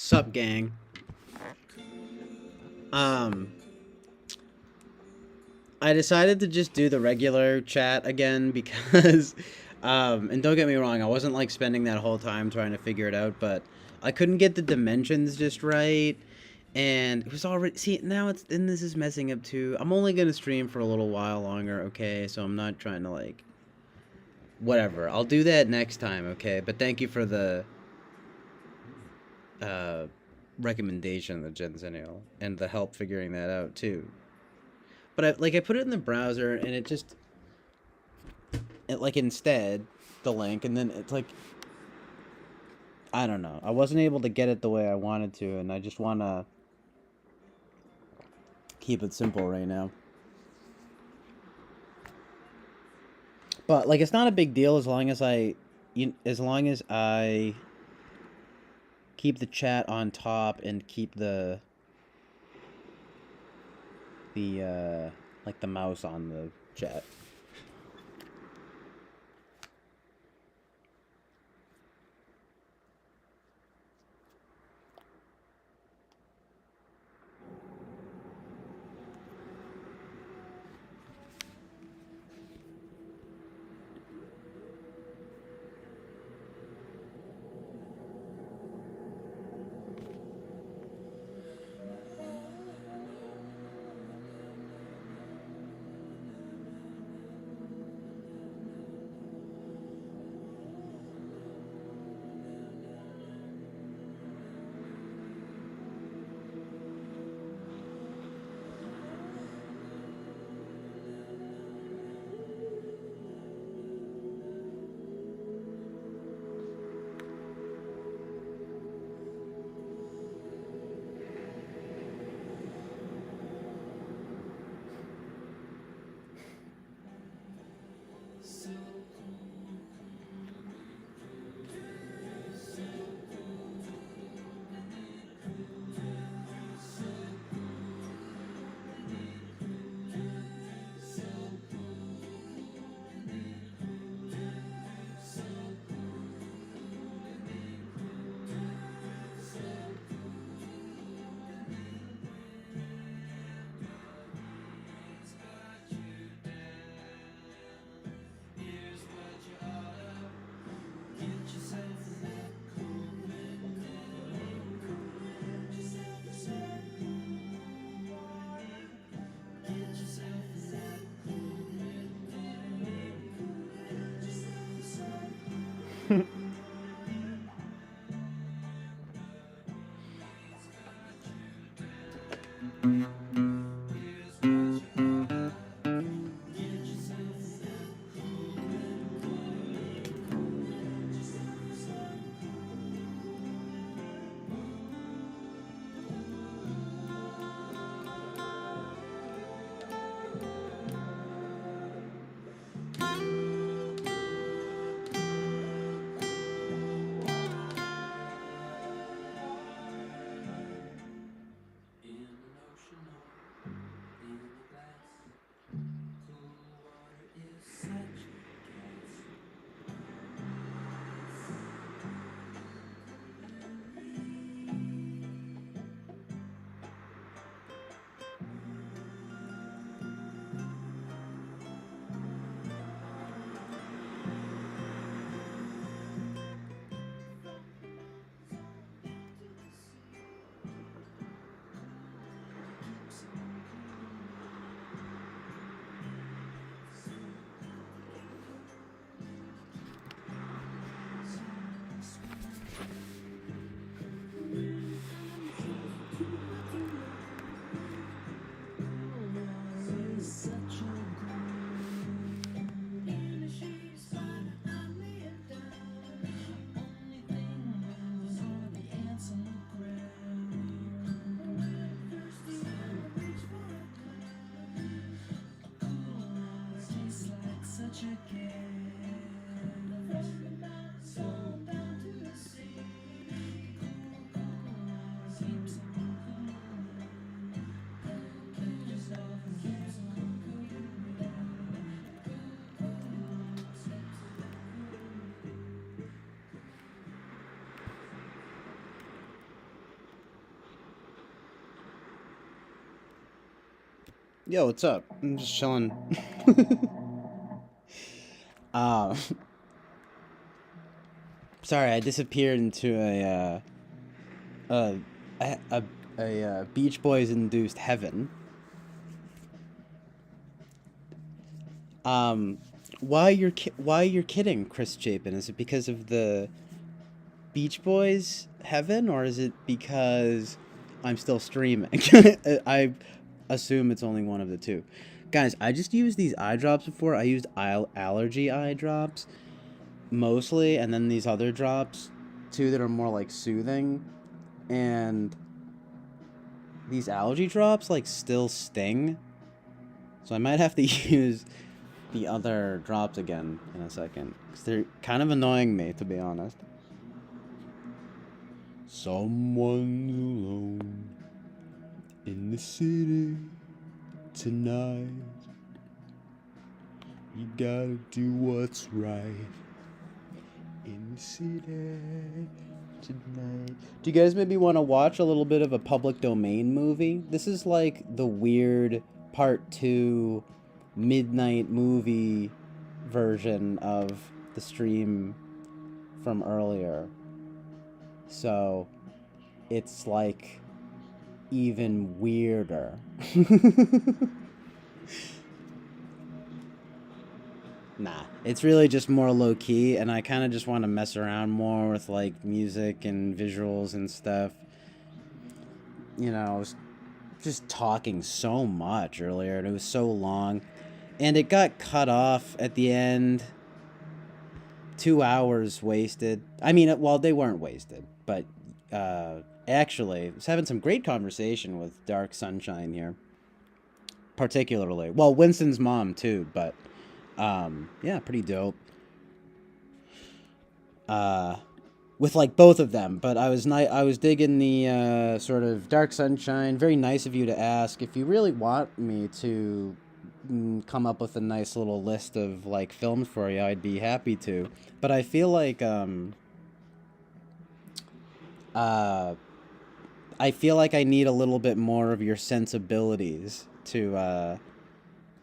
Sup, gang. Um, I decided to just do the regular chat again because, and don't get me wrong, I wasn't like spending that whole time trying to figure it out, but I couldn't get the dimensions just right, and it was already now it's and this is messing up too. I'm only gonna stream for a little while longer, okay? So I'm not trying to like whatever. I'll do that next time, okay? But thank you for the uh recommendation, the Genzennial, and the help figuring that out too. But I put it in the browser and it like instead the link and then it's like I don't know. I wasn't able to get it the way I wanted to, and I just want to keep it simple right now. But like it's not a big deal as long as as long as I keep the chat on top and keep the like the mouse on the chat. Yo, what's up? I'm just chilling. uh, Sorry, I disappeared into uh, a Beach Boys induced heaven. Um, why you're kidding, Chris Chapin? Is it because of the Beach Boys heaven, or is it because I'm still streaming? I assume it's only one of the two. Guys, I just used these eye drops before. I used allergy eye drops mostly, and then these other drops, two that are more like soothing, and these allergy drops like still sting, so I might have to use the other drops again in a second because they're kind of annoying me, to be honest. Someone alone in the city tonight. You gotta do what's right in the city tonight. Do you guys maybe want to watch a little bit of a public domain movie? This is like the weird part two midnight movie version of the stream from earlier. So it's like even weirder. Nah, it's really just more low key, and I kind of just want to mess around more with like music and visuals and stuff. I was just talking so much earlier, and it was so long, and it got cut off at the end. 2 hours wasted. I mean, well, they weren't wasted, but actually, I was having some great conversation with Dark Sunshine here, particularly. Well, Winston's mom too, but yeah, pretty dope. Uh, with like both of them, but I was digging the sort of Dark Sunshine. Very nice of you to ask. If you really want me to come up with a nice little list of like films for you, I'd be happy to. But I feel like uh, I feel like I need a little bit more of your sensibilities to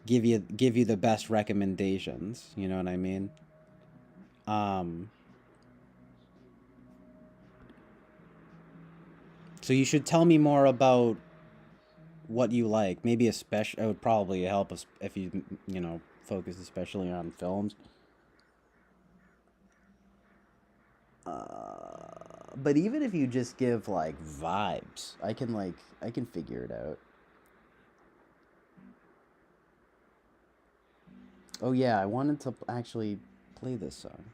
give you the best recommendations. You know what I mean? Um, so you should tell me more about what you like. Maybe especially, it would probably help us if you focus especially on films. But even if you just give like vibes, I can figure it out. Oh yeah, I wanted to actually play this song.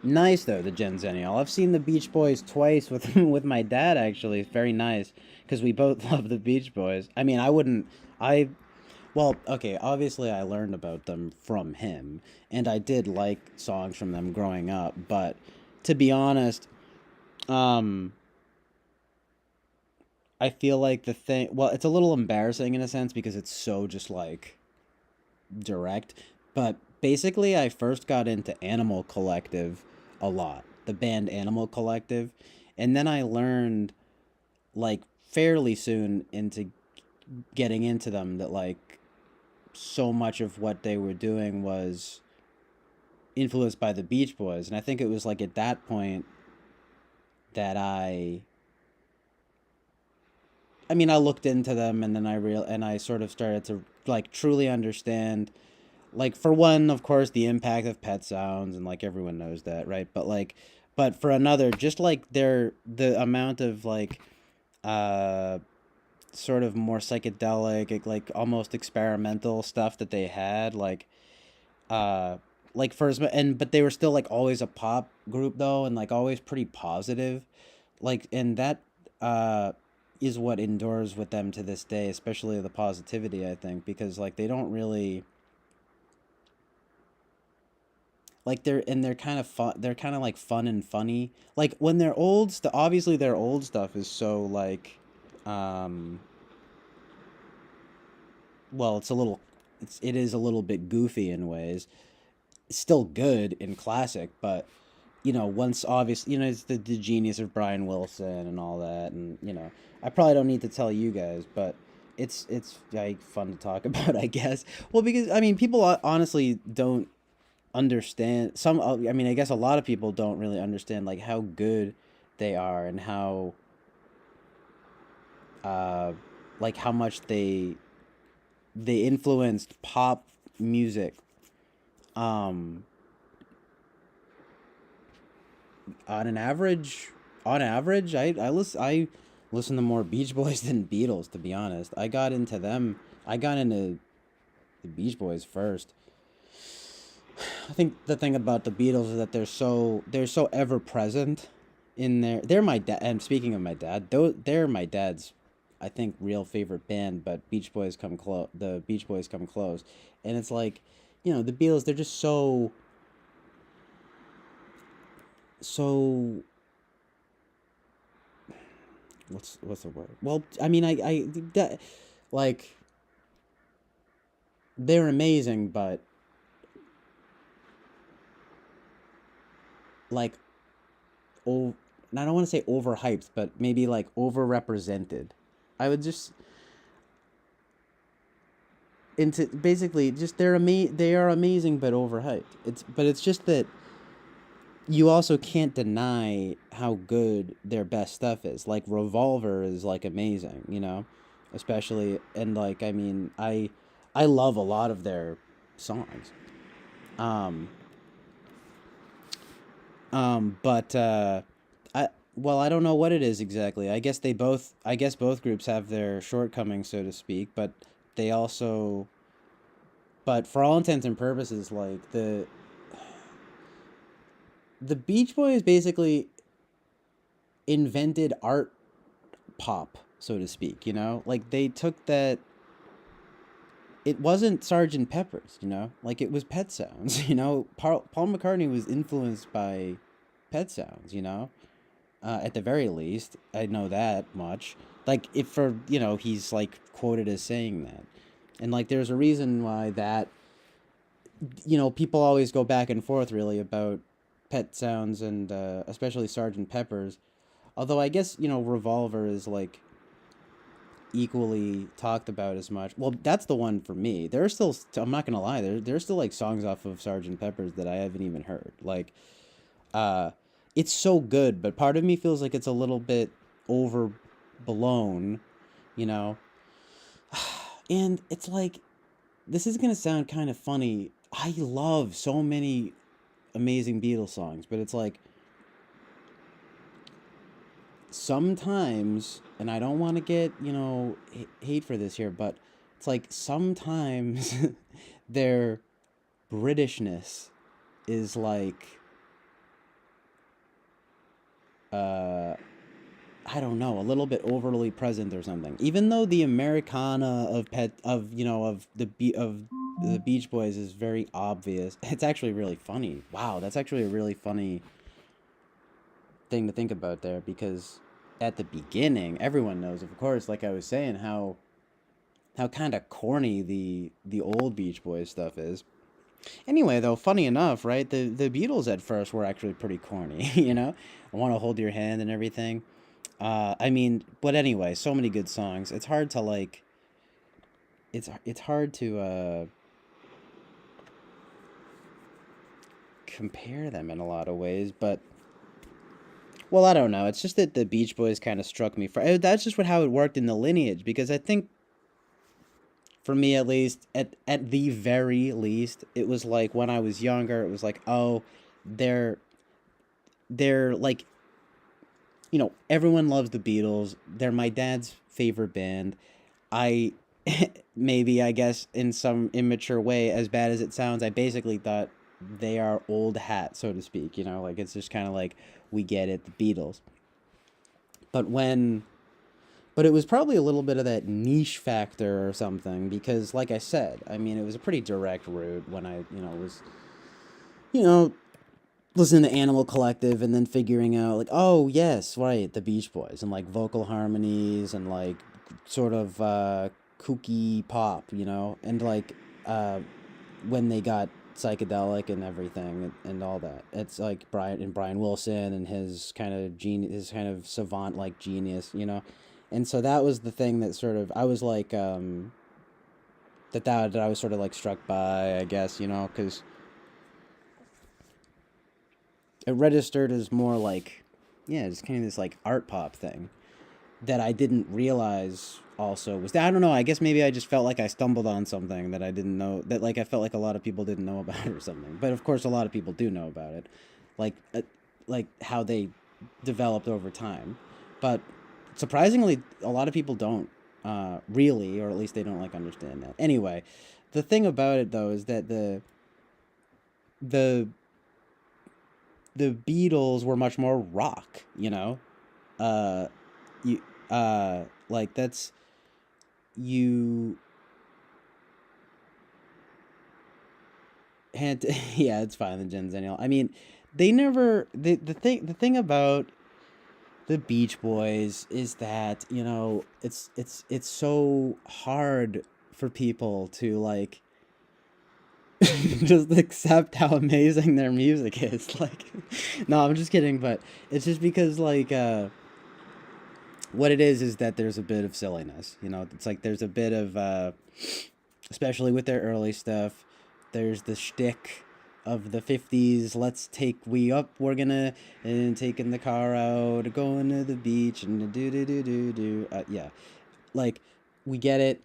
Nice though, the Genzennial. I've seen the Beach Boys twice with with my dad actually. It's very nice because we both love the Beach Boys. I mean, I wouldn't. I Well, okay, obviously I learned about them from him, and I did like songs from them growing up, but to be honest, um I feel like it's a little embarrassing in a sense because it's so just like direct, but basically I first got into Animal Collective a lot, the band Animal Collective, and then I learned like fairly soon into getting into them that like so much of what they were doing was influenced by the Beach Boys, and I think it was like at that point that I mean I looked into them, and then I sort of started to like truly understand, like for one, of course, the impact of Pet Sounds, and like everyone knows that, right? But for another, just like the amount of like uh sort of more psychedelic, like almost experimental stuff that they had, uh like first, and but they were still like always a pop group though, and like always pretty positive, like, and that uh is what endures with them to this day, especially the positivity, I think, because like they don't really like they're kind of fun, they're kind of like fun and funny, like when they're old obviously their old stuff is so like um well, it is a little bit goofy in ways. It's still good and classic, but once obviously, it's the genius of Brian Wilson and all that, and I probably don't need to tell you guys, but it's like fun to talk about, I guess. Well, because I mean, people honestly don't understand some. I mean, I guess a lot of people don't really understand like how good they are and how uh like how much they influenced pop music. Um, on an average, I listen to more Beach Boys than Beatles. To be honest, I got into them. I got into the Beach Boys first. I think the thing about the Beatles is that they're so ever present in their. They're my dad. And speaking of my dad, they're my dad's, I think, real favorite band. But Beach Boys come close. The Beach Boys come close, and it's like, the Beatles. They're just so what's the word? Well, I mean, that, like, they're amazing, but like, oh, I don't want to say overhyped, but maybe like overrepresented. I would just into basically just they are amazing but overhyped. It's just that you also can't deny how good their best stuff is. Like Revolver is like amazing, especially, and like, I mean, I love a lot of their songs. Um but I well, I don't know what it is exactly. I guess both groups have their shortcomings, so to speak, they also but for all intents and purposes, like the Beach Boys basically invented art pop, so to speak, Like they took that. It wasn't Sergeant Pepper's, Like it was Pet Sounds, Paul McCartney was influenced by Pet Sounds, at the very least. I know that much. Like, if for, he's like quoted as saying that. And like there's a reason why that, people always go back and forth really about Pet Sounds and especially Sergeant Pepper's. Although I guess, Revolver is like equally talked about as much. Well, that's the one for me. There's still, I'm not gonna lie, there's still like songs off of Sergeant Pepper's that I haven't even heard. Like, uh, it's so good, but part of me feels like it's a little bit overblown, you know. And it's like, this is gonna sound kind of funny. I love so many amazing Beatles songs, but it's like sometimes, and I don't want to get, hate for this here, but it's like sometimes their Britishness is like, uh, I don't know, a little bit overly present or something. Even though the Americana of the Beach Boys is very obvious, it's actually really funny. Wow, that's actually a really funny thing to think about there, because at the beginning, everyone knows, of course, like I was saying, how kind of corny the old Beach Boys stuff is. Anyway, though, funny enough, right? The Beatles at first were actually pretty corny, I want to hold your hand and everything. I mean, but anyway, so many good songs. It's hard to like. It's hard to compare them in a lot of ways, but well, I don't know. It's just that the Beach Boys kind of struck me for that's just how it worked in the lineage, because I think for me at least, at the very least, it was like when I was younger, it was like, oh, they're they're like, everyone loves the Beatles. They're my dad's favorite band. I maybe, I guess, in some immature way, as bad as it sounds, I basically thought they are old hat, so to speak. Like it's just kind of like, we get it, the Beatles. But when but it was probably a little bit of that niche factor or something, because like I said, I mean, it was a pretty direct route when I, was, you know, listening to Animal Collective and then figuring out like, oh yes, right, the Beach Boys, and like vocal harmonies and like sort of kooky pop, and like uh when they got psychedelic and everything and all that. It's like Brian Wilson and his kind of his kind of savant like genius, you know. And so that was the thing that sort of I was like that I was sort of like struck by, I guess, you know, because it registered as more like, yeah, it's kind of this like art pop thing that I didn't realize also was that, I don't know, I guess maybe I just felt like I stumbled on something that I didn't know, that like I felt like a lot of people didn't know about it or something. But of course a lot of people do know about it. Like like how they developed over time. But surprisingly a lot of people don't really, or at least they don't like understand that. Anyway, the thing about it though is that the the Beatles were much more rock, you know? Uh you like that's you had to, yeah, it's fine, the Zennial. I mean, they never the thing about the Beach Boys is that, you know, it's so hard for people to like just accept how amazing their music is. Like no, I'm just kidding, but it's just because like what it is that there's a bit of silliness. You know, it's like there's a bit of, especially with their early stuff, there's the shtick of the 50s. Let's take we up. We're gonna and taking the car out, going to the beach, and do do do do do. Yeah, like we get it,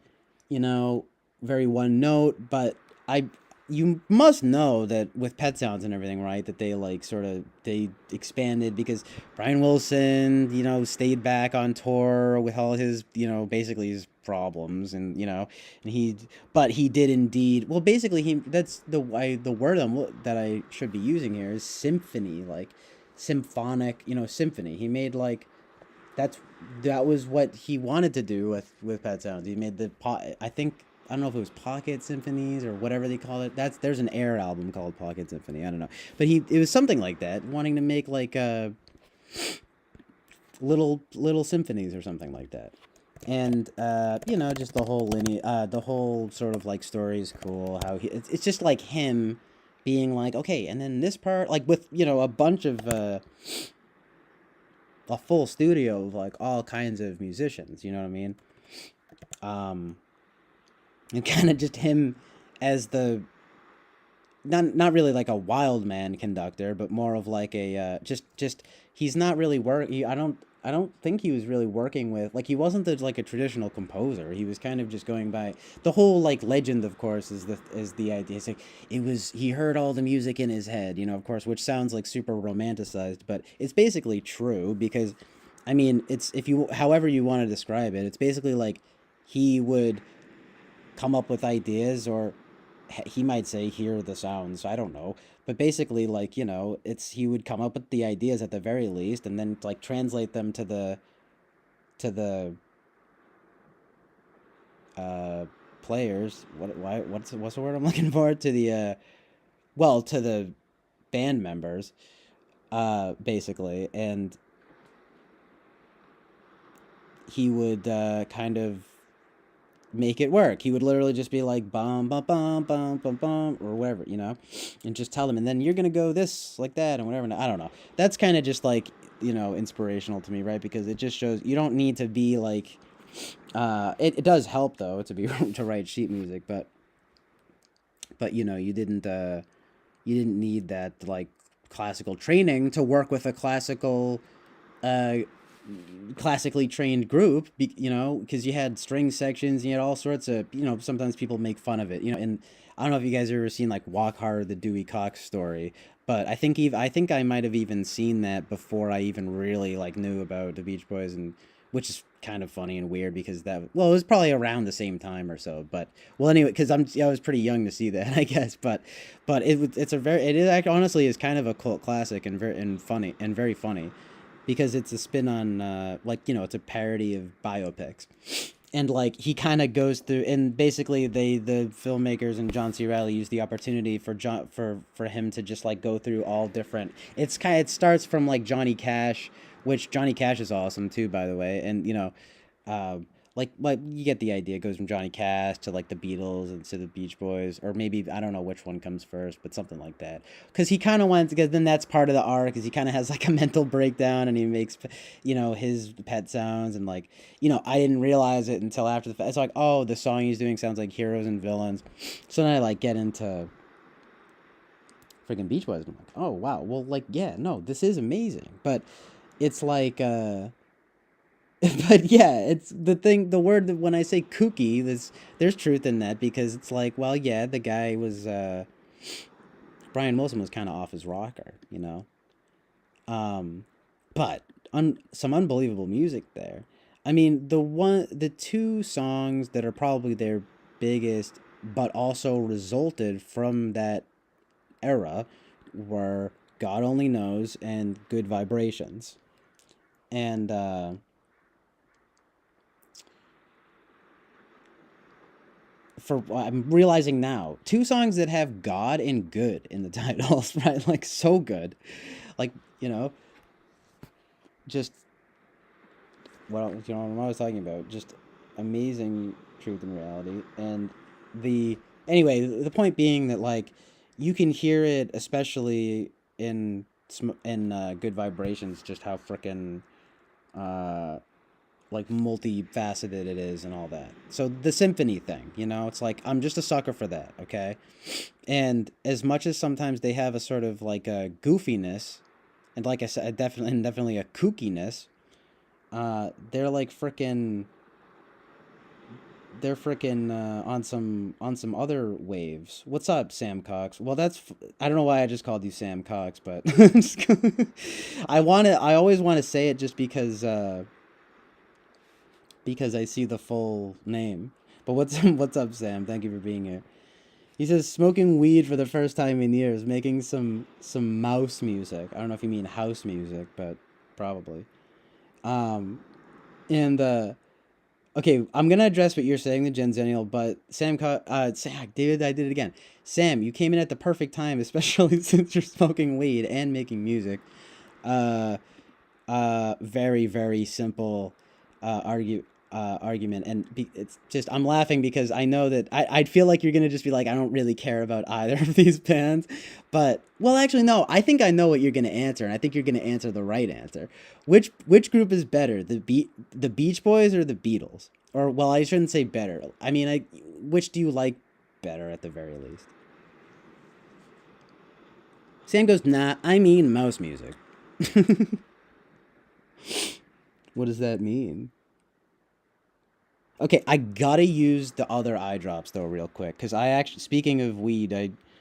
you know, very one note, but I you must know that with Pet Sounds and everything, right? That they like sort of they expanded because Brian Wilson, you know, stayed back on tour with all his, you know, basically his problems, and you know, and but he did indeed. Well, basically, he that's the word that I should be using here is symphony, like symphonic, you know, symphony. He made like that's that was what he wanted to do with Pet Sounds. He made I think I don't know if it was Pocket Symphonies or whatever they call it. There's an Air album called Pocket Symphony. I don't know, but it was something like that, wanting to make like little symphonies or something like that. And you know, just the whole sort of like story is cool. How it's just like him being like, okay, and then this part, like with, you know, a bunch of a full studio of like all kinds of musicians, you know what I mean? Um, and kind of just him as the not really like a wild man conductor, but more of like a just he's not really I don't think he was really working with, like, he wasn't like a traditional composer. He was kind of just going by the whole like legend, of course, is the idea. It's like he heard all the music in his head, you know, of course, which sounds like super romanticized, but it's basically true because, I mean, it's if you however you want to describe it, it's basically like he would come up with ideas, or he might say hear the sounds, I don't know, but basically like, you know, it's he would come up with the ideas at the very least, and then like translate them to the uh players. What's the word I'm looking for, to the well, to the band members, basically. And he would kind of make it work. He would literally just be like bum bum bum bum bum bum or whatever, you know, and just tell them, and then you're gonna go this like that and whatever. I don't know. That's kind of just like, you know, inspirational to me, right? Because it just shows you don't need to be like. It does help though to be to write sheet music, but you know, you didn't need that like classical training to work with a uh classically trained group, you know, because you had string sections, and you had all sorts of, you know, sometimes people make fun of it, you know. And I don't know if you guys have ever seen like Walk Hard, the Dewey Cox story, but I think I might have even seen that before I even really like knew about the Beach Boys, and which is kind of funny and weird because well, it was probably around the same time or so. But well, anyway, because I was pretty young to see that, I guess. But it's a very, it is honestly is kind of a cult classic, and funny, and very funny, because it's a spin on like, you know, it's a parody of biopics. And like he kind of goes through, and basically the filmmakers and John C. Reilly use the opportunity for for him to just like go through all different, it starts from like Johnny Cash, which Johnny Cash is awesome too, by the way. And you know, like you get the idea. It goes from Johnny Cash to like the Beatles and to the Beach Boys, or maybe I don't know which one comes first, but something like that. Because he kind of went, because then that's part of the arc, because he kind of has like a mental breakdown and he makes, his pet sounds, and like, I didn't realize it until after the fact. It's like, oh, the song he's doing sounds like Heroes and Villains. So then I like get into freaking Beach Boys, and I'm like, oh wow, well, like, yeah, no, this is amazing, but it's like but yeah, it's the thing, the word that when I say kooky, there's truth in that, because it's like, well, yeah, the guy was Brian Wilson was kind of off his rocker, um but some unbelievable music there. I mean, the two songs that are probably their biggest, but also resulted from that era, were God Only Knows and Good Vibrations. And for I'm realizing now, two songs that have God and good in the titles, right? Like, so good. Like, just what I was talking about, just amazing truth and reality. And the anyway, the point being that, like, you can hear it, especially in Good Vibrations, just how freaking uh like multifaceted it is and all that. So the symphony thing, it's like, I'm just a sucker for that, okay? And as much as sometimes they have a sort of like a goofiness, and like I said, definitely a kookiness, they're like freaking on some other waves. What's up, Sam Cox? Well, I don't know why I just called you Sam Cox, but I always want to say it just because I see the full name. But what's up, Sam? Thank you for being here. He says smoking weed for the first time in years, making some mouse music. I don't know if you mean house music, but probably. Um, and okay, I'm gonna address what you're saying, the Genzennial, but David, I did it again. Sam, you came in at the perfect time, especially since you're smoking weed and making music. Uh, very very simple argument, and it's just, I'm laughing because I know that I'd feel like you're gonna just be like, I don't really care about either of these bands. But, well, actually, no, I think I know what you're gonna answer, and I think you're gonna answer the right answer. Which group is better, the Beach Boys or the Beatles? Or, well, I shouldn't say better, I mean, which do you like better at the very least? Sam goes, nah, I mean mouse music. What does that mean? Okay, I gotta use the other eye drops though, real quick, because I actually, speaking of weed,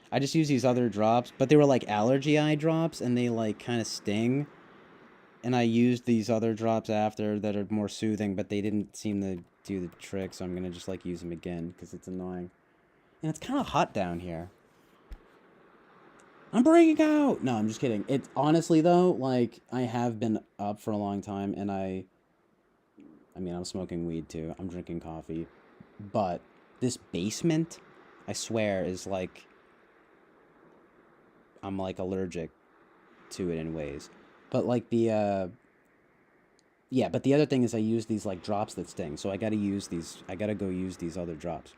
I just use these other drops, but they were like allergy eye drops, and they like kind of sting. And I used these other drops after that are more soothing, but they didn't seem to do the trick, so I'm gonna just like use them again because it's annoying. And it's kind of hot down here. I'm breaking out. No, I'm just kidding. It's honestly though, like, I have been up for a long time, and I mean, I'm smoking weed too. I'm drinking coffee. But this basement, I swear, is like, I'm like allergic to it in ways. But like yeah, but the other thing is I use these like drops that sting. So I gotta go use these other drops.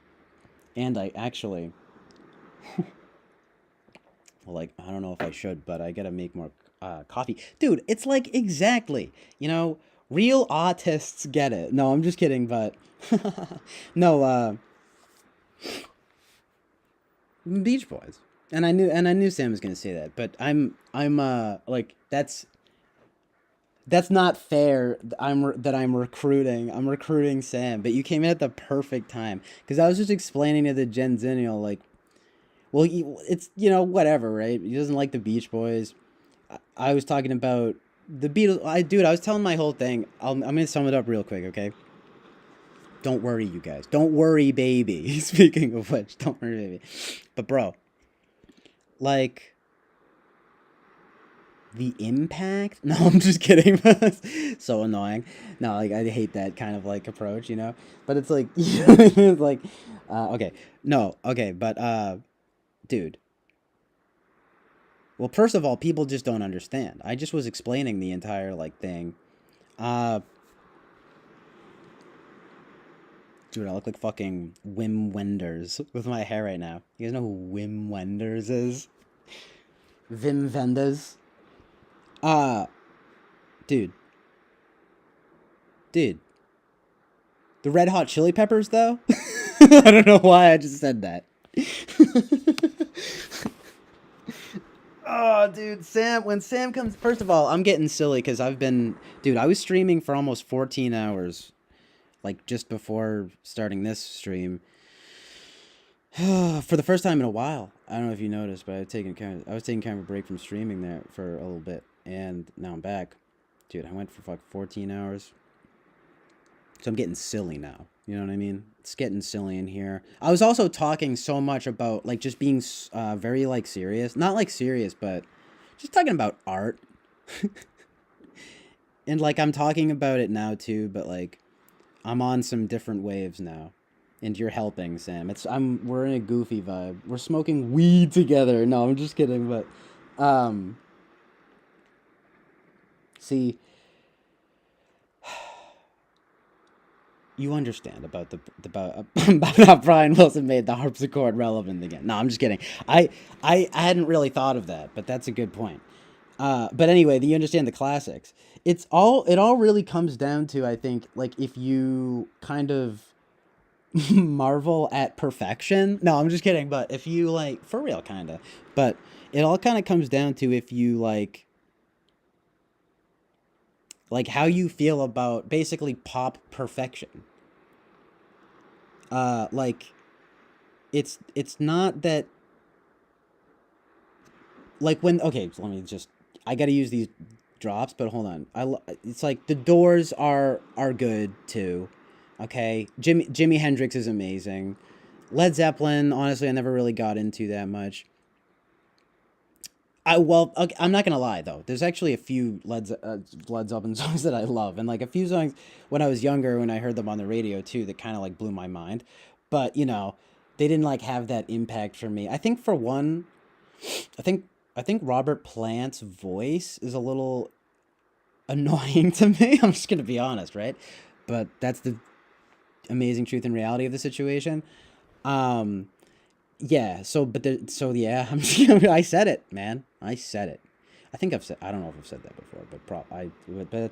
And I actually, well, like, I don't know if I should, but I gotta make more coffee. Dude, it's like, exactly, real artists get it. No, I'm just kidding, but no, Beach Boys. And I knew Sam was gonna say that, but I'm like, that's not fair. I'm recruiting. I'm recruiting Sam, but you came in at the perfect time, because I was just explaining to the Gen Zennial, like, well, it's, whatever, right? He doesn't like the Beach Boys. I was talking about the Beatles. I was telling my whole thing. I'm gonna sum it up real quick, okay? Don't worry, you guys. Don't worry, baby. Speaking of which, don't worry, baby. But, bro, like, the impact? No, I'm just kidding. So annoying. No, like, I hate that kind of like approach, But it's like, it's like, okay, no, okay, but dude. Well, first of all, people just don't understand. I just was explaining the entire like thing. Uh, Dude, I look like fucking Wim Wenders with my hair right now. You guys know who Wim Wenders is? Wim Wenders? Uh, dude, dude. The Red Hot Chili Peppers, though? I don't know why I just said that. Oh, dude, Sam, when Sam comes, first of all, I'm getting silly because dude, I was streaming for almost 14 hours, like just before starting this stream, for the first time in a while. I don't know if you noticed, but I was taking kind of a break from streaming there for a little bit, and now I'm back. Dude, I went for like 14 hours. So I'm getting silly now. You know what I mean? It's getting silly in here. I was also talking so much about like just being very like serious, not like serious, but just talking about art. And like I'm talking about it now too, but like I'm on some different waves now. And you're helping, Sam. We're in a goofy vibe. We're smoking weed together. No, I'm just kidding, but um see, you understand about about how Brian Wilson made the harpsichord relevant again. No, I'm just kidding. I hadn't really thought of that, but that's a good point. But anyway, you understand the classics. It all really comes down to, I think, like if you kind of marvel at perfection. No, I'm just kidding. But if you like, for real, kind of. But it all kind of comes down to if you like how you feel about basically pop perfection. Like it's not that like when okay, so let me just I got to use these drops, but hold on. It's like the Doors are good too. Okay? Jimi Hendrix is amazing. Led Zeppelin, honestly, I never really got into that much. Okay, I'm not gonna lie though. There's actually a few Led Zeppelin songs that I love, and like a few songs when I was younger, when I heard them on the radio too, that kind of like blew my mind. But they didn't like have that impact for me. I think for one, I think I think Robert Plant's voice is a little annoying to me. I'm just gonna be honest, right? But that's the amazing truth and reality of the situation. Um, Yeah, so yeah, I said it, man. I said it. I don't know if I've said that before, but that's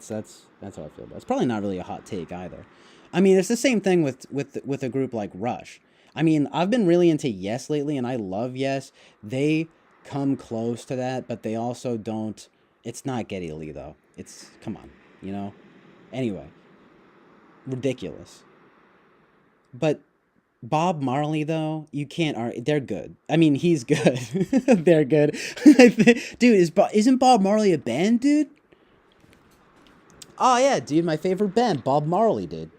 how I feel about it. It's probably not really a hot take either. I mean, it's the same thing with a group like Rush. I mean, I've been really into Yes lately, and I love Yes. They come close to that, but they also don't. It's not Geddy Lee though. It's come on, you know. Anyway, ridiculous. But Bob Marley, though, you can't argue. They're good. I mean, he's good. They're good. Dude, isn't Bob Marley a band, dude? Oh, yeah, dude, my favorite band, Bob Marley, dude.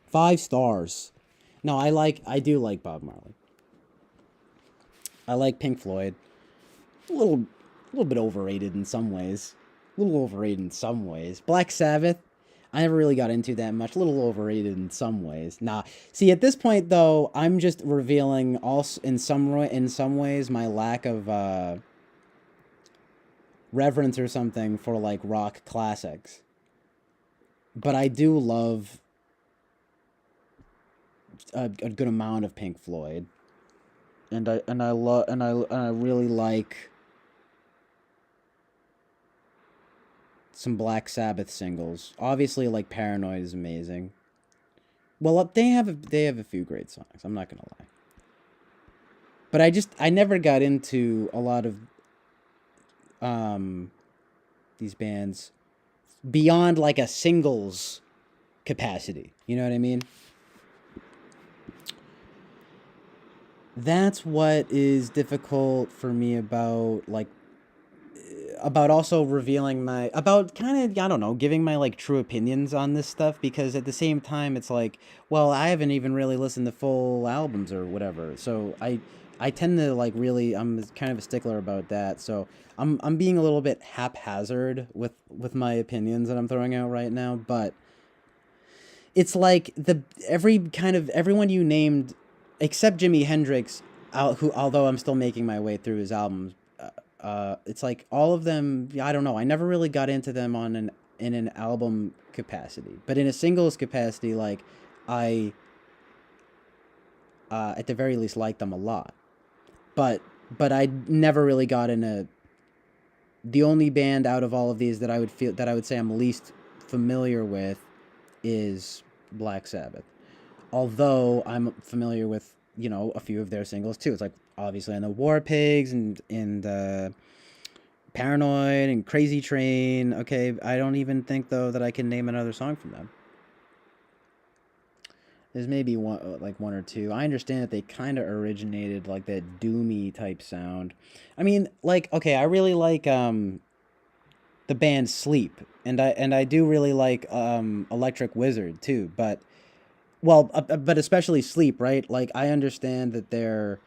5 stars. No, I do like Bob Marley. I like Pink Floyd. A little bit overrated in some ways. A little overrated in some ways. Black Sabbath, I never really got into that much. A little overrated in some ways. Nah. See, at this point though, I'm just revealing also in some ways my lack of reverence or something for like rock classics. But I do love a good amount of Pink Floyd, and I really like some Black Sabbath singles. Obviously, like Paranoid is amazing. Well, they have a few great songs. I'm not gonna lie, but I never got into a lot of um these bands beyond like a singles capacity. You know what I mean? That's what is difficult for me about also revealing my about kind of I don't know giving my like true opinions on this stuff, because at the same time it's like, well, I haven't even really listened to full albums or whatever, so I tend to like really, I'm kind of a stickler about that, so I'm being a little bit haphazard with my opinions that I'm throwing out right now. But it's like everyone you named except Jimi Hendrix, who although I'm still making my way through his albums, it's like all of them. I don't know. I never really got into them in an album capacity, but in a singles capacity, like I at the very least like them a lot. But I never really got into the only band out of all of these that I would say I'm least familiar with is Black Sabbath. Although I'm familiar with, a few of their singles too. It's like obviously I know War Pigs and Paranoid and Crazy Train. Okay, I don't even think though that I can name another song from them. There's maybe one or two. I understand that they kind of originated like that doomy type sound. I mean, like okay, I really like the band Sleep, and I do really like Electric Wizard too. But especially Sleep, right? Like I understand that they're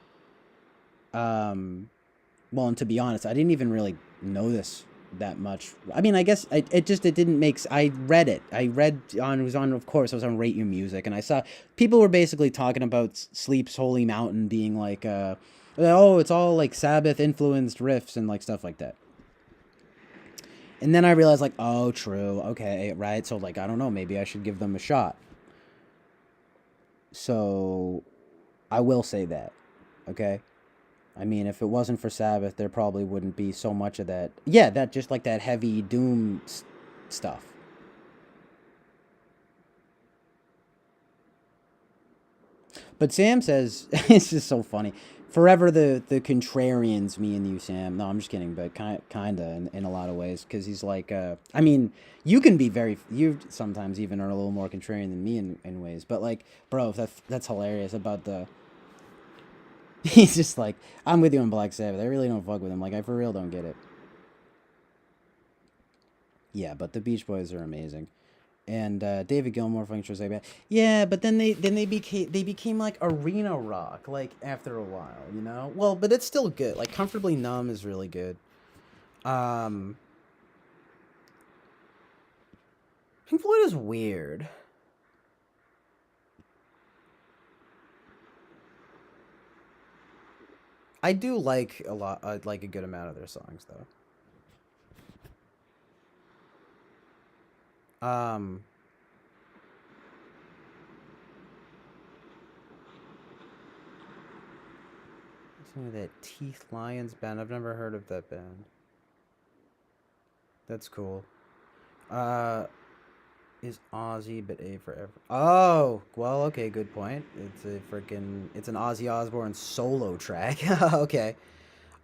well, and to be honest, I didn't even really know this that much. I mean, I guess it didn't make. I read it. I read on it was on of course it was on Rate Your Music, and I saw people were basically talking about Sleep's Holy Mountain being like oh, it's all like Sabbath influenced riffs and like stuff like that. And then I realized like, oh, true, okay, right. So like I don't know, maybe I should give them a shot. So I will say that, okay. I mean, if it wasn't for Sabbath, there probably wouldn't be so much of that. Yeah, that just like that heavy doom stuff. But Sam says it's just so funny. Forever the contrarians, me and you, Sam. No, I'm just kidding, but kinda in a lot of ways, because he's like, I mean, you can be you sometimes even are a little more contrarian than me in ways, but like, bro, that's hilarious about the. He's just like, I'm with you on Black Sabbath. I really don't fuck with him. Like, I for real don't get it. Yeah, but the Beach Boys are amazing. And David Gilmour fucking sure say bad. Yeah, but then they became like arena rock like after a while. Well, but it's still good. Like Comfortably Numb is really good. Um, Pink Floyd is weird. I do like a lot, like a good amount of their songs though. Some of that Teeth Lions band. I've never heard of that band. That's cool. Uh, is Ozzy but A forever? Oh, well, okay, good point. It's an Ozzy Osbourne solo track. Okay.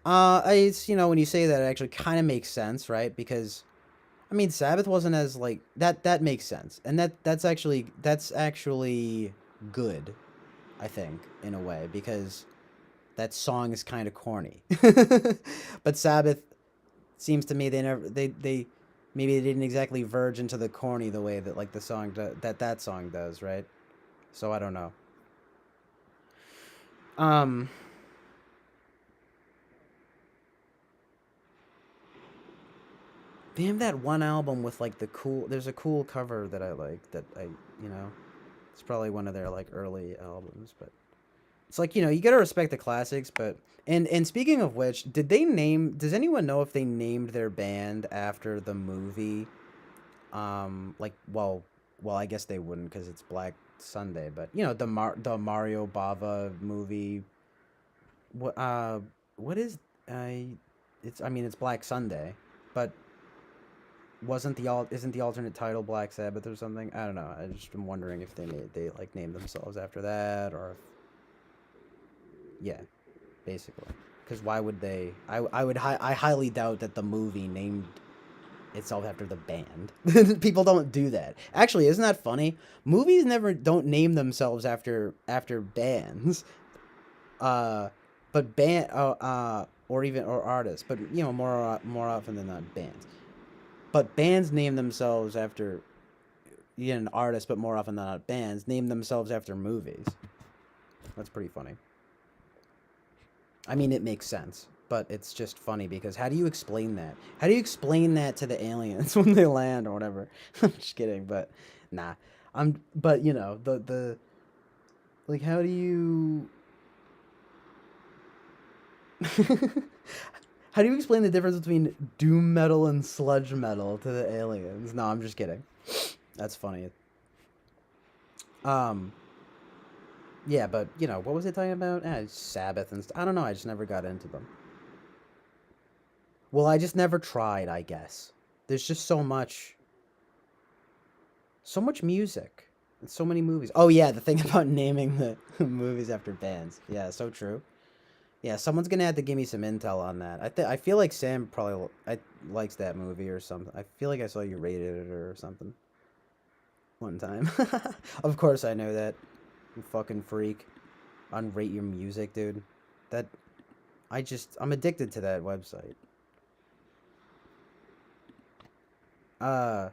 It's when you say that, it actually kind of makes sense, right? Because I mean, Sabbath wasn't as like that. That makes sense, and that's actually good, I think, in a way, because that song is kind of corny. But Sabbath seems to me they never they maybe they didn't exactly verge into the corny the way that like the song that song does, right? So I don't know. Um, they have that one album with like the cool. There's a cool cover that I like that you know it's probably one of their like early albums, but it's like you gotta respect the classics. But and speaking of which, did they name? Does anyone know if they named their band after the movie? Like well, I guess they wouldn't because it's Black Sunday, but the Mario Bava movie. What what is I? It's I mean it's Black Sunday, but wasn't the alt isn't the alternate title Black Sabbath or something? I don't know. I just been wondering if they like named themselves after that or if, yeah, basically. Because why would they? I highly doubt that the movie named itself after the band. People don't do that. Actually, isn't that funny? Movies never don't name themselves after bands. Uh, but or even or artists, but more often than not bands. But bands name themselves after an artist, but more often than not bands name themselves after movies. That's pretty funny. I mean, it makes sense, but it's just funny because how do you explain that? How do you explain that to the aliens when they land or whatever? I'm just kidding, but nah. But the like, how do you how do you explain the difference between doom metal and sludge metal to the aliens? No, I'm just kidding. That's funny. Um, Yeah, but you know, what was it talking about? Sabbath and I don't know. I just never got into them. Well, I just never tried. I guess there's just so much music and so many movies. Oh yeah, the thing about naming the movies after bands. Yeah, so true. Yeah, someone's gonna have to give me some intel on that. I feel like Sam probably likes that movie or something. I feel like I saw you rated it or something one time. Of course I know that. You fucking freak. Unrate your music, dude. That I'm addicted to that website. Uh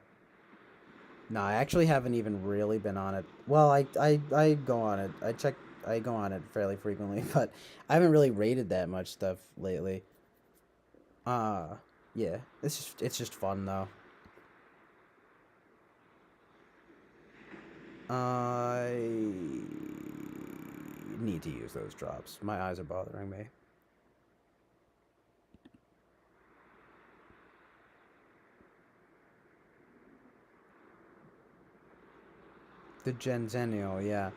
no, I actually haven't even really been on it. Well, I go on it. I go on it fairly frequently, but I haven't really rated that much stuff lately. Uh yeah. It's just fun though. I need to use those drops. My eyes are bothering me. The Genzenio, yeah.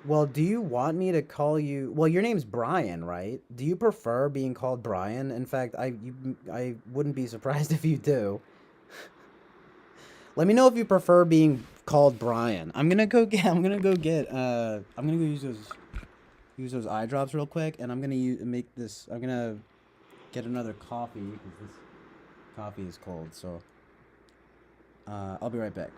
Well, do you want me to call you? Well, your name's Brian, right? Do you prefer being called Brian? In fact, I wouldn't be surprised if you do. Let me know if you prefer being called Brian. I'm gonna go use those eye drops real quick, and I'm gonna make this. I'm gonna get another coffee because this coffee is cold. So I'll be right back.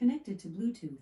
Connected to Bluetooth.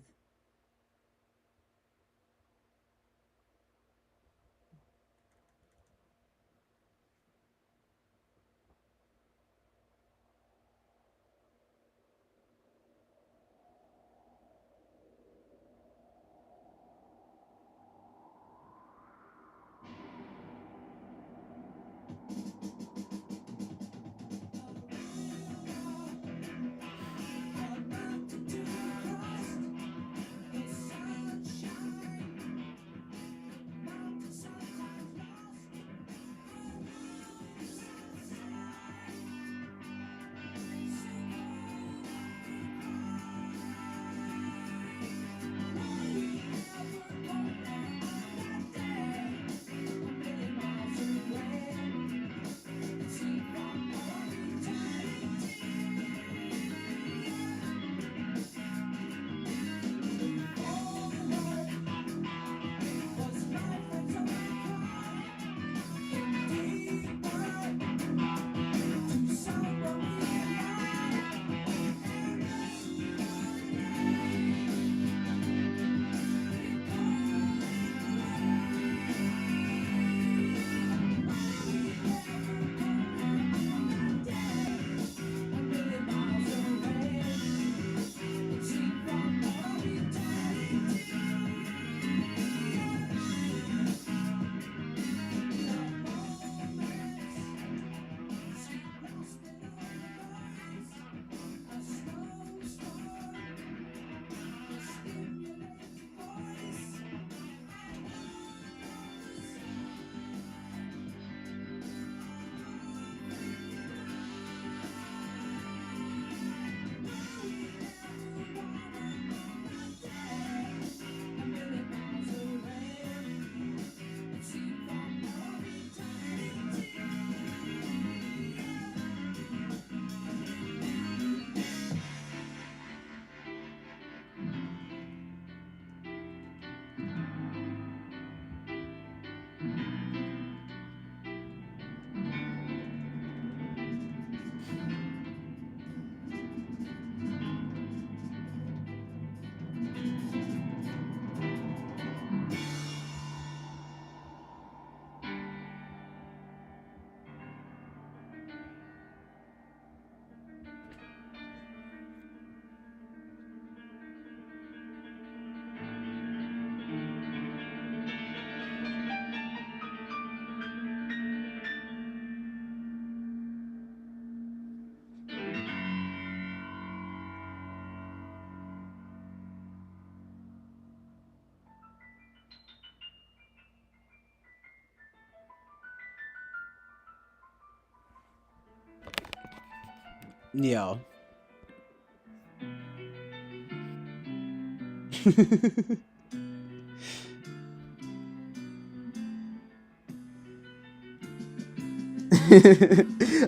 Yo.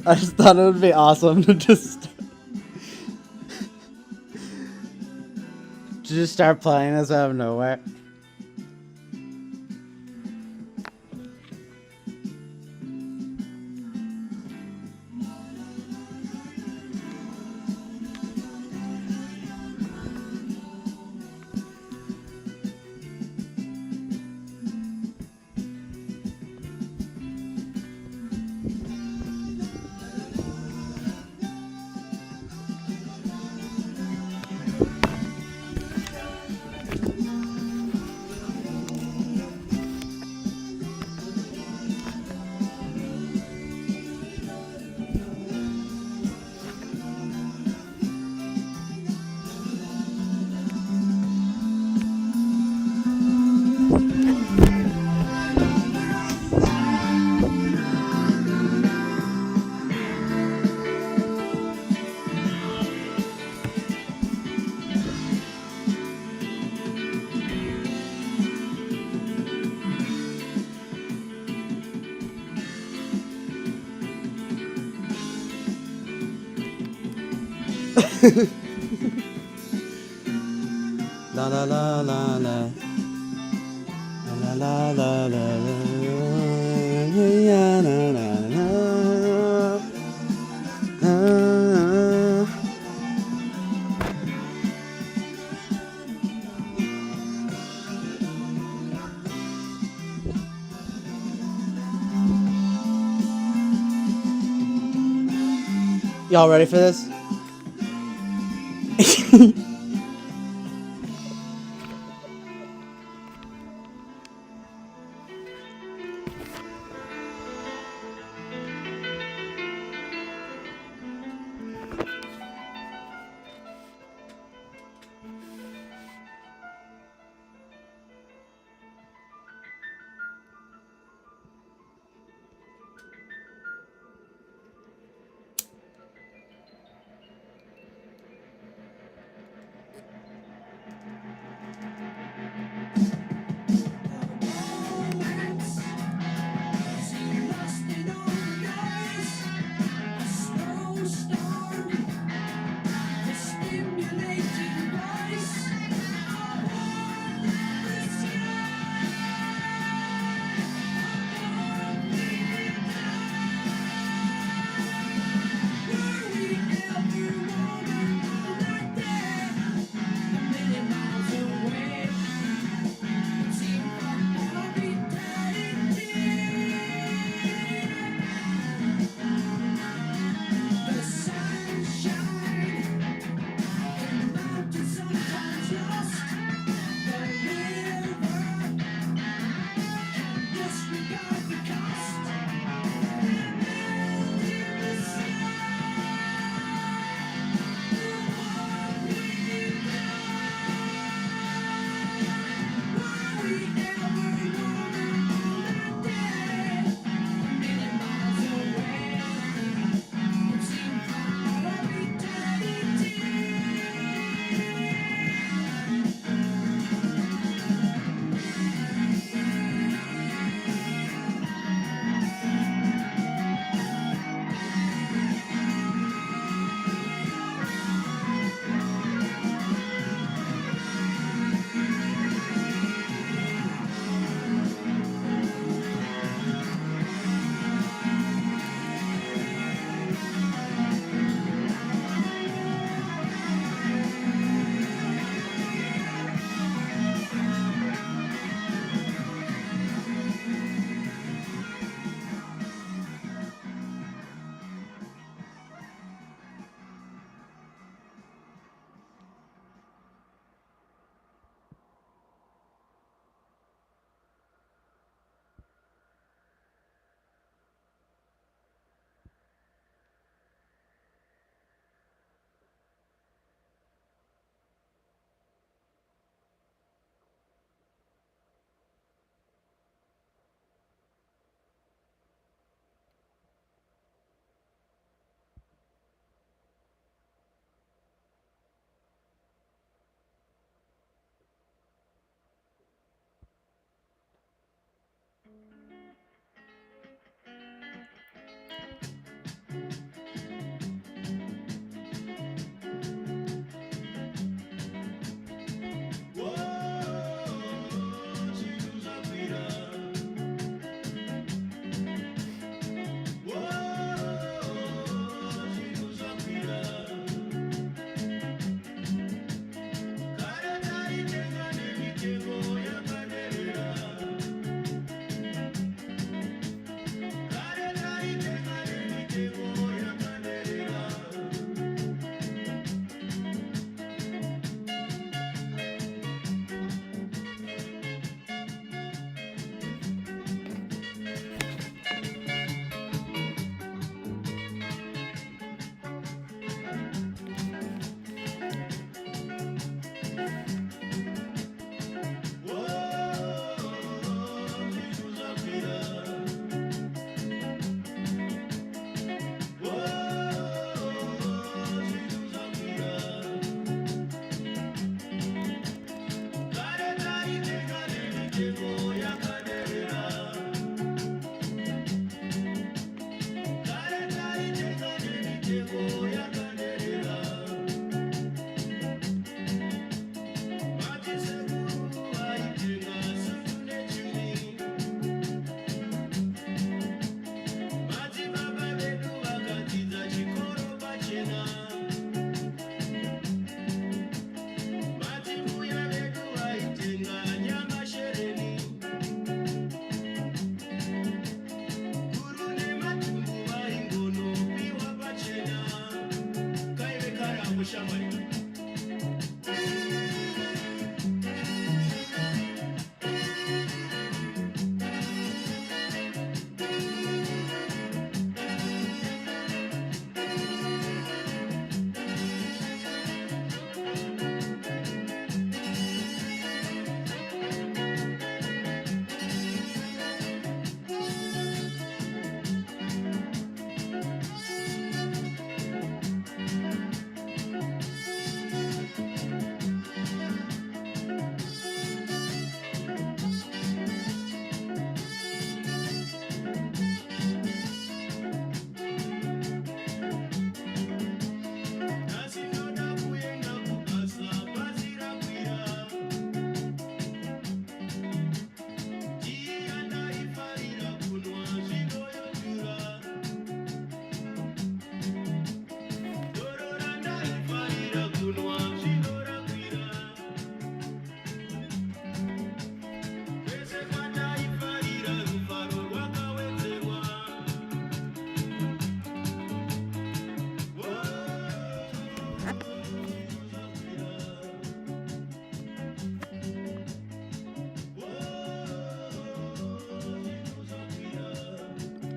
I just thought it would be awesome to just start playing this out of nowhere. La la la la la. La la la la la. La la la la. Y'all ready for this?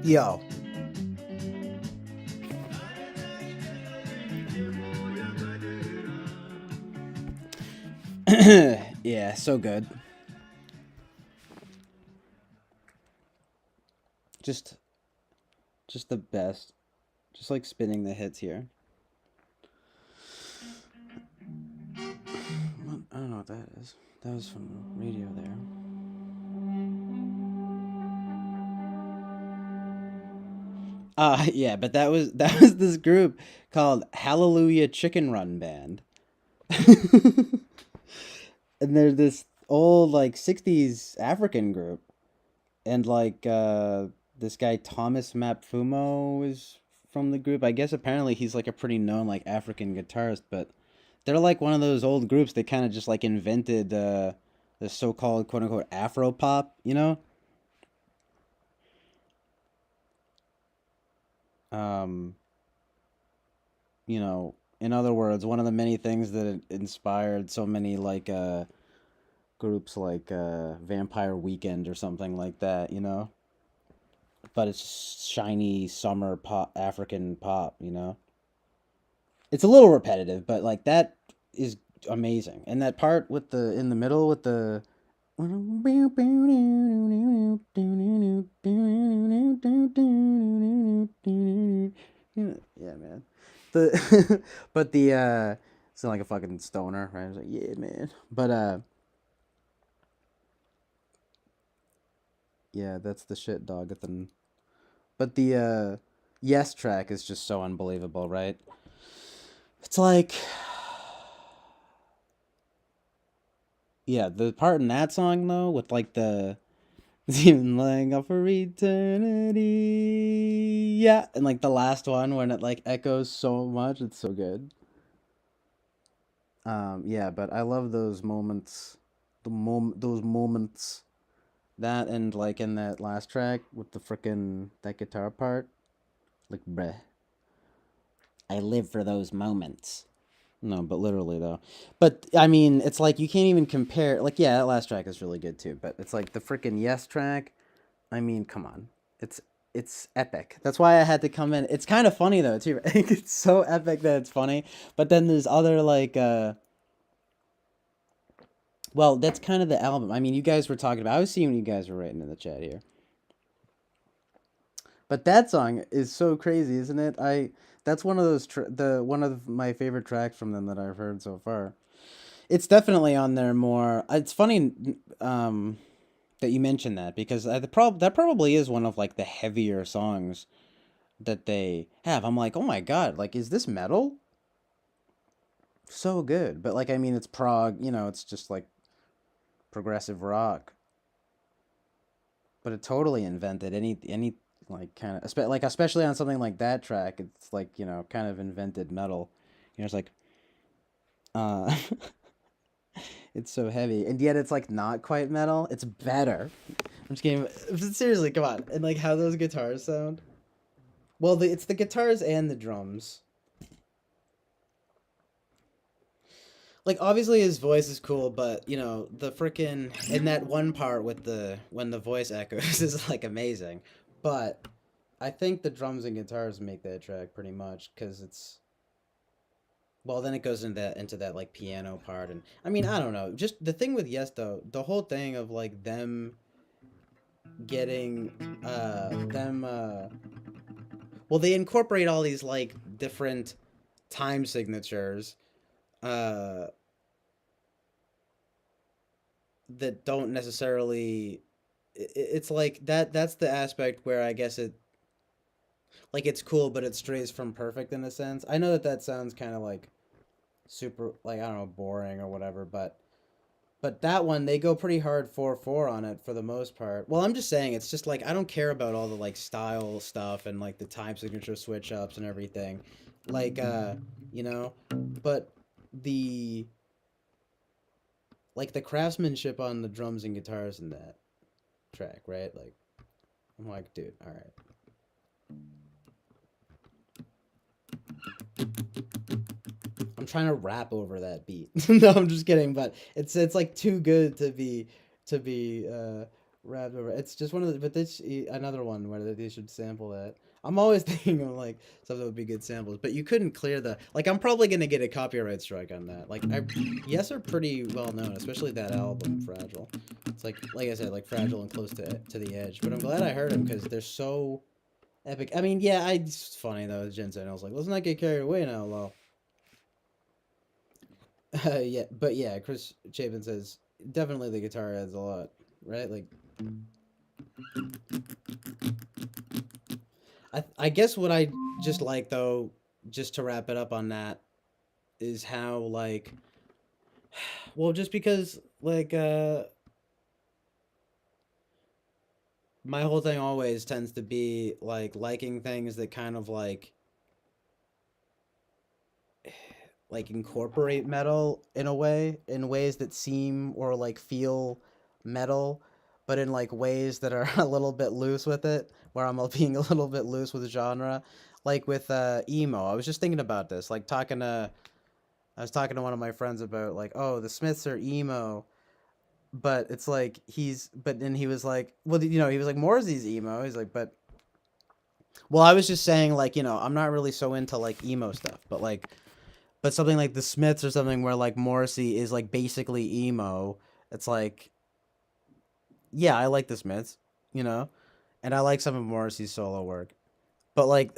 Yo. Yeah, so good. Just just the best. Just like spinning the hits here. I don't know what that is. That was from the radio there. Yeah, but that was this group called Hallelujah Chicken Run Band. And they're this old like 60s African group. And like this guy Thomas Mapfumo is from the group. I guess apparently he's like a pretty known like African guitarist, but they're like one of those old groups that kind of just like invented the so-called quote unquote Afro pop, you know? Um, in other words, one of the many things that inspired so many like groups like Vampire Weekend or something like that, you know? But it's shiny summer pop, African pop, you know? It's a little repetitive, but like that is amazing. And that part with the in the middle with the yeah, man. The but the sound like a fucking stoner, right? I was like, yeah, man. But yeah, that's the shit, dog. But the Yes track is just so unbelievable, right? It's like yeah, the part in that song though with like the even laying up for eternity. Yeah, and like the last one when it like echoes so much, it's so good. Yeah, but I love those moments, those moments. That and like in that last track with the frickin' that guitar part, like bruh, I live for those moments. No, but literally though. But I mean, it's like you can't even compare. Like, yeah, that last track is really good too. But it's like the freaking Yes track. I mean, come on, it's epic. That's why I had to come in. It's kind of funny though too. Right? It's so epic that it's funny. But then there's other like, well, that's kind of the album. I mean, you guys were talking about. I was seeing what you guys were writing in the chat here. But that song is so crazy, isn't it? That's one of those the one of my favorite tracks from them that I've heard so far. It's definitely on there more. It's funny that you mentioned that because that probably is one of like the heavier songs that they have. I'm like, oh my god, like is this metal? So good, but like I mean, it's prog. It's just like progressive rock, but it totally invented any like kind of like especially on something like that track. It's like kind of invented metal. It's like uh it's so heavy, and yet it's like not quite metal. It's better. I'm just kidding. Seriously, come on. And like how those guitars sound. Well, it's the guitars and the drums. like obviously his voice is cool, but you know the freaking in that one part with the when the voice echoes is like amazing. But I think the drums and guitars make that track pretty much because it's well then it goes into that like piano part and I mean I don't know just the thing with Yes though the whole thing of like them getting them well they incorporate all these like different time signatures uh that don't necessarily it's like that's the aspect where I guess it like it's cool but it strays from perfect in a sense. I know that that sounds kind of like super like I don't know boring or whatever, but that one they go pretty hard 4/4 on it for the most part. Well, I'm just saying it's just like I don't care about all the like style stuff and like the time signature switch ups and everything. Like you know, but the like the craftsmanship on the drums and guitars in that track, right? Like I'm like, dude, all right. I'm trying to rap over that beat. No, I'm just kidding, but it's like too good to be rapped over. It's just one of the but this another one where they should sample that. I'm always thinking of like stuff that would be good samples, but you couldn't clear the like. I'm probably gonna get a copyright strike on that. Like, Yes are pretty well known, especially that album, Fragile. It's like I said, like Fragile and Close to the Edge. But I'm glad I heard them because they're so epic. I mean, yeah, it's funny though. Jen said, I was like, let's not get carried away now, lol. Yeah, but yeah, Chris Chapin says definitely the guitar adds a lot, right? Like, I guess what I just like though, just to wrap it up on that, is how like, well, just because like my whole thing always tends to be like liking things that kind of like incorporate metal in a way in ways that seem or like feel metal but in like ways that are a little bit loose with it where I'm being a little bit loose with genre like with emo. I was just thinking about this like talking to I was talking to one of my friends about like oh the Smiths are emo but it's like he's but then he was like well you know he was like Morrissey's emo he's like well I was just saying like you know I'm not really so into like emo stuff but something like the Smiths or something where like Morrissey is like basically emo. It's like, yeah, I like the Smiths, you know, and I like some of Morrissey's solo work, but like,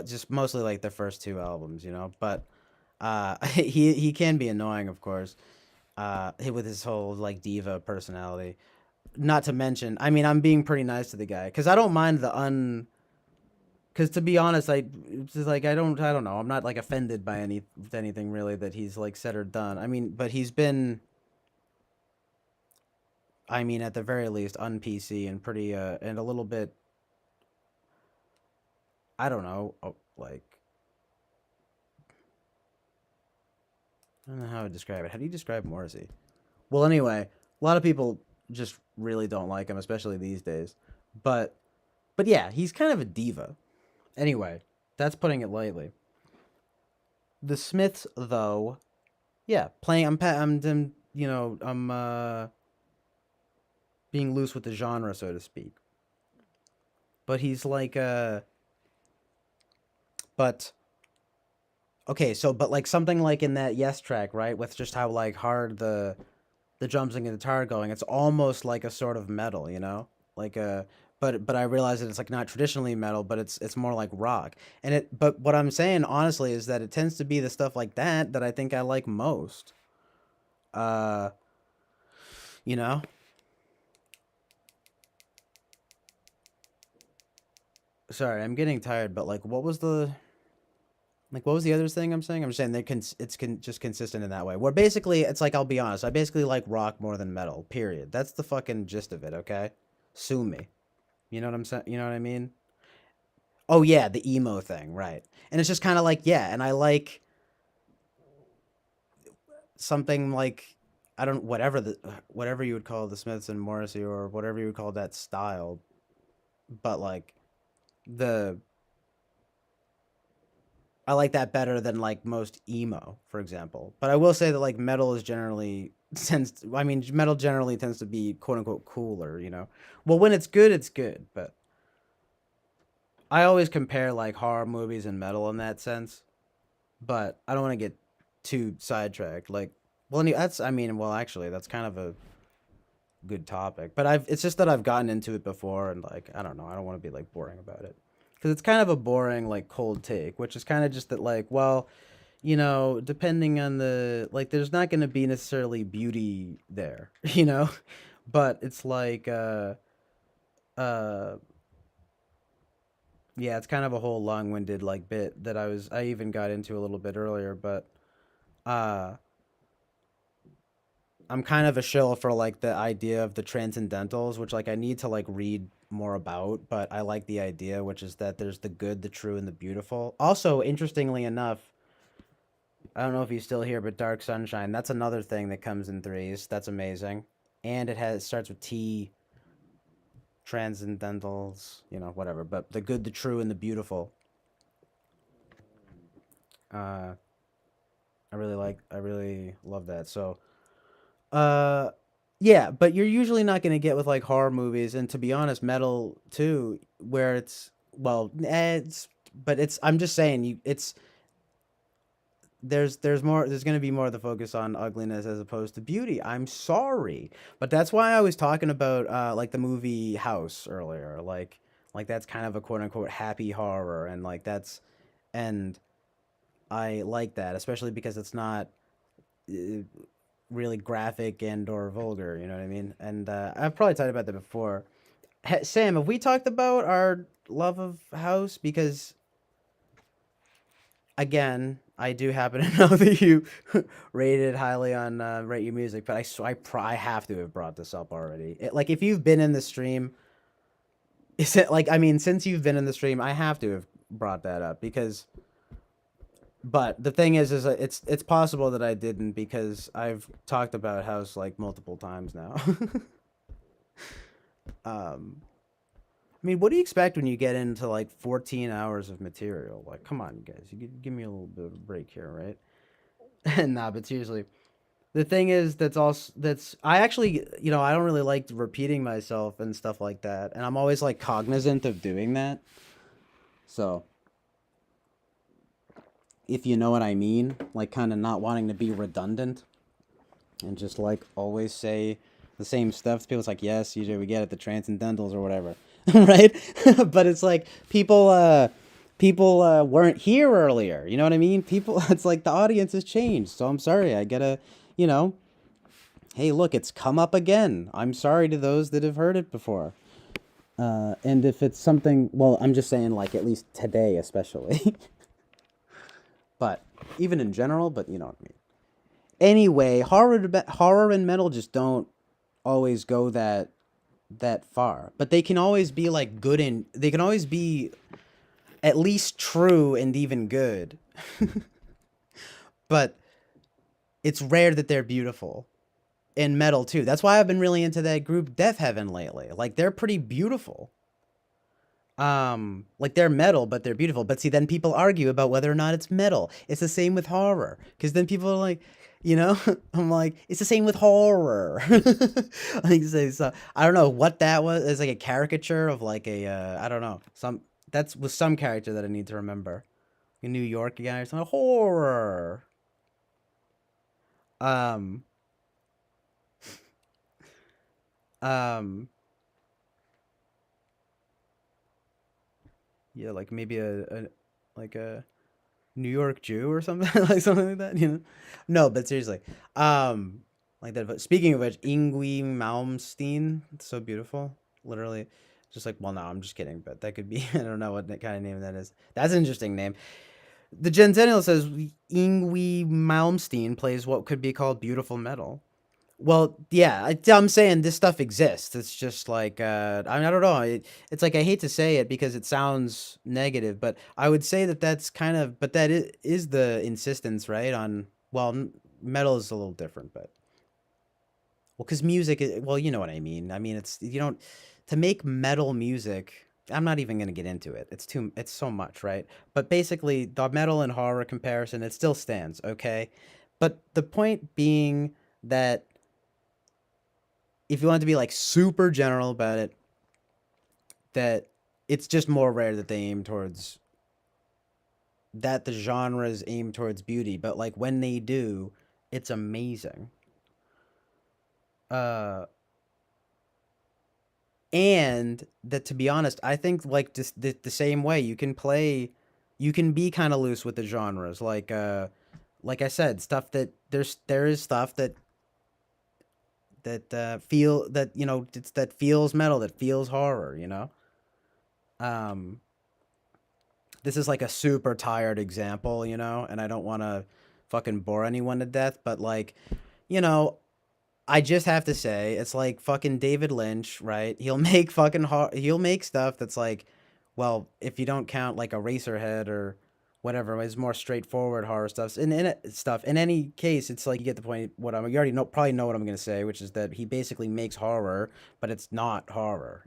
just mostly like the first two albums, you know. But he can be annoying, of course, with his whole like diva personality. Not to mention, I mean, I'm being pretty nice to the guy because I don't mind the un because to be honest, it's just like I don't know. I'm not like offended by anything really that he's like said or done. I mean, but he's been, I mean, at the very least, un PC and pretty and a little bit. I don't know, like I don't know how to describe it. How do you describe Morrissey? Well, anyway, a lot of people just really don't like him, especially these days. But but yeah, he's kind of a diva. Anyway, that's putting it lightly. The Smiths, though, yeah, playing. you know, I'm being loose with the genre, so to speak. But he's like but okay, so but like something like in that Yes track, right? With just how like hard the drums and guitar are going, it's almost like a sort of metal, you know? Like a but I realize that it's like not traditionally metal, but it's more like rock. And it but what I'm saying honestly is that it tends to be the stuff like that that I think I like most. Uh, you know? Sorry, I'm getting tired, but like what was the other thing I'm saying? I'm just saying they can just consistent in that way. Where basically it's like I'll be honest, I basically like rock more than metal. Period. That's the fucking gist of it. Okay, sue me. You know what I'm saying? You know what I mean? Oh yeah, the emo thing, right? And it's just kind of like yeah, and I like something like I don't whatever you would call the Smiths and Morrissey or whatever you would call that style, but like the I like that better than like most emo, for example. But I will say that like metal is generally I mean, metal generally tends to be quote unquote cooler, you know. Well, when it's good, it's good. But I always compare like horror movies and metal in that sense. But I don't want to get too sidetracked. Like, well, that's I mean, well, actually, that's kind of a good topic. But it's just that I've gotten into it before, and like I don't know, I don't want to be like boring about it because it's kind of a boring like cold take, which is kind of just that like, well, you know, depending on the like, there's not going to be necessarily beauty there, you know, but it's like, uh, yeah, it's kind of a whole long-winded like bit that I even got into a little bit earlier, but uh, I'm kind of a shill for like the idea of the transcendentals, which like I need to like read more about, but I like the idea, which is that there's the good, the true, and the beautiful. Also, interestingly enough, I don't know if he's still here, but Dark Sunshine, that's another thing that comes in threes. That's amazing. And it starts with T, transcendentals, you know, whatever. But the good, the true, and the beautiful. Uh, I really love that. So, uh, yeah, but you're usually not gonna get with like horror movies, and to be honest, metal too, where I'm just saying there's going to be more of the focus on ugliness as opposed to beauty. I'm sorry, but that's why I was talking about like the movie House earlier, like that's kind of a quote unquote happy horror, and like that's and I like that, especially because it's not uh, really graphic and or vulgar, you know what I mean? And I've probably talked about that before. Sam, have we talked about our love of House? Because again, I do happen to know that you rated highly on Rate Your Music, but I have to have brought this up already. Like, if you've been in the stream, is it like, I mean, since you've been in the stream, I have to have brought that up because, but the thing is that it's possible that I didn't because I've talked about House like multiple times now. um, I mean, what do you expect when you get into like 14 hours of material? Like, come on, you guys, give me a little bit of a break here, right? Nah, but seriously, the thing is that's I actually, you know, I don't really like repeating myself and stuff like that, and I'm always like cognizant of doing that. So if you know what I mean, like kind of not wanting to be redundant and just like always say the same stuff. People's like, yes, usually we get it, the transcendentals or whatever, right? But it's like people weren't here earlier. You know what I mean? People, it's like the audience has changed. So I'm sorry. I gotta, you know, hey, look, it's come up again. I'm sorry to those that have heard it before. And if it's something, well, I'm just saying, like, at least today, especially. But even in general, but you know what I mean. Anyway, horror and metal just don't always go that far. But they can always be like good and they can always be at least true and even good. But it's rare that they're beautiful. In metal too. That's why I've been really into that group Death Heaven lately. Like they're pretty beautiful. Like they're metal, but they're beautiful. But see, then people argue about whether or not it's metal. It's the same with horror, because then people are like, you know, I'm like, it's the same with horror. Like say so. I don't know what that was. It's like a caricature of like a I don't know some that's was some character that I need to remember. In New York again or something. Horror. Um, um, yeah, like maybe a like a New York Jew or something like something like that, you know? No, but seriously, um, like that. But speaking of which, Ingui Malmsteen, it's so beautiful. Literally, just like, well, no, I'm just kidding, but that could be. I don't know what kind of name that is. That's an interesting name. The Genzennial says Ingui Malmsteen plays what could be called beautiful metal. Well, yeah, I'm saying this stuff exists. It's just like I don't know. It's like I hate to say it because it sounds negative, but I would say that that's kind of, but is the insistence, right? On well, metal is a little different, but well, because music, well, you know what I mean. I mean, it's you don't to make metal music. I'm not even gonna get into it. It's so much, right? But basically, the metal and horror comparison, it still stands, okay? But the point being that if you want to be like super general about it, that it's just more rare that they aim towards that the genres aim towards beauty, but like when they do, it's amazing. Uh, and that to be honest, I think like just the same way you can be kind of loose with the genres, like I said, stuff that there is stuff that feel that it's that feels metal, that feels horror, um this is like a super tired example, and I don't want to fucking bore anyone to death, but like, you know, I just have to say, it's like fucking David Lynch, right? He'll make stuff that's like, well, if you don't count like Eraserhead or whatever, it's more straightforward horror stuff. Stuff. In any case, it's like you get the point. You already probably know what I'm gonna say, which is that he basically makes horror, but it's not horror.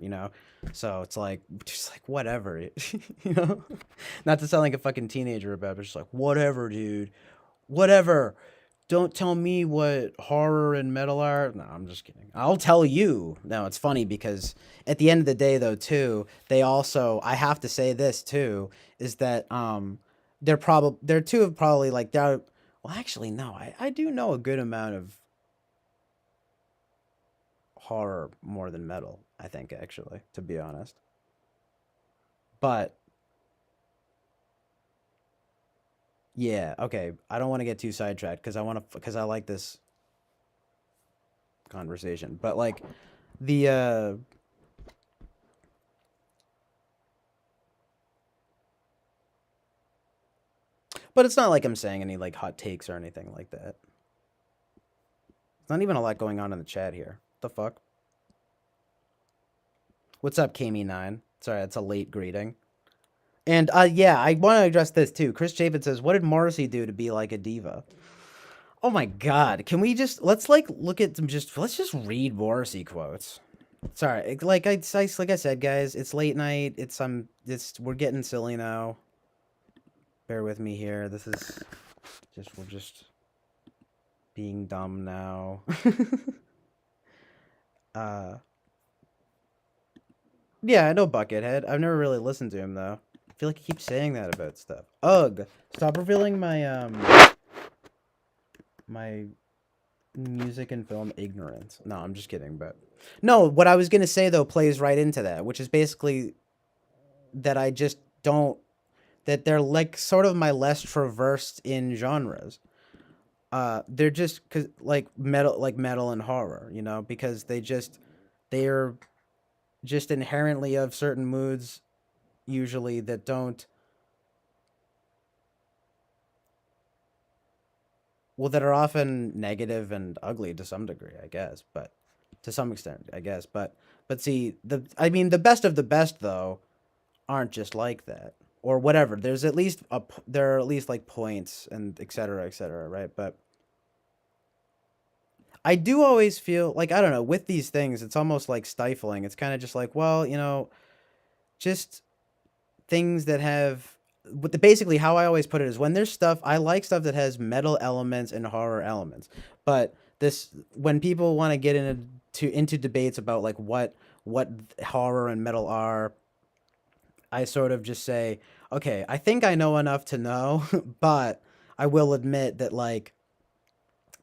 So it's like just like whatever, you know. Not to sound like a fucking teenager about it, but just like whatever, dude, whatever. Don't tell me what horror and metal are. No, I'm just kidding. I'll tell you. No, it's funny because at the end of the day, though, too, they also. I have to say this too is that they're two of probably like they're. Well, actually, no. I do know a good amount of horror more than metal. I think actually, to be honest. But yeah, okay. I don't want to get too sidetracked because I like this conversation. But like the but it's not like I'm saying any like hot takes or anything like that. Not even a lot going on in the chat here. What the fuck? What's up, Kami9? Sorry, that's a late greeting. And yeah, I want to address this too. Chris Chapin says, "What did Morrissey do to be like a diva?" Oh my God, can we just let's like look at some just let's just read Morrissey quotes. Sorry, like I said, guys, it's late night. It's we're getting silly now. Bear with me here. This is we're just being dumb now. uh, yeah, I know Buckethead. I've never really listened to him though. I feel like he keeps saying that about stuff. Ugh, stop revealing my music and film ignorance. No, I'm just kidding. But no, what I was gonna say though plays right into that, which is basically that I just don't that they're like sort of my less traversed in genres. They're just cause like metal and horror, because they're just inherently of certain moods usually that don't well that are often negative and ugly to some degree, I guess, but to some extent, I guess, but see the best of the best though aren't just like that or whatever. There are at least like points and et cetera, right? But I do always feel like I don't know with these things, it's almost like stifling. It's kind of just like, well, just things that have. Basically, how I always put it is when there's stuff I like stuff that has metal elements and horror elements, but this when people want to get into debates about like what horror and metal are, I sort of just say, okay, I think I know enough to know, but I will admit that like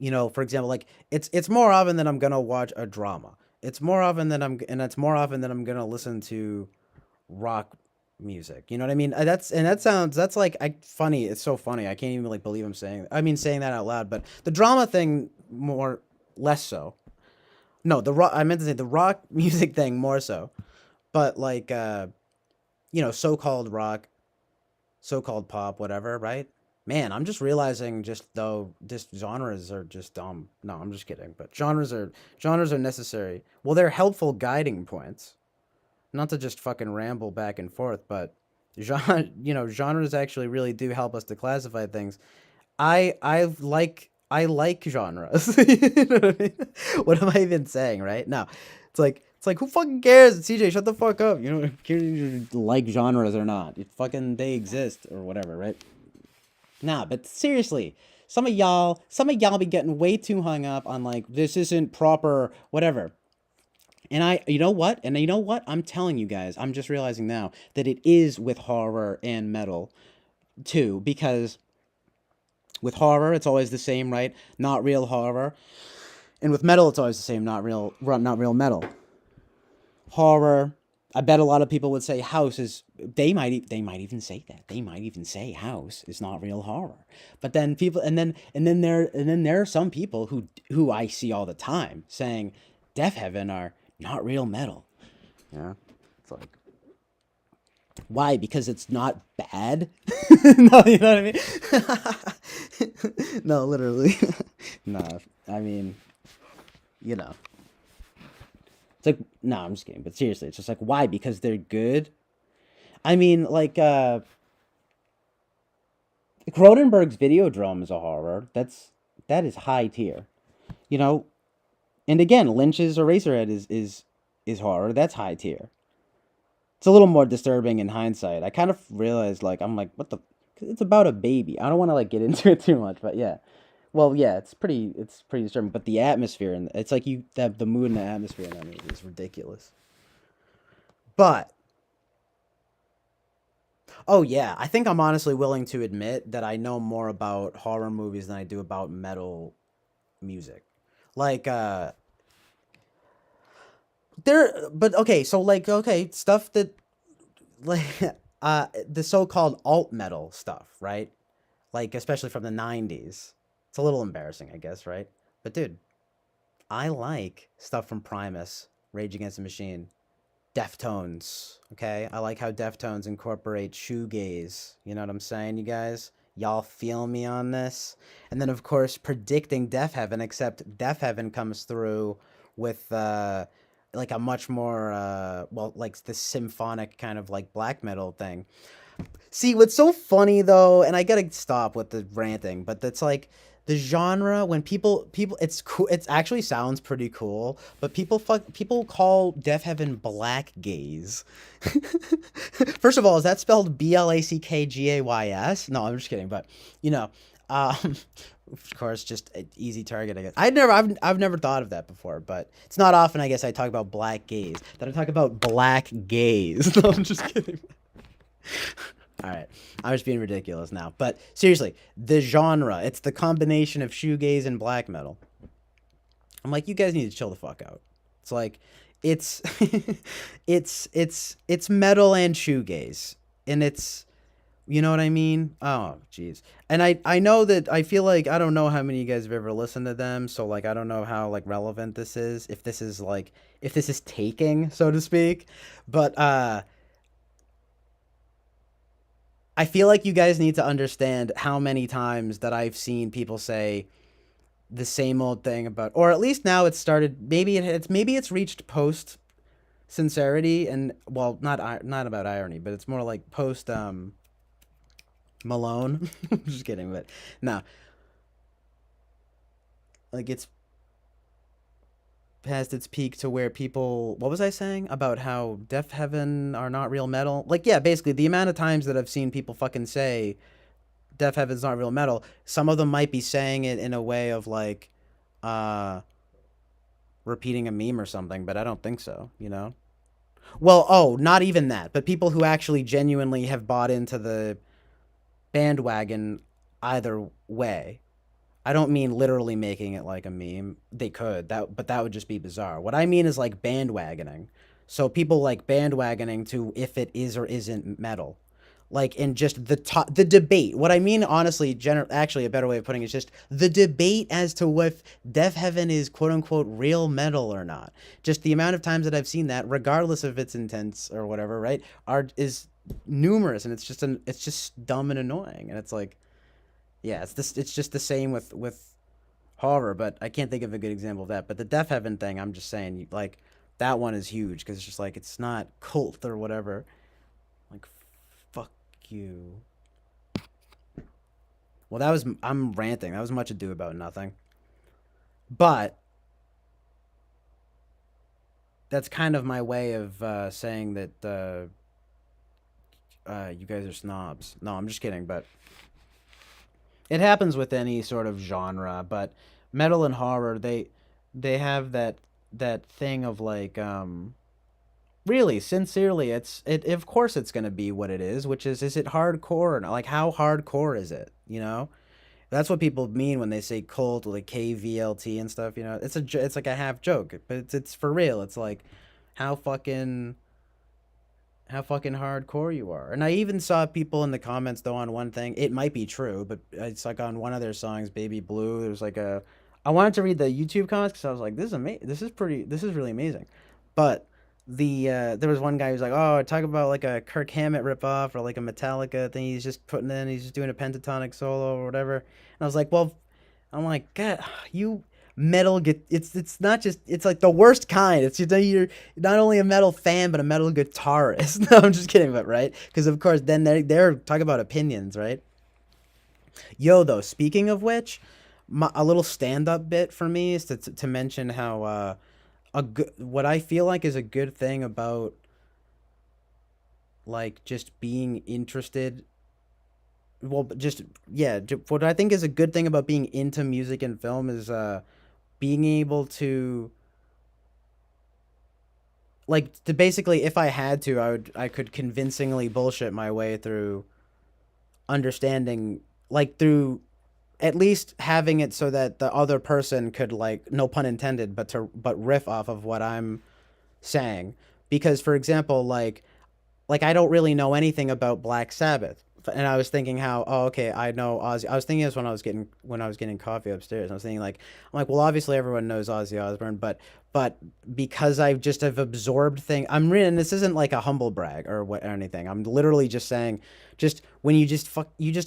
for example, like it's more often than I'm gonna watch a drama. It's more often than I'm gonna listen to rock music. You know what I mean? That's like funny. It's so funny. I can't even like believe saying that out loud. But the drama thing more less so. No, the rock. I meant to say the rock music thing more so. But like so-called rock, so-called pop, whatever, right? Man, I'm just realizing just though just genres are just dumb. No, I'm just kidding. But genres are necessary. Well, they're helpful guiding points. Not to just fucking ramble back and forth, but genres actually really do help us to classify things. I like genres. You know what I mean? What am I even saying, right? No. It's like It's like, who fucking cares? CJ, shut the fuck up. You know, care if you like genres or not. It fucking, they exist or whatever, right? Nah, but seriously, some of y'all be getting way too hung up on like this isn't proper, whatever. And you know what? And you know what? I'm telling you guys, I'm just realizing now that it is with horror and metal too, because with horror, it's always the same, right? Not real horror. And with metal, it's always the same, not real metal. Horror. I bet a lot of people would say house is. They might even say that. They might even say house is not real horror. But then people, and then there are some people who I see all the time saying, Death Heaven are not real metal. Yeah, it's like, why? Because it's not bad. No, you know what I mean. No, literally. No, I mean, you know. It's like, no, I'm just kidding. But seriously, it's just like, why? Because they're good. I mean, like, Cronenberg's Videodrome is a horror. That is high tier. You know, and again, Lynch's Eraserhead is horror. That's high tier. It's a little more disturbing in hindsight. I kind of realized, like, I'm like, what the? 'Cause it's about a baby. I don't want to like get into it too much, but yeah. Well, yeah, it's pretty disturbing. But the atmosphere and it's like you that the mood and the atmosphere in that movie is ridiculous. But oh yeah, I think I'm honestly willing to admit that I know more about horror movies than I do about metal music. Like but okay, so like okay, stuff that like the so-called alt metal stuff, right? Like especially from the 90s. It's a little embarrassing, I guess, right? But dude, I like stuff from Primus, Rage Against the Machine, Deftones. Okay, I like how Deftones incorporate shoegaze. You know what I'm saying, you guys? Y'all feel me on this? And then, of course, predicting Death Heaven, except Death Heaven comes through with like a much more well, like the symphonic kind of like black metal thing. See, what's so funny though, and I gotta stop with the ranting, but that's like the genre when people it's cool. It actually sounds pretty cool, but people call Death Heaven black gaze. First of all, is that spelled Blackgays? No, I'm just kidding, but you know, um, of course, just an easy target. I guess I've never thought of that before, but it's not often. I guess I talk about black gaze. That I talk about black gaze. No, I'm just kidding. All right, I'm just being ridiculous now. But seriously, the genre, it's the combination of shoegaze and black metal. I'm like, you guys need to chill the fuck out. It's like, it's, it's metal and shoegaze, and it's, you know what I mean? Oh, jeez. And I know that I feel like I don't know how many of you guys have ever listened to them, so like I don't know how like relevant this is, if this is taking, so to speak, but I feel like you guys need to understand how many times that I've seen people say the same old thing about, or at least now it's started. Maybe it's reached post sincerity and well, not about irony, but it's more like post Malone. I'm just kidding, but no, like it's past its peak to where people. What was I saying about how Deaf Heaven are not real metal? Like yeah, basically the amount of times that I've seen people fucking say Death Heaven's not real metal. Some of them might be saying it in a way of like uh repeating a meme or something, but I don't think so, you know? Well, oh, not even that, but people who actually genuinely have bought into the bandwagon either way. I don't mean literally making it like a meme. They could. But that would just be bizarre. What I mean is like bandwagoning. So people like bandwagoning to if it is or isn't metal. Like in just the debate. What I mean honestly, actually a better way of putting it is just the debate as to if Death Heaven is quote unquote real metal or not. Just the amount of times that I've seen that, regardless of its intents or whatever, right? Are is numerous, and it's just dumb and annoying. And it's like yeah, it's just the same with horror, but I can't think of a good example of that. But the Death Heaven thing, I'm just saying, like that one is huge because it's just like it's not cult or whatever. Like, fuck you. Well, I'm ranting. That was much ado about nothing. But that's kind of my way of saying that you guys are snobs. No, I'm just kidding, but it happens with any sort of genre. But metal and horror, they have that thing of like really sincerely, it of course it's gonna be what it is it hardcore or not? Like how hardcore is it? You know, that's what people mean when they say cult, like KVLT and stuff. You know, it's like a half joke, but it's for real. It's like how fucking how fucking hardcore you are. And I even saw people in the comments though on one thing. It might be true, but it's like on one of their songs, Baby Blue. There was like a. I wanted to read the YouTube comments because I was like, this is amazing. This is pretty. This is really amazing. But there was one guy who was like, oh, talk about like a Kirk Hammett ripoff or like a Metallica thing. He's just putting in. He's just doing a pentatonic solo or whatever. And I was like, well, I'm like, God, you metal get it's not just it's like the worst kind. It's you're not only a metal fan but a metal guitarist. No, I'm just kidding, but right? Because of course then they're talking about opinions, right? Yo, though, speaking of which, a little stand-up bit for me is to mention how a good what I feel like is a good thing about like just being interested. Well, just yeah, what I think is a good thing about being into music and film is being able to like to basically if I had to I could convincingly bullshit my way through understanding like through at least having it so that the other person could like no pun intended but riff off of what I'm saying, because for example like I don't really know anything about Black Sabbath. And I was thinking how, oh, okay, I know Ozzy. I was thinking this when I was getting coffee upstairs. I was thinking like I'm like, well, obviously everyone knows Ozzy Osbourne, but because I just have absorbed thing, I'm reading. This isn't like a humble brag or what or anything. I'm literally just saying, just when you just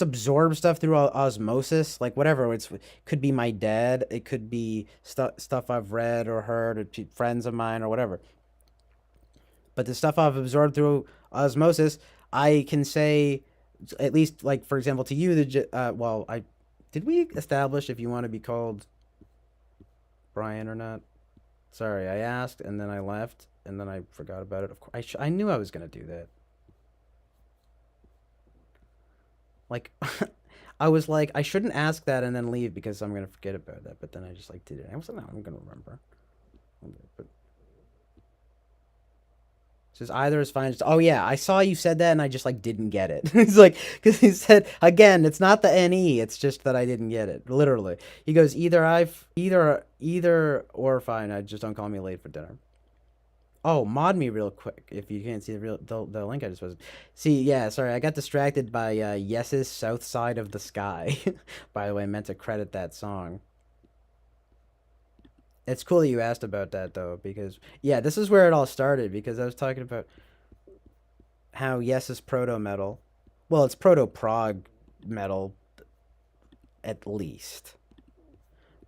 absorb stuff through osmosis, like whatever. Could be my dad. It could be stuff I've read or heard or friends of mine or whatever. But the stuff I've absorbed through osmosis, I can say, at least like for example to you, well, I did we establish if you want to be called Brian or not? Sorry, I asked and then I left and then I forgot about it. Of course, I knew I was gonna do that. Like, I was like, I shouldn't ask that and then leave because I'm gonna forget about that. But then I just like did it. I was like, no, I'm gonna remember. But says either is fine. Just, oh yeah, I saw you said that and I just like didn't get it. He's like, because he said again, it's not the NE. It's just that I didn't get it. Literally, he goes either or fine. I just don't call me late for dinner. Oh, mod me real quick if you can't see the link I just posted. See, yeah, sorry, I got distracted by Yes's South Side of the Sky. By the way, I meant to credit that song. It's cool that you asked about that though, because yeah, this is where it all started. Because I was talking about how Yes is proto metal. Well, it's proto prog metal at least,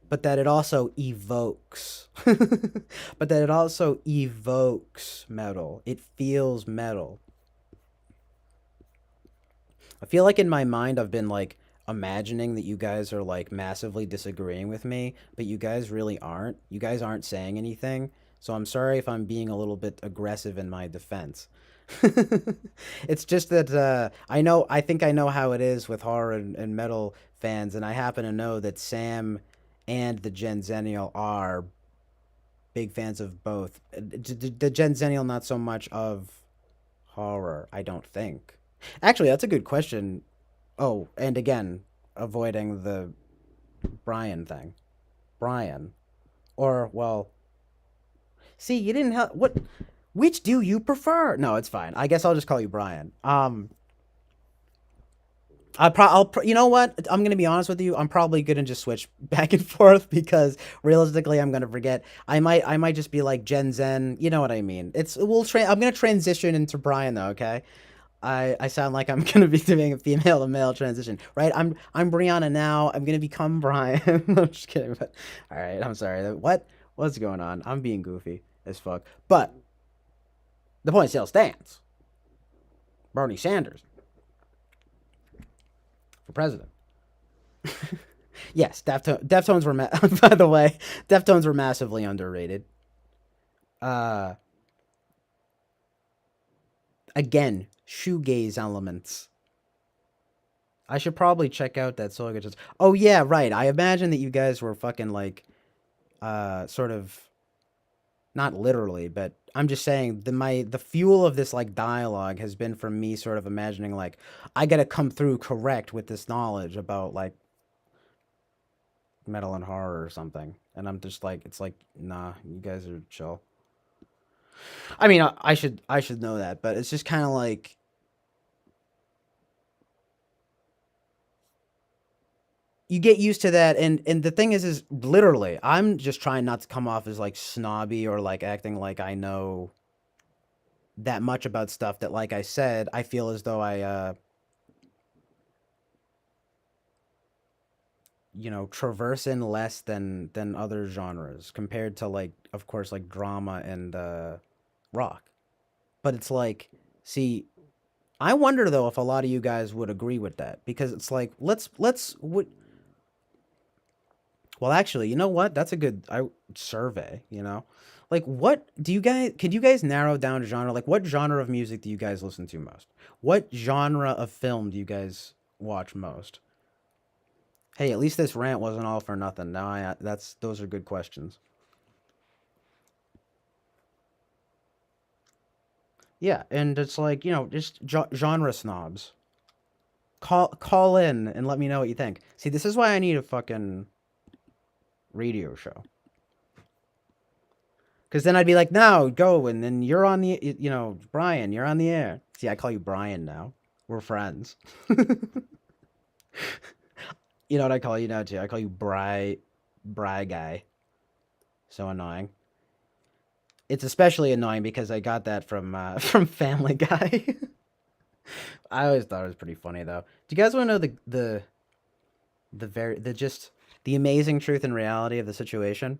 but that it also evokes, but that it also evokes metal. It feels metal. I feel like in my mind I've been like imagining that you guys are like massively disagreeing with me, but you guys really aren't. You guys aren't saying anything. So I'm sorry if I'm being a little bit aggressive in my defense. It's just that I think I know how it is with horror and metal fans, and I happen to know that Sam and the Gen Zennial are big fans of both. The Gen Zennial not so much of horror, I don't think. Actually, that's a good question. Oh, and again, avoiding the Brian thing. Brian. Or, well, see, you didn't have. What? Which do you prefer? No, it's fine. I guess I'll just call you Brian. You know what? I'm gonna be honest with you. I'm probably gonna just switch back and forth because realistically, I'm gonna forget. I might just be like Gen Zen. You know what I mean? I'm gonna transition into Brian though. Okay. I sound like I'm gonna be doing a female to male transition, right? I'm Brianna now. I'm gonna become Brian. I'm just kidding, but all right. I'm sorry. What's going on? I'm being goofy as fuck. But the point still stands. Bernie Sanders for president. Yes, Deftones were by the way, Deftones were massively underrated. Again, shoegaze elements. I should probably check out that Soul Guitars. Oh yeah, right. I imagine that you guys were fucking like, sort of not literally, but I'm just saying the fuel of this like dialogue has been from me sort of imagining like I gotta come through correct with this knowledge about like metal and horror or something, and I'm just like it's like nah, you guys are chill. I mean, I should know that, but it's just kind of like you get used to that, and the thing is literally I'm just trying not to come off as like snobby or like acting like I know that much about stuff that like I said I feel as though I traverse in less than other genres compared to like of course like drama and rock. But it's like, see, I wonder though if a lot of you guys would agree with that because it's like well actually, you know what? That's a good survey, you know? Like what do you guys could you guys narrow down a genre? Like what genre of music do you guys listen to most? What genre of film do you guys watch most? Hey, at least this rant wasn't all for nothing. Now I that's those are good questions. Yeah, and it's like, just genre snobs. Call in and let me know what you think. See, this is why I need a fucking radio show. Cuz then I'd be like, "No, go." And then you're on the Brian, you're on the air. See, I call you Brian now. We're friends. You know what I call you now too? I call you Bry guy. So annoying. It's especially annoying because I got that from from Family Guy. I always thought it was pretty funny though. Do you guys want to know the just the amazing truth and reality of the situation?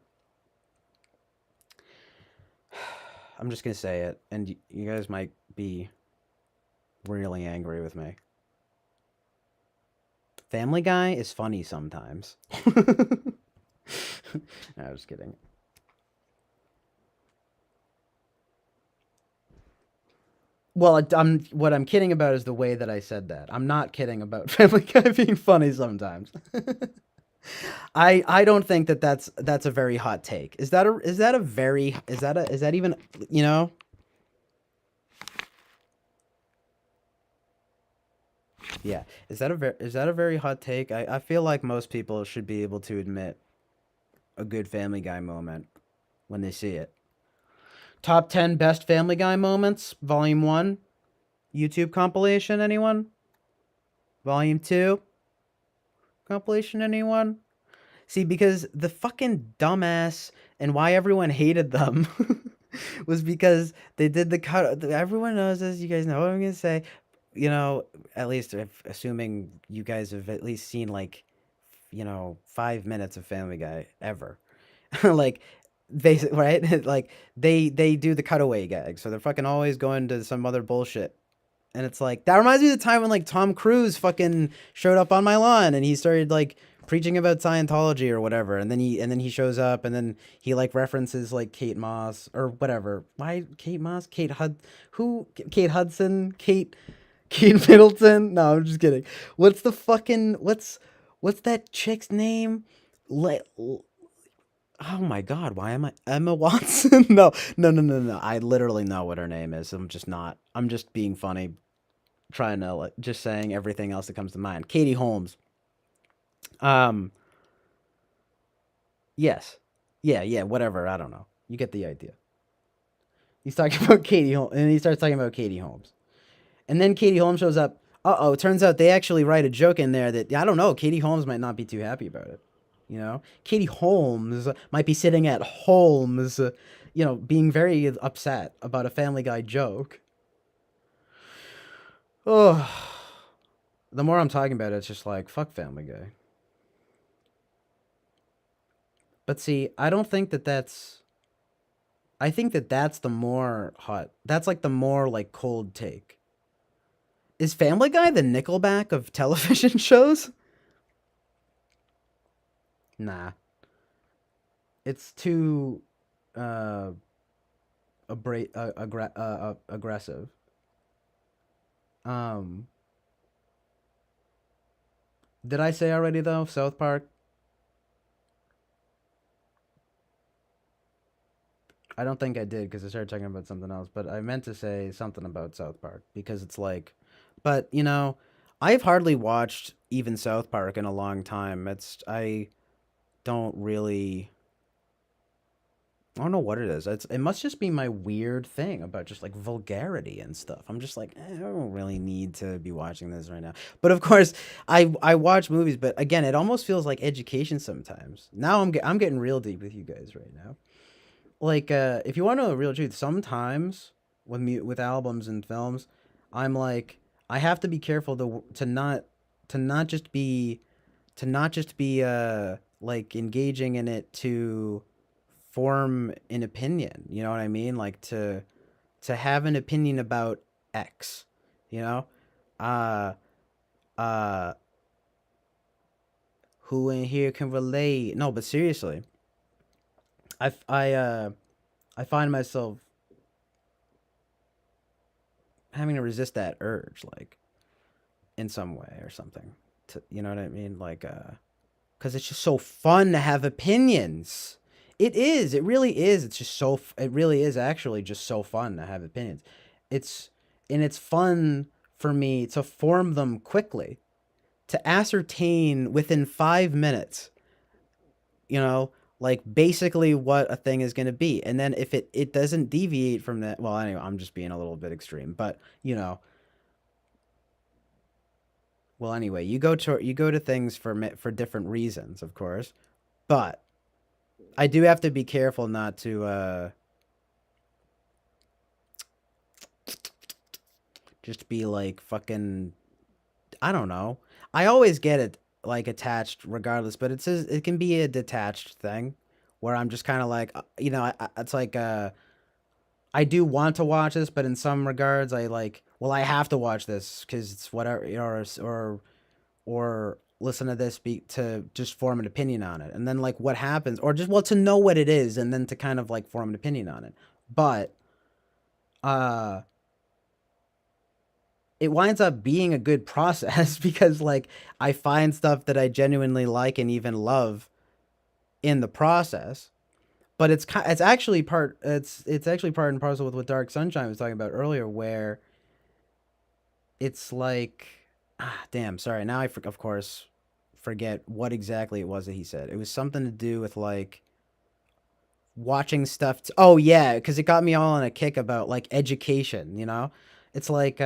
I'm just gonna say it, and you guys might be really angry with me. Family Guy is funny sometimes. No, I was kidding. Well, I'm what I'm kidding about is the way that I said that. I'm not kidding about Family Guy being funny sometimes. I don't think that that's a very hot take. Is that a very is that even you know? Yeah. Is that a very hot take? I feel like most people should be able to admit a good Family Guy moment when they see it. Top 10 best Family Guy moments, Volume 1, YouTube compilation, anyone? Volume 2, compilation, anyone? See, because the fucking dumbass and why everyone hated them was because they did the cut. Everyone knows this. You guys know what I'm gonna say. You know, at least if, assuming you guys have at least seen like, 5 minutes of Family Guy ever. Like, basically, right? Like they do the cutaway gag, so they're fucking always going to some other bullshit. And it's like that reminds me of the time when like Tom Cruise fucking showed up on my lawn and he started like preaching about Scientology or whatever, and then he shows up and then he like references like Kate Moss or whatever. Why Kate Moss? Kate Hudson? Kate Middleton? No, I'm just kidding. What's the fucking what's that chick's name? Le- oh my god, why am I Emma Watson? No, no, no, no, no. I literally know what her name is. I'm just not. I'm just being funny, trying to like just saying everything else that comes to mind. Katie Holmes. Um, yes, yeah, yeah, whatever. I don't know. You get the idea. He's talking about Katie Holmes, and he starts talking about Katie Holmes, and then Katie Holmes shows up. It turns out they actually write a joke in there that I don't know. Katie Holmes might not be too happy about it. Katie Holmes might be sitting at Holmes, being very upset about a Family Guy joke. Oh, the more I'm talking about it, it's just like fuck Family Guy. But see, I don't think that that's. I think that that's the more hot. That's like the more like cold take. Is Family Guy the Nickelback of television shows? Nah, it's too uh, aggressive. Um, did I say already though? South Park. I don't think I did because I started talking about something else. But I meant to say something about South Park because it's like, but I've hardly watched even South Park in a long time. I don't really. I don't know what it is. It must just be my weird thing about just like vulgarity and stuff. I'm just like, I don't really need to be watching this right now. But of course, I watch movies, but again, it almost feels like education sometimes. Now I'm getting real deep with you guys right now. Like if you want to know the real truth, sometimes with albums and films, I'm like I have to be careful to not just be like engaging in it to form an opinion. You know what I mean? Like to have an opinion about X. You know, uh, uh, who in here can relate? No, but seriously, I I uh I find myself having to resist that urge, like in some way or something. To you know what I mean? Like because it's just so fun to have opinions. It is. It really is. It's just so. It really is actually just so fun to have opinions. It's and it's fun for me to form them quickly, to ascertain within 5 minutes. You know, like basically what a thing is going to be, and then if it doesn't deviate from that, well, anyway, I'm just being a little bit extreme, but well, anyway, you go to things for different reasons, of course, but I do have to be careful not to just be like fucking I don't know. I always get it like attached regardless, but it can be a detached thing where I'm just kind of like it's like I do want to watch this, but in some regards I like well I have to watch this cuz it's whatever or listen to this be to just form an opinion on it. And then like what happens or just well to know what it is and then to kind of like form an opinion on it. But uh it winds up being a good process because like I find stuff that I genuinely like and even love in the process. But it's actually part and parcel with what Dark Sunshine was talking about earlier, where it's like damn sorry now of course forget what exactly it was that he said. It was something to do with like watching stuff oh yeah because it got me all on a kick about like education, it's like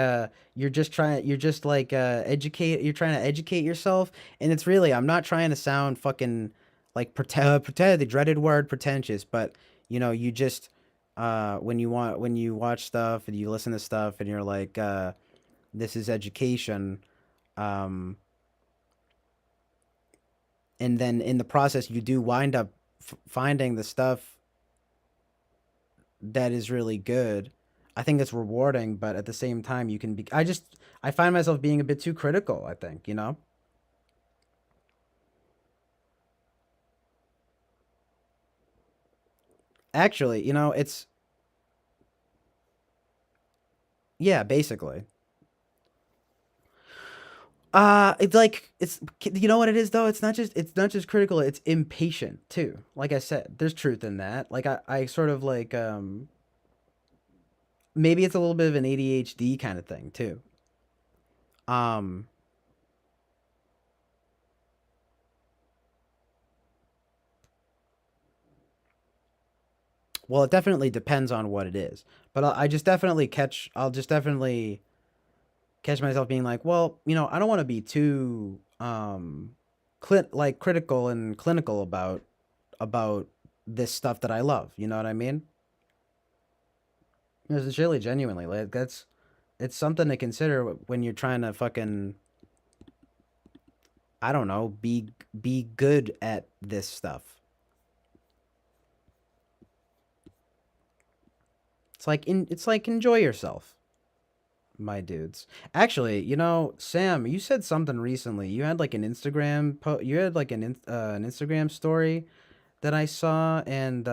you're just like you're trying to educate yourself, and it's really I'm not trying to sound fucking like pretend the dreaded word pretentious, but you just when you watch stuff and you listen to stuff and you're like this is education, um and then in the process you do wind up finding the stuff that is really good. I think it's rewarding, but at the same time, you can be. I find myself being a bit too critical. I think Actually, it's yeah, basically. It's like you know what it is though. It's not just critical. It's impatient too. Like I said, there's truth in that. Like I sort of like maybe it's a little bit of an ADHD kind of thing too. Um, well, it definitely depends on what it is, but I'll just definitely catch myself being like, well, I don't want to be too like critical and clinical about this stuff that I love. You know what I mean? It's really genuinely like it's something to consider when you're trying to fucking I don't know be good at this stuff. It's like enjoy yourself, my dudes. Actually, Sam, you said something recently. You had like an you had like an Instagram story that I saw, and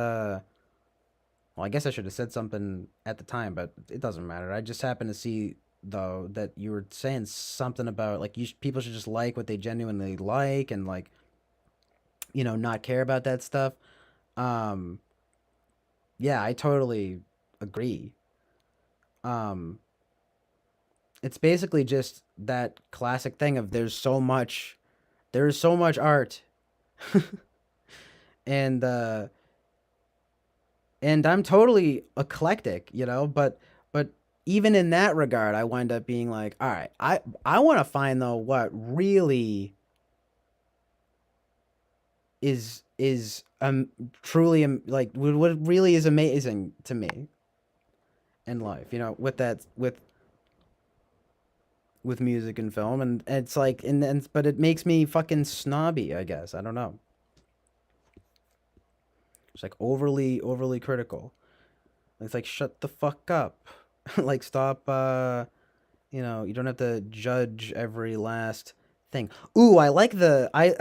well, I guess I should have said something at the time, but it doesn't matter. I just happened to see. though, that you were saying something about like people should just like what they genuinely like, and like, not care about that stuff. Um, yeah, I totally agree. Um, it's basically just that classic thing of there's so much art, and I'm totally eclectic, but even in that regard, I wind up being like, all right, I want to find though what really is truly like what really is amazing to me in life, with that with music and film, and it's like, but it makes me fucking snobby, I guess. I don't know. It's like overly critical. It's like shut the fuck up. Like stop. You don't have to judge every last thing. Ooh, I like I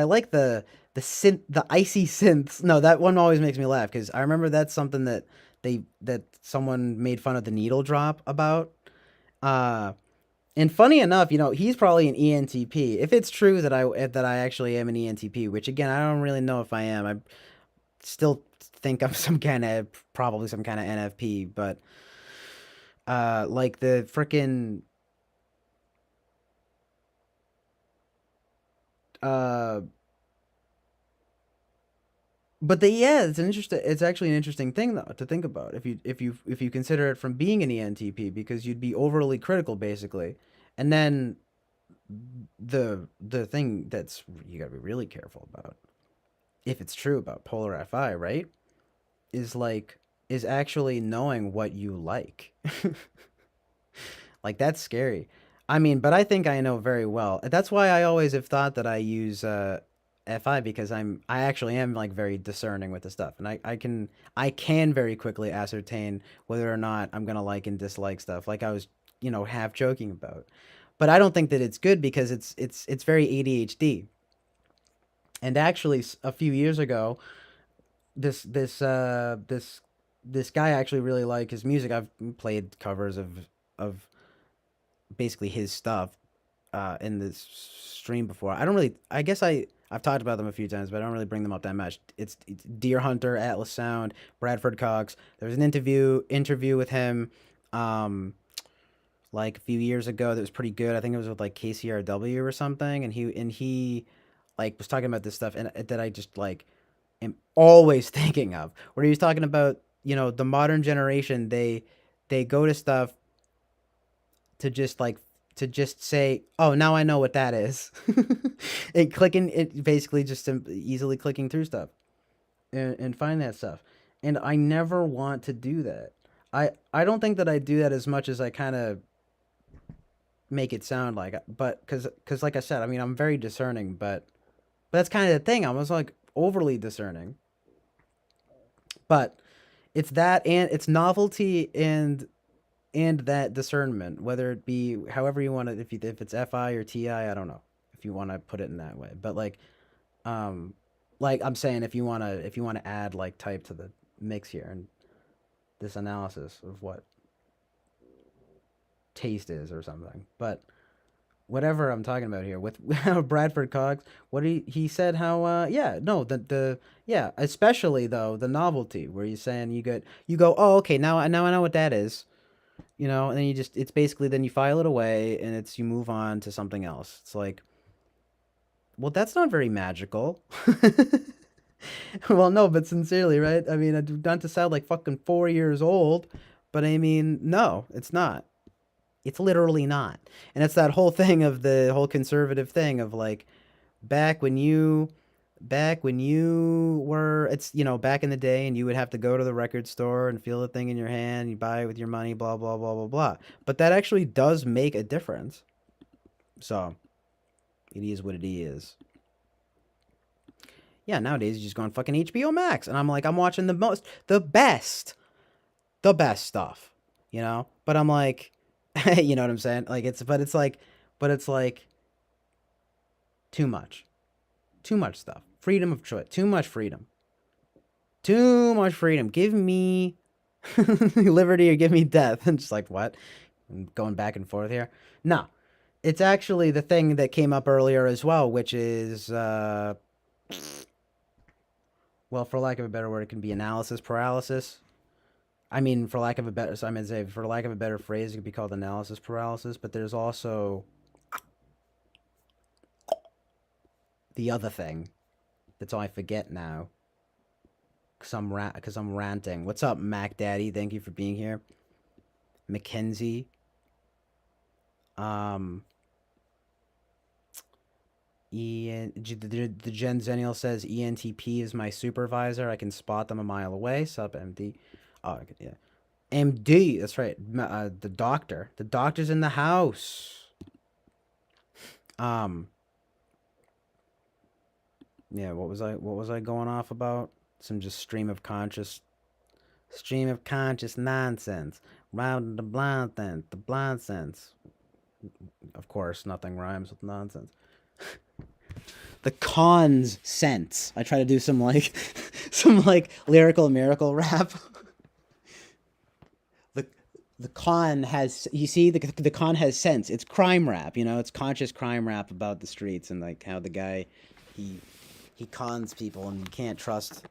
like the synth, the icy synths. No, that one always makes me laugh because I remember that's something that someone made fun of the needle drop about. Uh, and funny enough, he's probably an ENTP. If it's true that I actually am an ENTP, which again I don't really know if I am. I still think I'm probably some kind of NFP, but like the freaking uh but yeah, it's actually an interesting thing though to think about if you consider it from being an ENTP, because you'd be overly critical basically. And then the thing that's you got to be really careful about, if it's true about polar FI, right? Is like is actually knowing what you like. Like that's scary. I mean, but I think I know very well. That's why I always have thought that I use FI, because I actually am like very discerning with the stuff, and I can very quickly ascertain whether or not I'm gonna like and dislike stuff. Like I was, half joking about. But I don't think that it's good because it's very ADHD. And actually, a few years ago, this this this this guy, I actually really like his music. I've played covers of basically his stuff in this stream before. I don't really. I guess I've talked about them a few times, but I don't really bring them up that much. It's Deer Hunter, Atlas Sound, Bradford Cox. There was an interview with him, um, like a few years ago that was pretty good. I think it was with like KCRW or something, and he like was talking about this stuff, and that I just like am always thinking of, where he was talking about, the modern generation, they go to stuff to just like to just say, "Oh, now I know what that is." It basically just easily clicking through stuff, and find that stuff. And I never want to do that. I don't think that I do that as much as I kind of make it sound like, but because like I said, I mean, I'm very discerning, but that's kind of the thing. I was like overly discerning. But it's that, and it's novelty, and that discernment, whether it be however you want to, if it's FI or TI, I don't know if you want to put it in that way. But um like I'm saying, if you want to add like type to the mix here, and this analysis of what taste is or something. But whatever I'm talking about here with Bradford Cox, what he said, how yeah, no, the yeah, especially though the novelty, where you're saying you go, oh, okay, now I know what that is, and then it's basically, then you file it away, and you move on to something else. It's like, well, that's not very magical. Well, no, but sincerely, right? I mean, not to sound like fucking 4 years old, but I mean, no, it's not. It's literally not. And it's that whole thing of the whole conservative thing of like, back when you were, it's, back in the day, and you would have to go to the record store and feel the thing in your hand, you buy it with your money, blah blah blah blah blah. But that actually does make a difference. So it is what it is. Yeah, nowadays you just go on fucking HBO Max, and I'm watching the best stuff, But I'm like, you know what I'm saying? Like but it's like too much. Too much stuff. Freedom of choice. Too much freedom. Too much freedom. Give me liberty or give me death. And just like, what? I'm going back and forth here. No, it's actually the thing that came up earlier as well, which is, well, for lack of a better word, it can be analysis paralysis. I mean, for lack of a better, so I mean, say, for lack of a better phrase, it could be called analysis paralysis. But there's also the other thing that's all I forget now. Cause I'm ranting. What's up, Mac Daddy? Thank you for being here. Mackenzie. Um, the Gen Zennial says ENTP is my supervisor. I can spot them a mile away. Sup, MD. Oh, yeah. MD. That's right. The doctor. The doctor's in the house. Um. Yeah. What was I going off about? Some just stream of conscious nonsense. Round the blind sense. The blind sense. Of course, nothing rhymes with nonsense. The cons sense. I try to do some like some like lyrical miracle rap. the the con has, you see, the con has sense. It's crime rap, you know. It's conscious crime rap about the streets and like how the guy he he cons people and you can't trust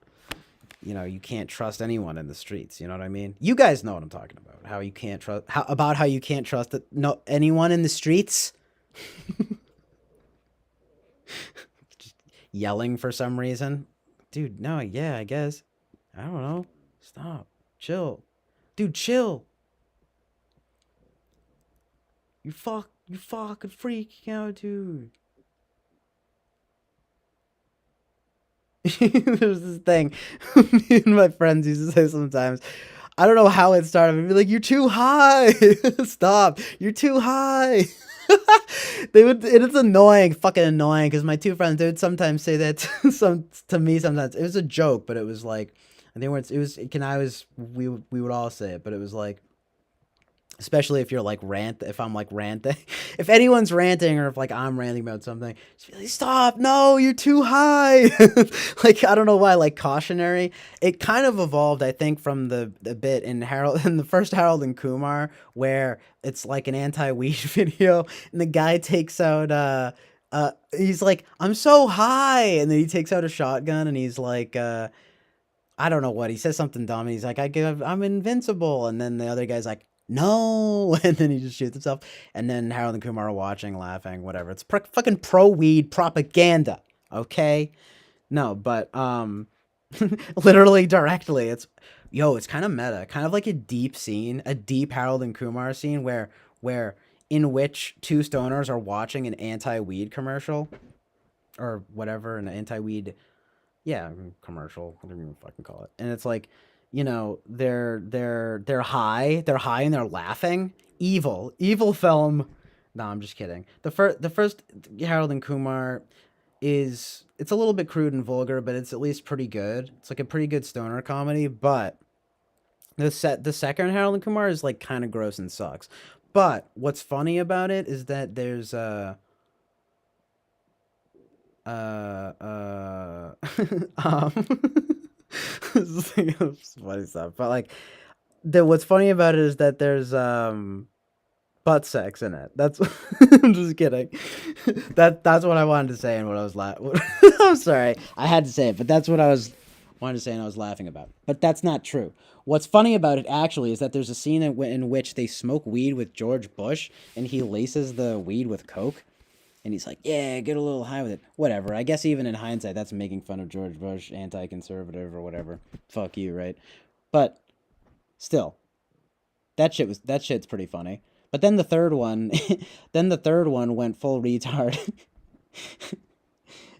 anyone in the streets. You know what I mean? You guys know what I'm talking about. How you can't trust how you can't trust anyone in the streets. Just yelling for some reason. Dude, no, yeah, I guess. I don't know. Stop. Chill. Dude, chill. You fucking freaking out, dude. There's this thing me and my friends used to say sometimes. I don't know how it started. I'd be like, "You're too high. Stop. You're too high." It's annoying, fucking annoying, because my two friends, they would sometimes say that to me sometimes. It was a joke, but it was like, I think it was, can I was, we would all say it, but it was like, especially if you're like if I'm like ranting, if anyone's ranting or if like I'm ranting about something, just be like, stop, no, you're too high. Like, I don't know why, like cautionary. It kind of evolved, I think, from the bit in in the first Harold and Kumar, where it's like an anti-weed video and the guy takes out, he's like, I'm so high. And then he takes out a shotgun and he's like, I don't know what, he says something dumb. And he's like, I'm invincible. And then the other guy's like, no. And then he just shoots himself. And then Harold and Kumar are watching, laughing, whatever. It's fucking pro weed propaganda. Okay. No, but, literally directly, it's kind of meta, kind of like a deep scene, a deep Harold and Kumar scene where in which two stoners are watching an anti-weed commercial or whatever, an anti-weed, yeah, commercial, whatever you fucking call it. And it's like, they're high, and they're laughing. Evil film. No, I'm just kidding. The first Harold and Kumar it's a little bit crude and vulgar, but it's at least pretty good. It's like a pretty good stoner comedy. But the second Harold and Kumar is like kind of gross and sucks. But what's funny about it is that there's um funny stuff. But like what's funny about it is that there's butt sex in it. That's I'm just kidding. That's what I wanted to say and what I was I'm sorry. I had to say it, but that's what I wanted to say and I was laughing about. But that's not true. What's funny about it actually is that there's a scene in which they smoke weed with George Bush and he laces the weed with coke. And he's like, yeah, get a little high with it. Whatever. I guess even in hindsight, that's making fun of George Bush, anti-conservative or whatever. Fuck you, right? But still, that shit's pretty funny. But then the third one, went full retard.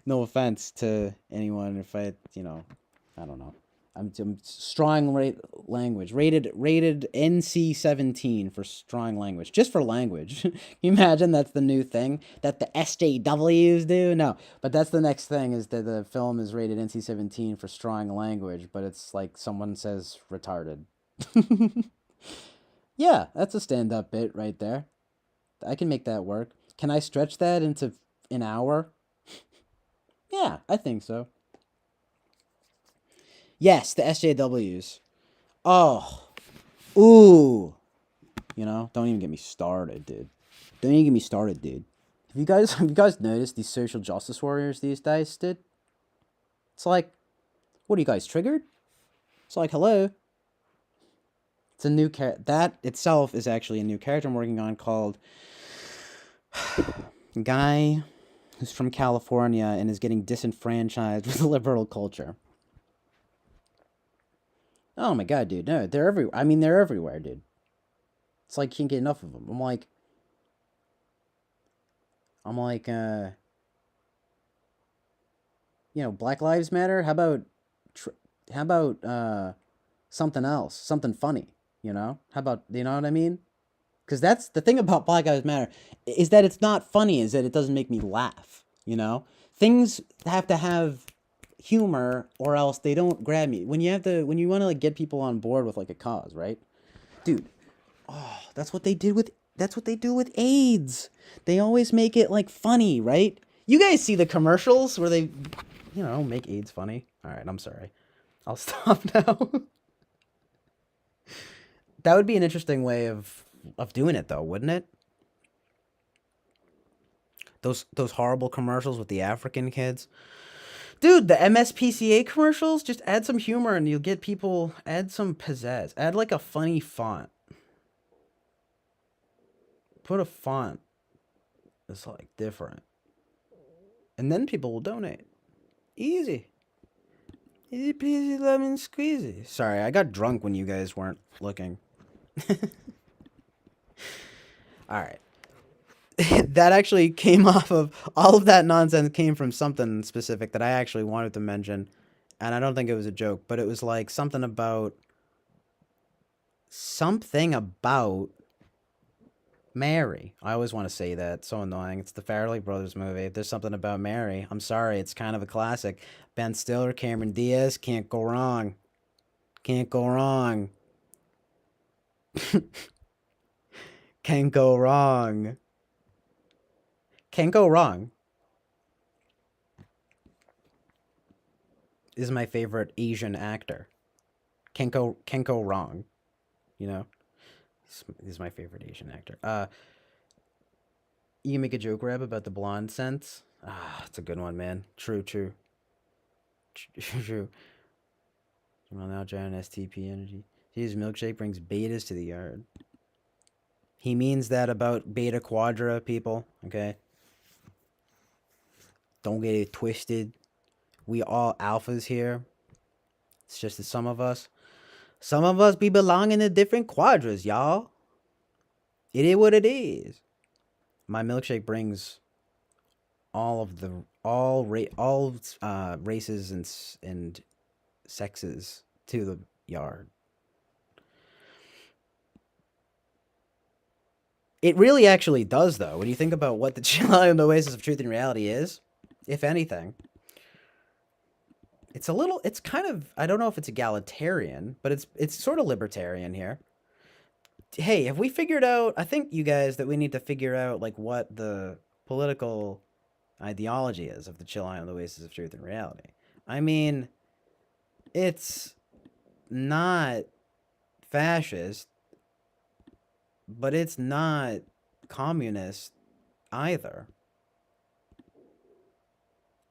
No offense to anyone if I don't know. I'm strong language. Rated NC-17 for strong language. Just for language. Can you imagine that's the new thing that the SJWs do? No, but that's the next thing is that the film is rated NC-17 for strong language, but it's like someone says retarded. Yeah, that's a stand-up bit right there. I can make that work. Can I stretch that into an hour? Yeah, I think so. Yes, the SJWs. Oh, ooh, You know, don't even get me started, dude. Don't even get me started, dude. Have you guys noticed these social justice warriors these days, dude? It's like, what are you guys triggered? It's like, hello. It's a new that itself is actually a new character I'm working on called Guy who's from California and is getting disenfranchised with the liberal culture. Oh my god, dude. No, they're everywhere. I mean, they're everywhere, dude. It's like you can't get enough of them. I'm like, Black Lives Matter. How about something else, something funny? How about you know what I mean? Because that's the thing about Black Lives Matter is that it's not funny. Is that it doesn't make me laugh. Things have to have humor or else they don't grab me. When you want to like get people on board with like a cause, right, dude? Oh, that's what they do with AIDS. They always make it like funny, right? You guys see the commercials where they, make AIDS funny. All right, I'm sorry. I'll stop now. That would be an interesting way of doing it though, wouldn't it? Those horrible commercials with the African kids. Dude, the MSPCA commercials, just add some humor and you'll get people, add some pizzazz. Add like a funny font. Put a font that's like different. And then people will donate. Easy. Easy peasy lemon squeezy. Sorry, I got drunk when you guys weren't looking. Alright. That actually came off of, all of that nonsense came from something specific that I actually wanted to mention. And I don't think it was a joke, but it was like something about Mary. I always want to say that. So annoying. It's the Farrelly Brothers movie. There's something about Mary. I'm sorry. It's kind of a classic. Ben Stiller, Cameron Diaz. Can't go wrong. Can't go wrong. Can't go wrong. Can't go wrong. Is my favorite Asian actor. Can't go wrong. He's my favorite Asian actor. You can make a joke, Reb, about the blonde sense. It's a good one, man. True. True. Well, now John STP energy. His milkshake brings betas to the yard. He means that about beta quadra people, okay? Don't get it twisted. We all alphas here. It's just that some of us be belonging to different quadras, y'all. It is what it is. My milkshake brings all races and sexes to the yard. It really actually does, though, when you think about what the Chill Out and the Oasis of Truth and Reality is, if anything. It's kind of, I don't know if it's egalitarian, but it's sort of libertarian here. Hey, have we figured out, I think you guys, that we need to figure out, like, what the political ideology is of the Chill Out and the Oasis of Truth and Reality. I mean, it's not fascist, but it's not communist either.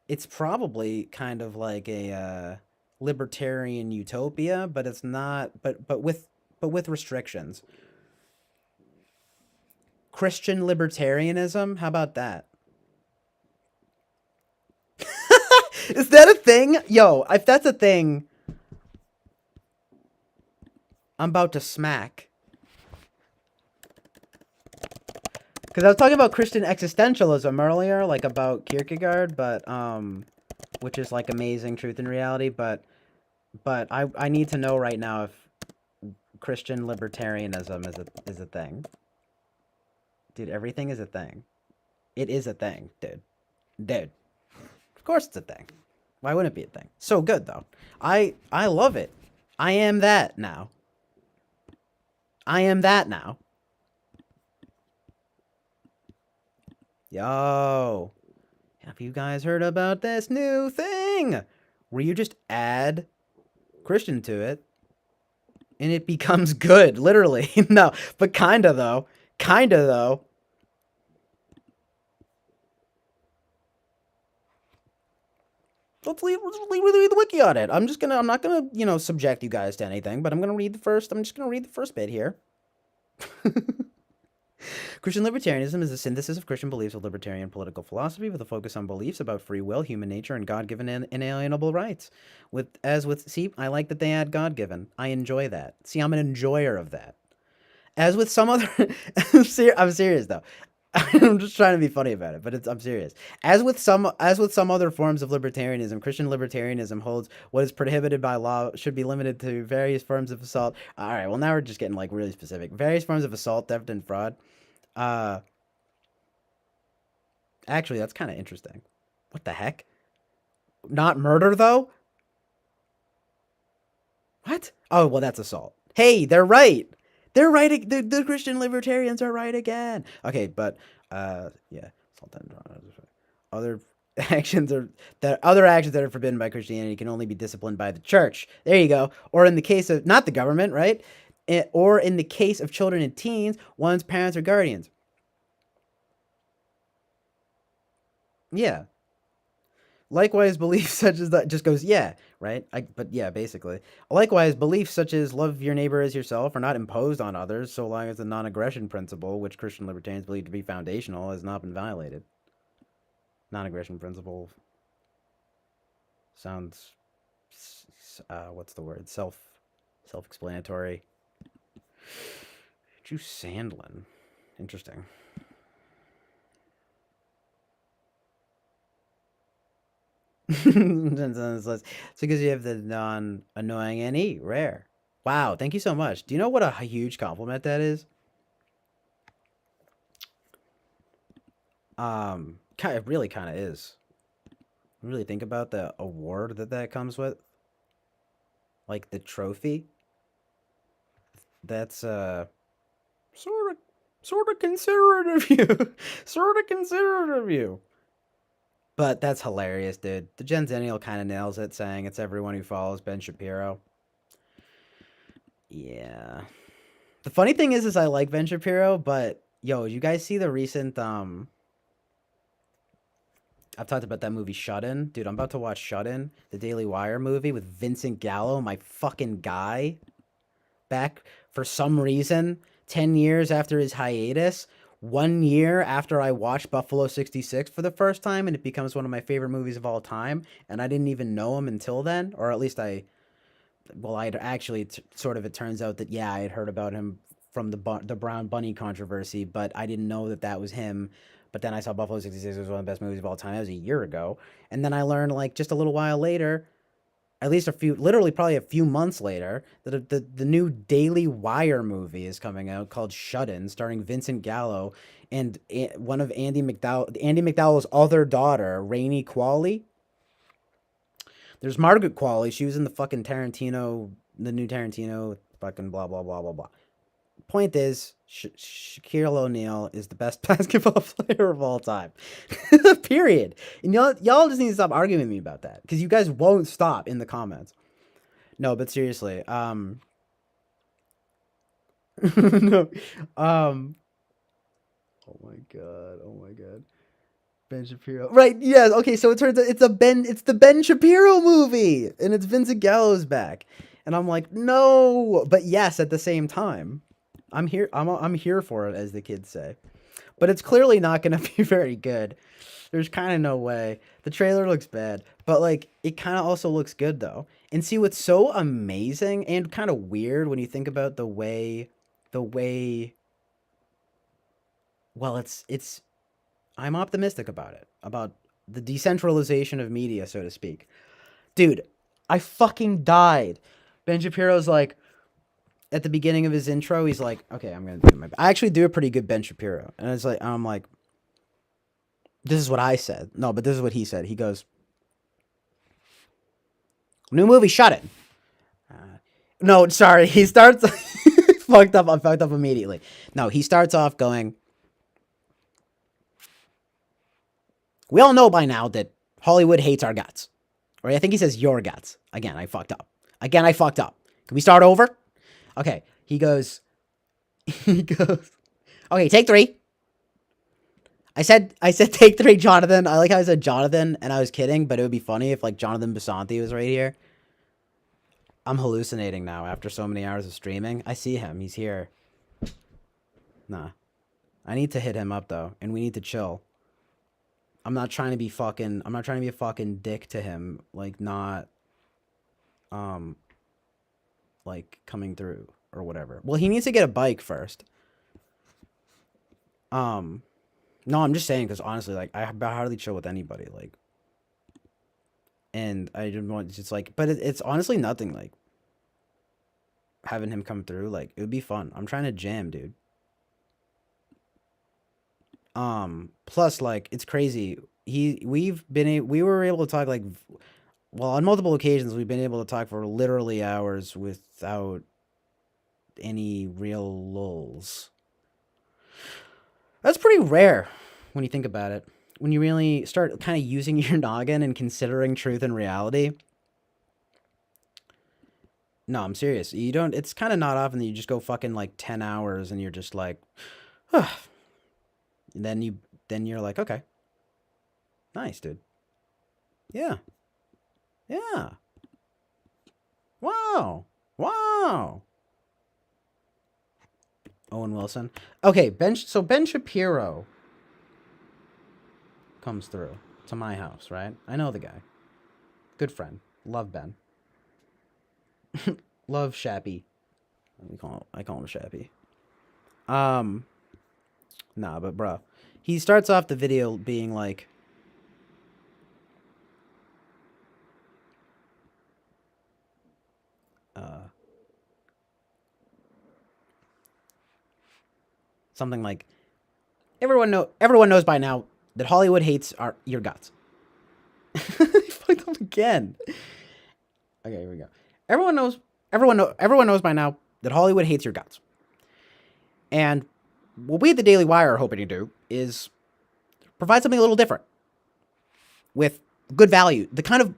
It's probably kind of like a libertarian utopia, but it's not. But with restrictions. Christian libertarianism. How about that? Is that a thing? Yo, if that's a thing, I'm about to smack. Because I was talking about Christian existentialism earlier, like about Kierkegaard, but which is like amazing truth and reality, but I need to know right now if Christian libertarianism is a thing. Dude, everything is a thing. It is a thing, dude. Dude. Of course it's a thing. Why wouldn't it be a thing? So good though. I love it. I am that now. I am that now. Yo, have you guys heard about this new thing where you just add Christian to it and it becomes good, literally. No, but kinda though. Kinda though. Let's read the wiki on it. I'm not gonna, subject you guys to anything, but I'm just gonna read the first bit here. Christian libertarianism is a synthesis of Christian beliefs with libertarian political philosophy with a focus on beliefs about free will, human nature, and God-given and inalienable rights. See, I like that they add God-given. I enjoy that. See, I'm an enjoyer of that. As with some other, I'm serious though. I'm just trying to be funny about it, but I'm serious. As with some other forms of libertarianism, Christian libertarianism holds what is prohibited by law should be limited to various forms of assault. All right, well now we're just getting like really specific. Various forms of assault, theft, and fraud. Uh, Actually, that's kind of interesting. What the heck? Not murder though? What? Oh, well that's assault. Hey, they're right. They're right. The Christian libertarians are right again. Okay, but yeah, assault and other other actions that are forbidden by Christianity can only be disciplined by the church. There you go. Or in the case of not the government, right? Or in the case of children and teens, one's parents or guardians. Yeah. Likewise, beliefs such as that just goes, yeah, right? But yeah, basically. Likewise, beliefs such as love your neighbor as yourself are not imposed on others so long as the non aggression principle, which Christian libertarians believe to be foundational, has not been violated. Non aggression principle sounds, what's the word? Self explanatory. Drew Sandlin. Interesting. It's because you have the non-annoying NE rare. Wow, thank you so much. Do you know what a huge compliment that is? It really kind of is. Really think about the award that comes with, like the trophy. That's sort of considerate of you, sort of considerate of you. But that's hilarious, dude. The Gen Zennial kind of nails it, saying it's everyone who follows Ben Shapiro. Yeah. The funny thing is I like Ben Shapiro, but yo, you guys see the recent I've talked about that movie Shut In. Dude, I'm about to watch Shut In, the Daily Wire movie with Vincent Gallo, my fucking guy. Back for some reason, 10 years after his hiatus, 1 year after I watched Buffalo 66 for the first time, and it becomes one of my favorite movies of all time. And I didn't even know him until then, or at least I'd actually sort of, it turns out that, yeah, I had heard about him from the Brown Bunny controversy, but I didn't know that was him. But then I saw Buffalo 66 was one of the best movies of all time. That was a year ago. And then I learned, like, just a little while later, at least literally probably a few months later, that the new Daily Wire movie is coming out called Shut In, starring Vincent Gallo and one of Andy McDowell's other daughter, Rainey Qualley. There's Margaret Qualley. She was in the fucking the new Tarantino, fucking blah, blah, blah, blah, blah. Point is, Shaquille O'Neal is the best basketball player of all time. Period. And y'all just need to stop arguing with me about that, because you guys won't stop in the comments. No, but seriously, no, oh my god, oh my god. Ben Shapiro. Right, yeah, okay, so it turns out it's the Ben Shapiro movie, and it's Vincent Gallo's back. And I'm like, no, but yes, at the same time. I'm here for it, as the kids say. But it's clearly not going to be very good. There's kind of no way. The trailer looks bad, but like it kind of also looks good though. And see what's so amazing and kind of weird when you think about the way well, it's I'm optimistic about it. About the decentralization of media, so to speak. Dude, I fucking died. Ben Shapiro's like, at the beginning of his intro, he's like, okay, I'm going to do I actually do a pretty good Ben Shapiro. And I'm like, this is what I said. No, but this is what he said. He goes, new movie, Shut It. No, sorry. He starts, fucked up. I'm fucked up immediately. No, he starts off going, we all know by now that Hollywood hates our guts. Or I think he says your guts. Again, I fucked up. Can we start over? Okay, he goes, he goes, okay, take three. I said take three, Jonathan. I like how I said Jonathan, and I was kidding, but it would be funny if like Jonathan Basanti was right here. I'm hallucinating now after so many hours of streaming. I see him. He's here. Nah. I need to hit him up though, and we need to chill. I'm not trying to be a fucking dick to him, like not um like coming through or whatever. Well, he needs to get a bike first. Um no, I'm just saying cuz honestly like I hardly chill with anybody like, and I didn't want just like, but it's honestly nothing like having him come through, like it would be fun. I'm trying to jam, dude. Plus like it's crazy. We were able to talk like, well, on multiple occasions we've been able to talk for literally hours without any real lulls. That's pretty rare when you think about it. When you really start kind of using your noggin and considering truth and reality. No, I'm serious. You don't. It's kind of not often that you just go fucking like 10 hours and you're just like, huh. And then you're like, okay, nice, dude. Yeah, yeah. Wow, wow. Owen Wilson. Okay, Ben Shapiro comes through to my house, right? I know the guy. Good friend. Love Ben. Love Shappy. I call him Shappy. Um, nah, but bro, he starts off the video being like, something like, everyone knows by now that Hollywood hates your guts. He fucked up again. Okay, here we go. Everyone knows by now that Hollywood hates your guts. And what we at the Daily Wire are hoping to do is provide something a little different with good value. The kind of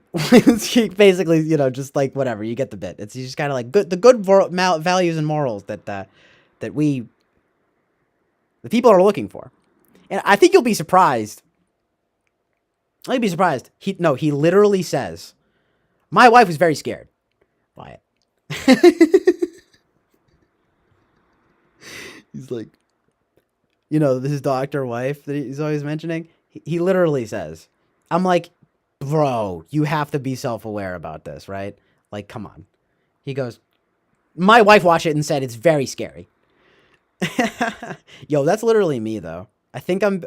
basically, just like whatever, you get the bit. It's just kind of like the good values and morals that the people are looking for. And I think you'll be surprised. I'd be surprised. He literally says, "My wife was very scared by it." He's like, his doctor wife that he's always mentioning. He literally says, I'm like, bro, you have to be self-aware about this, right? Like, come on. He goes, my wife watched it and said it's very scary. Yo, that's literally me though. I think I'm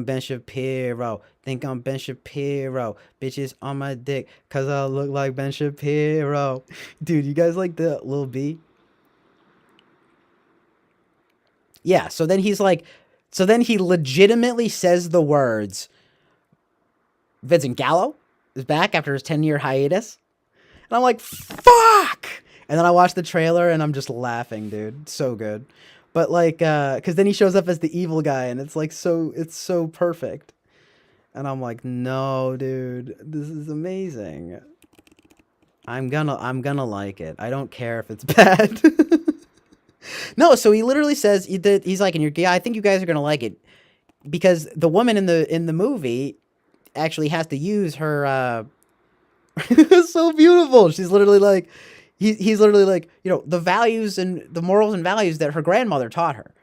Ben Shapiro. Think I'm Ben Shapiro. Bitches on my dick cause I look like Ben Shapiro. Dude, you guys like the Lil B? Yeah, so then he legitimately says the words, Vincent Gallo is back after his 10-year hiatus. And I'm like, fuck! And then I watch the trailer and I'm just laughing, dude. So good. But like, cause then he shows up as the evil guy and it's like it's so perfect. And I'm like, no, dude, this is amazing. I'm gonna like it. I don't care if it's bad. No, so he literally says he's like, I think you guys are gonna like it because the woman in the movie actually has to use her. It's so beautiful. She's literally like, he's literally like, the values and the morals and values that her grandmother taught her,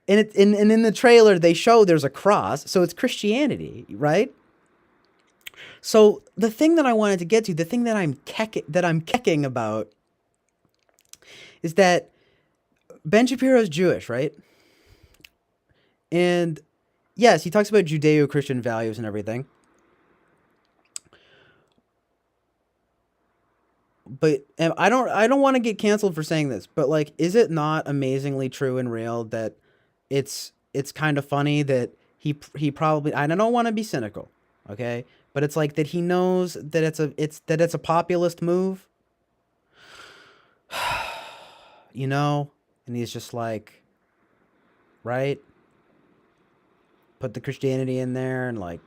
and in the trailer they show there's a cross, so it's Christianity, right? So the thing that I wanted to get to, the thing that I'm kecking about, is that Ben Shapiro's Jewish, right? And yes, he talks about Judeo-Christian values and everything. But I don't want to get canceled for saying this, but like, is it not amazingly true and real that it's kind of funny that he probably, I don't want to be cynical, okay? But it's like that he knows that it's a populist move. And he's just like, right? Put the Christianity in there and like,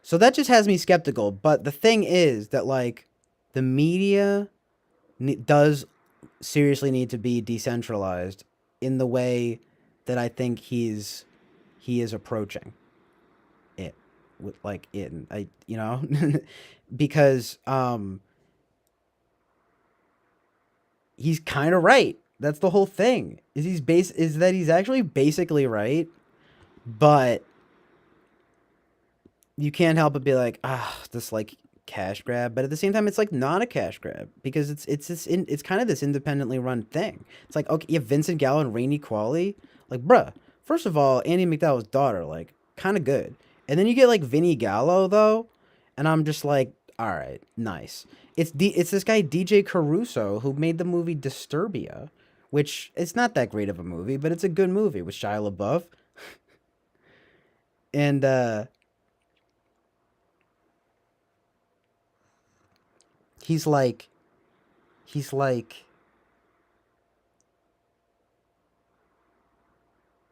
so that just has me skeptical. But the thing is that like the media does seriously need to be decentralized in the way that I think he is approaching it with like it I you know because he's kind of right. That's the whole thing. Is that he's actually basically right, but you can't help but be like, this like cash grab. But at the same time, it's like not a cash grab because it's kind of this independently run thing. It's like, okay, you have Vincent Gallo and Rainey Qualley, like, bruh. First of all, Andy McDowell's daughter, like, kind of good, and then you get like Vinny Gallo though, and I'm just like, all right, nice. It's this guy DJ Caruso who made the movie Disturbia, which it's not that great of a movie, but it's a good movie with Shia LaBeouf, and he's like he's like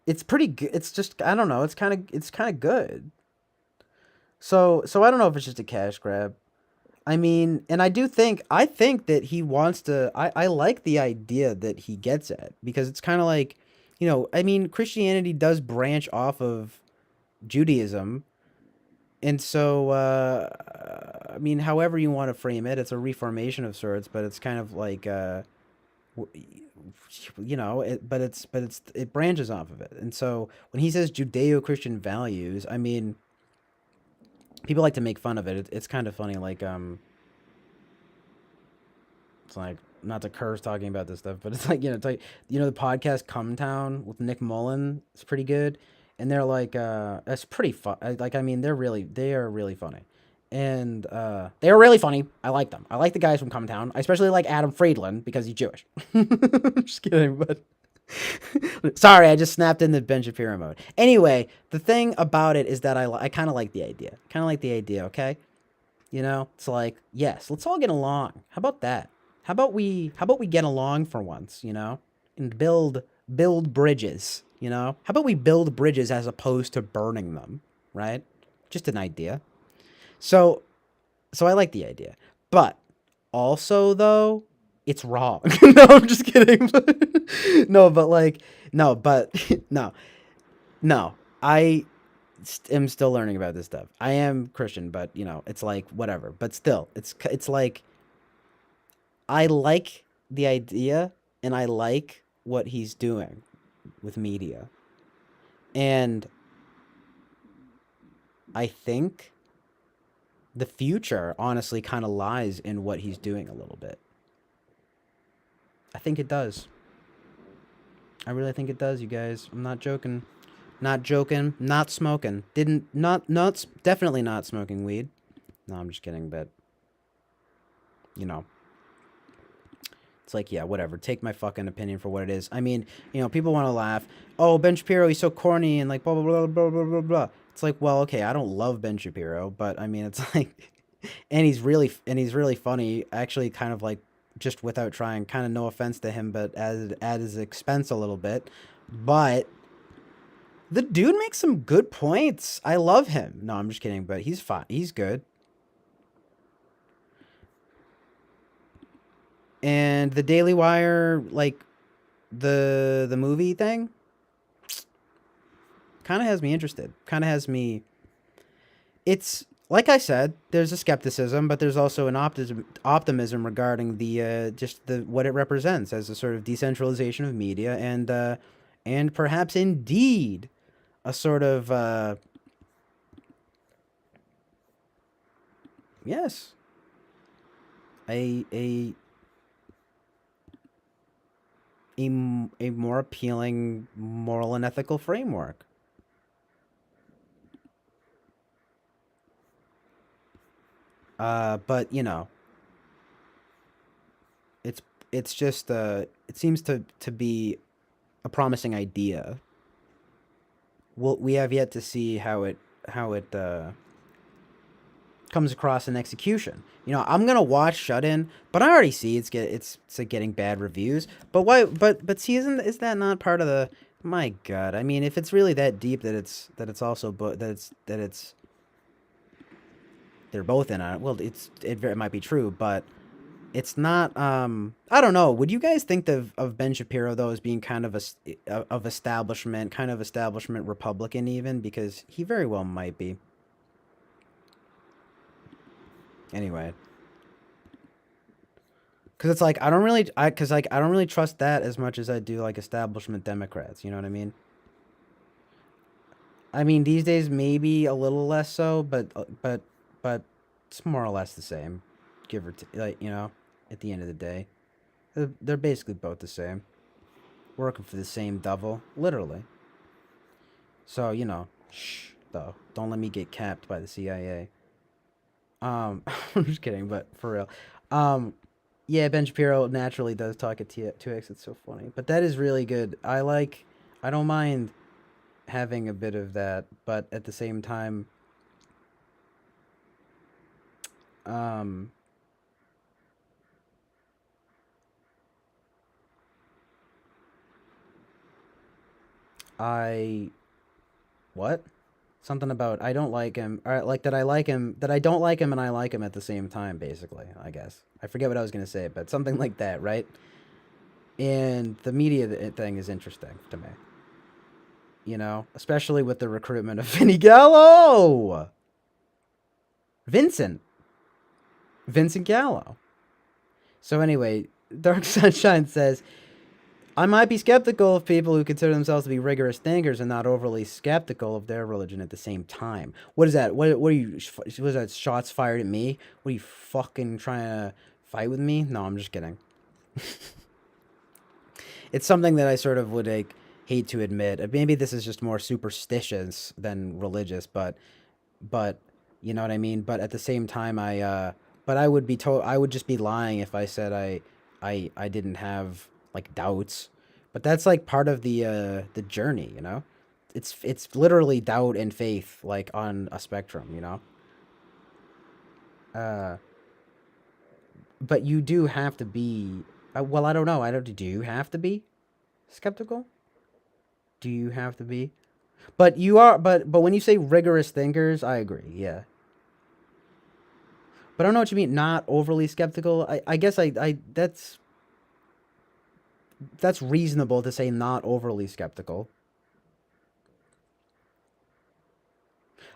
it's pretty good. It's just I don't know. It's kind of good. So I don't know if it's just a cash grab. I mean, and I think that he wants to. I like the idea that he gets at because it's kind of like, I mean, Christianity does branch off of Judaism, and so I mean, however you want to frame it, it's a reformation of sorts, but it's kind of like it branches off of it. And so when he says Judeo-Christian values, I mean, people like to make fun of it. It's kind of funny, like it's like not to curse talking about this stuff, but it's like it's like the podcast Come Town with Nick Mullen. It's pretty good, and they're like it's pretty fun. Like I mean, they are really funny, and they are really funny. I like them. I like the guys from Come Town. I especially like Adam Friedland because he's Jewish. Just kidding, but sorry, I just snapped in the Ben Shapiro mode. Anyway, the thing about it is that I kind of like the idea. Kind of like the idea. Okay, it's like yes, let's all get along. How about that? How about we get along for once, and build bridges, How about we build bridges as opposed to burning them, right? Just an idea. So so I like the idea. But also though, it's wrong. No, I'm just kidding. No, but like no, but no. No. I am still learning about this stuff. I am Christian, but it's like whatever. But still, it's like I like the idea and I like what he's doing with media. And I think the future honestly kind of lies in what he's doing a little bit. I think it does. I really think it does, you guys. I'm not joking. Not joking. Not smoking. Didn't not definitely not smoking weed. No, I'm just kidding, but you know, it's like, yeah, whatever. Take my fucking opinion for what it is. I mean, people want to laugh. Oh, Ben Shapiro, he's so corny and like blah blah blah blah blah blah blah. It's like, well, okay, I don't love Ben Shapiro, but I mean, it's like, and he's really funny. Actually, kind of like just without trying. Kind of no offense to him, but at his expense a little bit. But the dude makes some good points. I love him. No, I'm just kidding, but he's fine. He's good. And the Daily Wire, like the movie thing, kind of has me interested. Kind of has me. It's like I said, there's a skepticism, but there's also an optimism regarding the just the what it represents as a sort of decentralization of media and perhaps indeed a sort of yes, a a more appealing moral and ethical framework. But it's it's just it seems to be a promising idea. We have yet to see how it comes across in execution. I'm gonna watch Shut In, but I already see it's like getting bad reviews. But why? But see, is that not part of the? My God, I mean, if it's really that deep that it's also they're both in on it. Well, it might be true, but It's not. I don't know. Would you guys think of Ben Shapiro though as being kind of of establishment, kind of establishment Republican even because he very well might be. Anyway, because it's like I don't really trust that as much as I do like establishment Democrats. You know what I mean? I mean these days maybe a little less so, but it's more or less the same, give or take. Like at the end of the day, they're basically both the same, working for the same devil, literally. So shh, though, don't let me get capped by the CIA. I'm just kidding, but for real. Um, yeah, Ben Shapiro naturally does talk at 2X. It's so funny, but that is really good. I don't mind having a bit of that, but at the same time, um, I what? Something about I don't like him, or like that I like him, that I don't like him, and I like him at the same time. Basically, I guess I forget what I was gonna say, but something like that, right? And the media thing is interesting to me, especially with the recruitment of Vinny Gallo, Vincent, Vincent Gallo. So anyway, Dark Sunshine says I might be skeptical of people who consider themselves to be rigorous thinkers and not overly skeptical of their religion at the same time. What is that? What are you? Was that shots fired at me? What are you fucking trying to fight with me? No, I'm just kidding. It's something that I sort of would like hate to admit. Maybe this is just more superstitious than religious, but you know what I mean. But at the same time, but I would I would just be lying if I said I didn't have like doubts. But that's like part of the journey, you know. It's literally doubt and faith like on a spectrum, you know. Uh, but you do have to be. Well, I don't know. I don't. Do you have to be skeptical? Do you have to be? But you are. But when you say rigorous thinkers, I agree. Yeah. But I don't know what you mean. Not overly skeptical. I guess I that's reasonable to say not overly skeptical.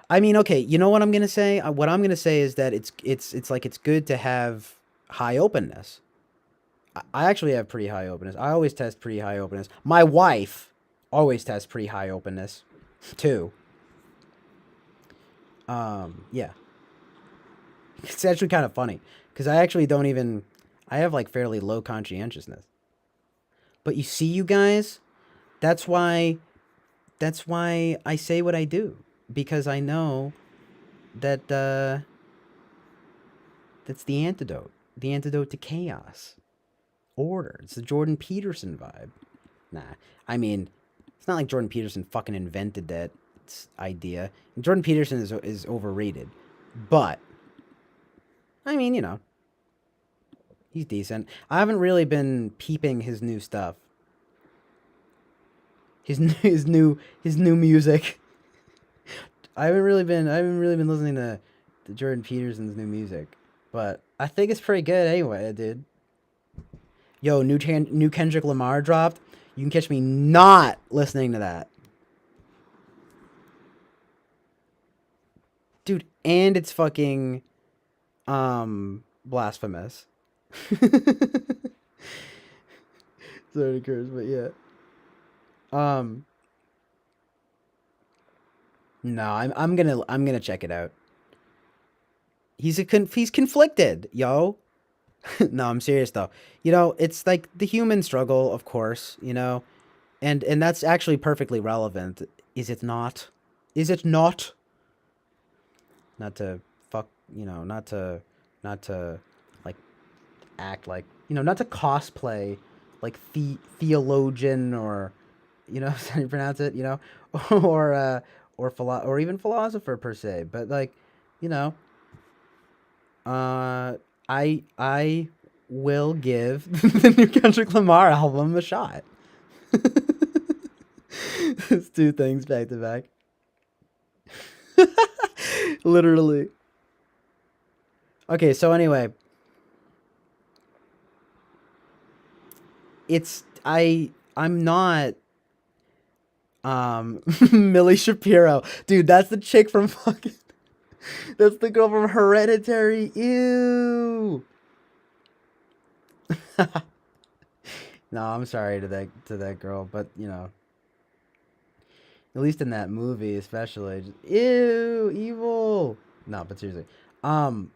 I mean, okay, you know what I'm gonna say? What I'm gonna say is that it's like it's good to have high openness. I actually have pretty high openness. I always test pretty high openness. My wife always tests pretty high openness, too. Yeah, it's actually kind of funny because I actually don't even. I have like fairly low conscientiousness. But you see, you guys, that's why I say what I do because I know that that's the antidote to chaos, order. It's the Jordan Peterson vibe. Nah, I mean, it's not like Jordan Peterson fucking invented that idea. Jordan Peterson is overrated, but I mean, he's decent. I haven't really been peeping his new stuff, his new music. I haven't really been listening to Jordan Peterson's new music, but I think it's pretty good anyway, dude. Yo, new Kendrick Lamar dropped. You can catch me not listening to that, dude. And it's fucking blasphemous. Sorry to curse, but yeah. Um, no, I'm gonna check it out. He's conflicted, yo. No, I'm serious though. It's like the human struggle, of course. And that's actually perfectly relevant. Is it not? Is it not? Not to fuck. Not to like act like not to cosplay like theologian or how you pronounce it, or or even philosopher per se, but like you know I will give the new Kendrick Lamar album a shot. It's two things back to back. Literally. Okay, so anyway, I'm not Millie Shapiro. Dude, that's the chick from fucking that's the girl from Hereditary. Ew. No, I'm sorry to that girl, but you know, at least in that movie, especially, just, ew, evil. No, but seriously, um,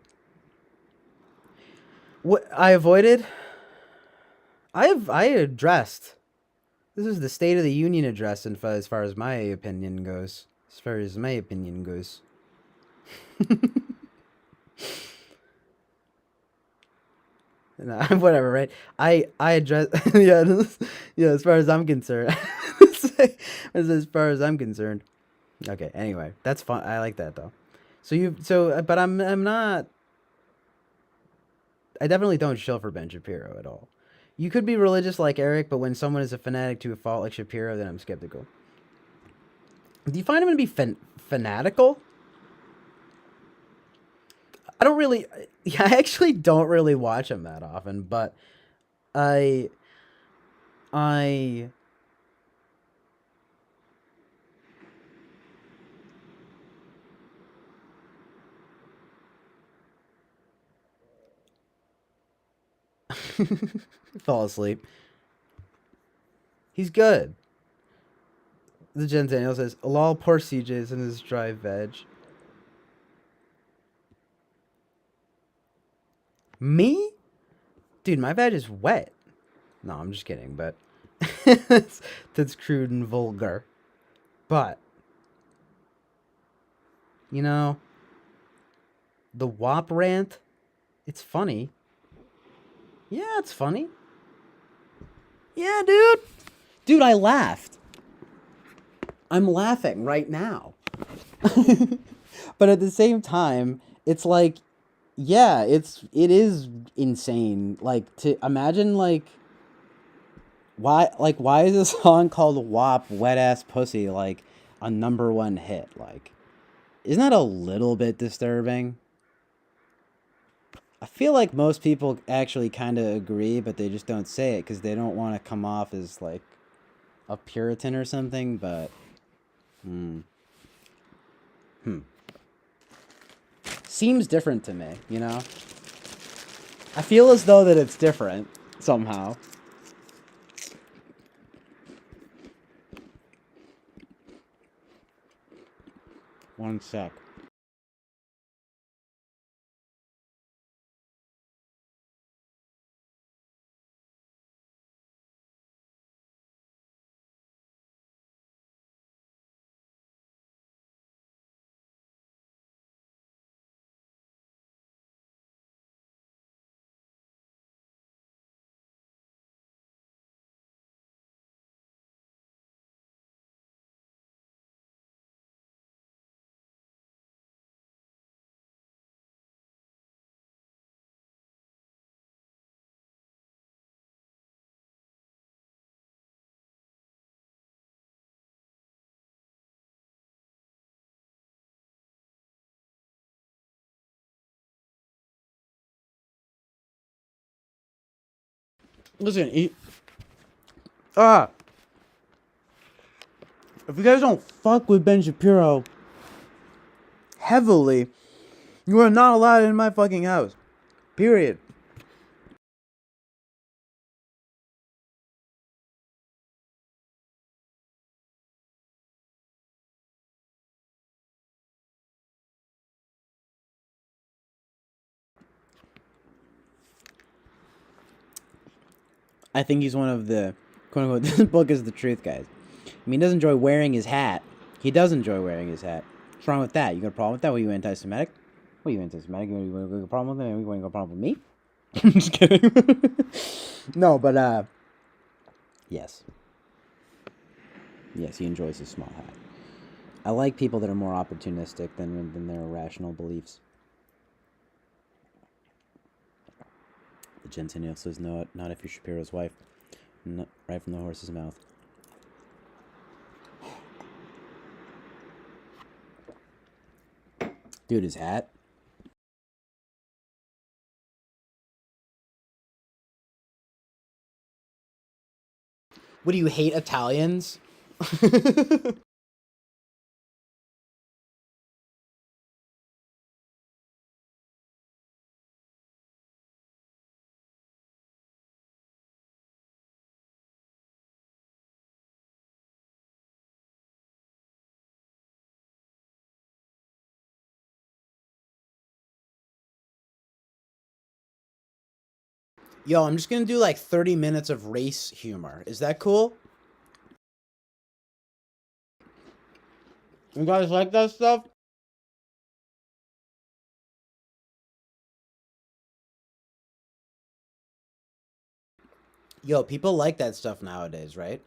what I avoided, I addressed. This is the State of the Union address, and as far as my opinion goes, Nah, whatever, right? I address yeah yeah. As far as I'm concerned, as far as I'm concerned. Okay. Anyway, that's fun. I like that though. But I'm not. I definitely don't chill for Ben Shapiro at all. You could be religious like Eric, but when someone is a fanatic to a fault like Shapiro, then I'm skeptical. Do you find him to be fanatical? I don't really. I actually don't really watch him that often, but I I fall asleep. He's good. The Jen Daniel says, "Lol, poor CJ's and his dry veg." Me, dude, my veg is wet. No, I'm just kidding, but that's crude and vulgar. But you know, the WAP rant, it's funny. Yeah, it's funny. Yeah, dude. Dude, I laughed. I'm laughing right now. But at the same time, it's like, yeah, it is insane. Like to imagine why is a song called WAP Wet Ass Pussy like a number one hit? Like, isn't that a little bit disturbing? I feel like most people actually kind of agree, but they just don't say it because they don't want to come off as like a Puritan or something. But hmm, hmm. Seems different to me, you know? I feel as though that it's different somehow. One sec. Listen, ah, if you guys don't fuck with Ben Shapiro heavily, you are not allowed in my fucking house. Period. I think he's one of the quote unquote this book is the truth guys. I mean, he doesn't enjoy wearing his hat. He does enjoy wearing his hat. What's wrong with that? You got a problem with that? What are you anti-Semitic? What are you anti-Semitic? You want a problem with it? You want a problem with me? I'm just kidding. No, but yes, yes, he enjoys his small hat. I like people that are more opportunistic than their irrational beliefs. The Centennial says, no, not if you're Shapiro's wife. No, right from the horse's mouth. Dude, his hat. What do you hate Italians? Yo, I'm just gonna do like 30 minutes of race humor. Is that cool? You guys like that stuff? Yo, people like that stuff nowadays, right?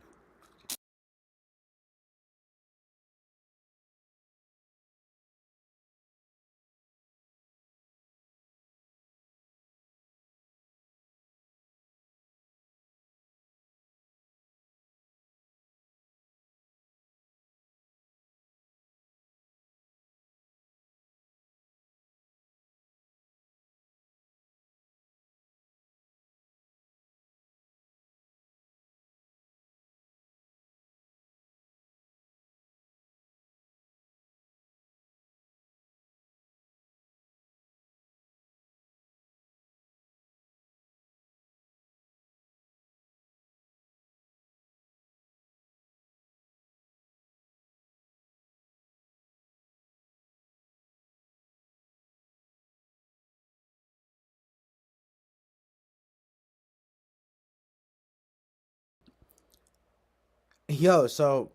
Yo, so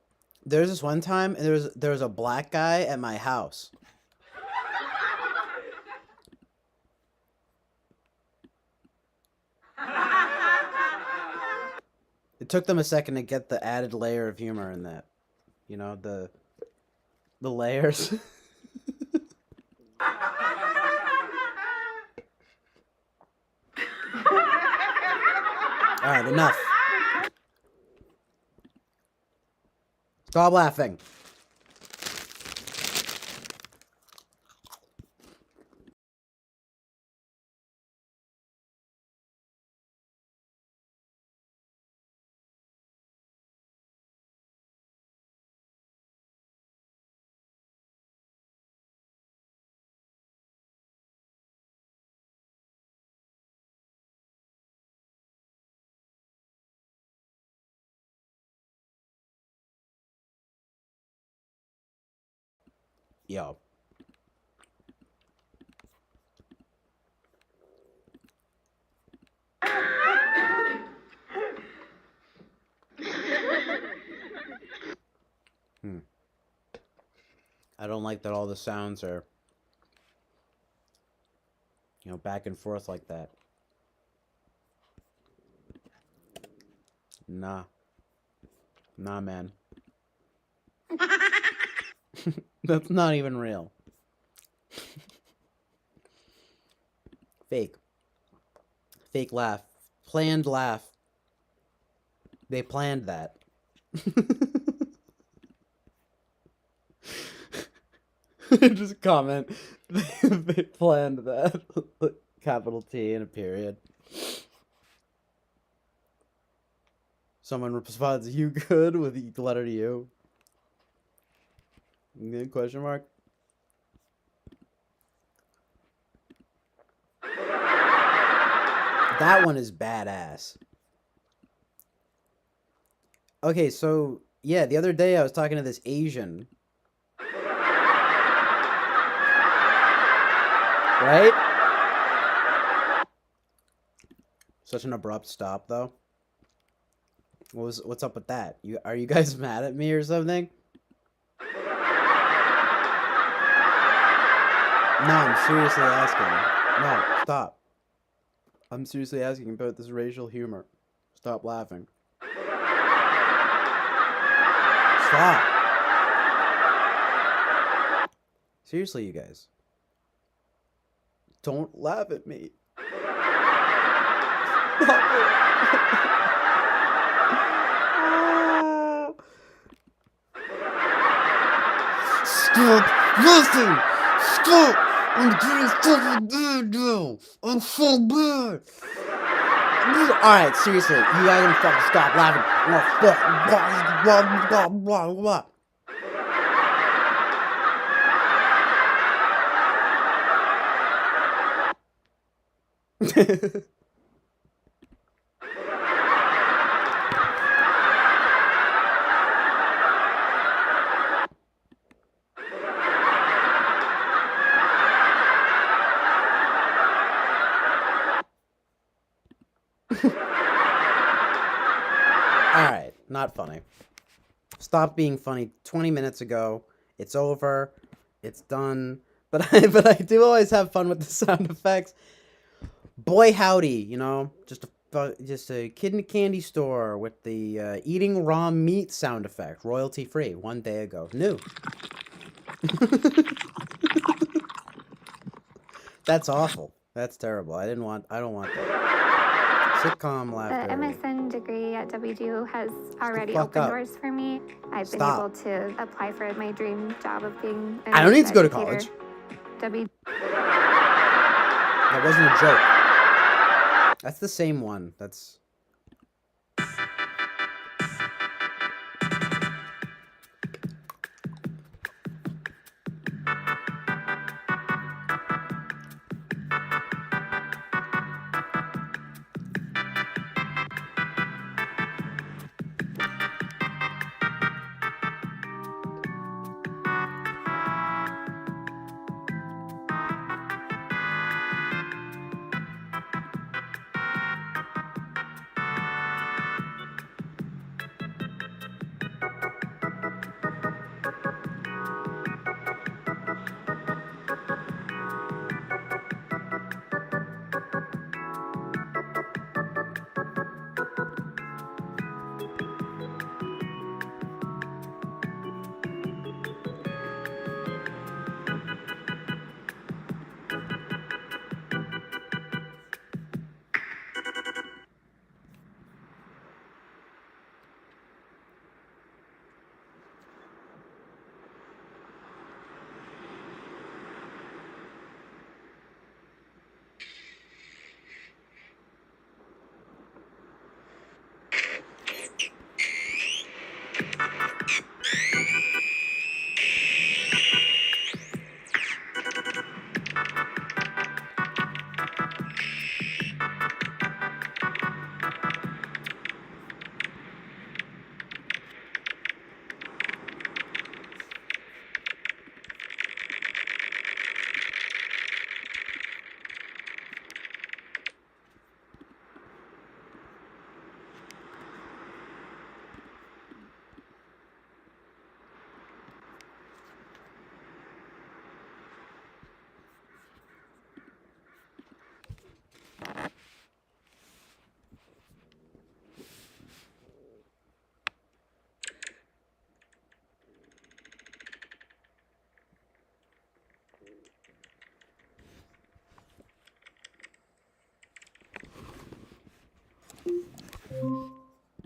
there's this one time and there was a black guy at my house. It took them a second to get the added layer of humor in that. You know, the layers. All right, enough. Stop laughing. Yo. I don't like that all the sounds are, back and forth like that. Nah. Nah, man. That's not even real. Fake. Fake laugh. Planned laugh. They planned that. Just comment. They planned that. Capital T and a period. Someone responds, "You good?" with the letter U. Good question mark. That one is badass. Okay, so yeah, the other day I was talking to this Asian. Right? Such an abrupt stop, though. What's up with that? Are you guys mad at me or something? No, I'm seriously asking. No, stop. I'm seriously asking about this racial humor. Stop laughing. Stop. Seriously, you guys. Don't laugh at me. Stop it. Stop. Listen. Stop. I'm doing stuff I didn't do. I'm so bad. Alright, seriously, you guys gonna fucking stop laughing. Blah, blah, blah, blah, blah. Alright, not funny. Stop being funny 20 minutes ago. It's over. It's done. But I do always have fun with the sound effects. Boy howdy, you know, just a kid in a candy store with the eating raw meat sound effect, royalty free, 1 day ago. New. That's awful. That's terrible. I don't want that. Sitcom laughter. The MSN degree at WGU has already opened doors for me. I've been able to apply for my dream job of being an I don't need to go to educator. college. That wasn't a joke. That's the same one. That's...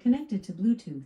Connected to Bluetooth.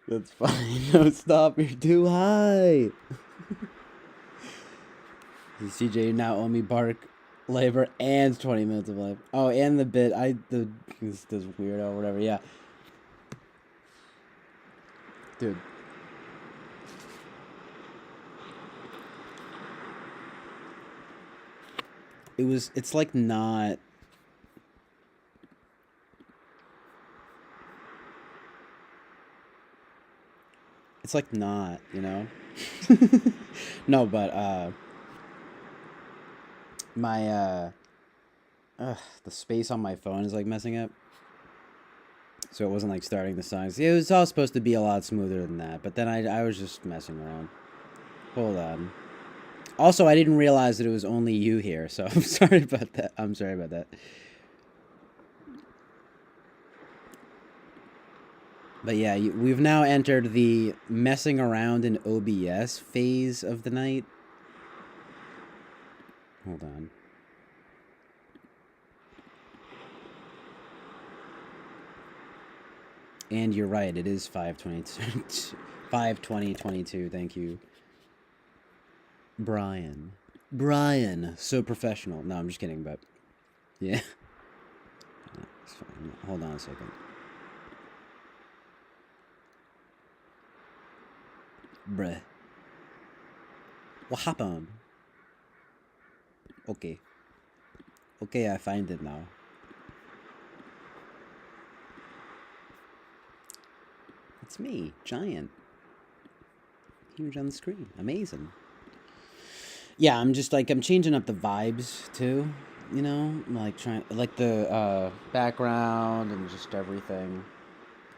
That's fine. No, stop. You're too high. CJ, you now owe me bark, labor, and 20 minutes of life. Oh, and the bit. This weirdo or whatever. Yeah. Dude. It's like not. It's like not, you know? No, but, the space on my phone is like messing up. So it wasn't like starting the songs. It was all supposed to be a lot smoother than that, but then I was just messing around. Hold on. Also, I didn't realize that it was only you here, so I'm sorry about that. I'm sorry about that. But yeah, we've now entered the messing around in OBS phase of the night. Hold on. And you're right, it is 5:22. 5:20:22. Thank you, Brian. Brian, so professional. No, I'm just kidding, but yeah. It's fine. Hold on a second. Bruh. What happened? Okay. Okay, I find it now. It's me, giant. Huge on the screen. Amazing. Yeah, I'm just like, I'm changing up the vibes too. You know? Like like the background and just everything.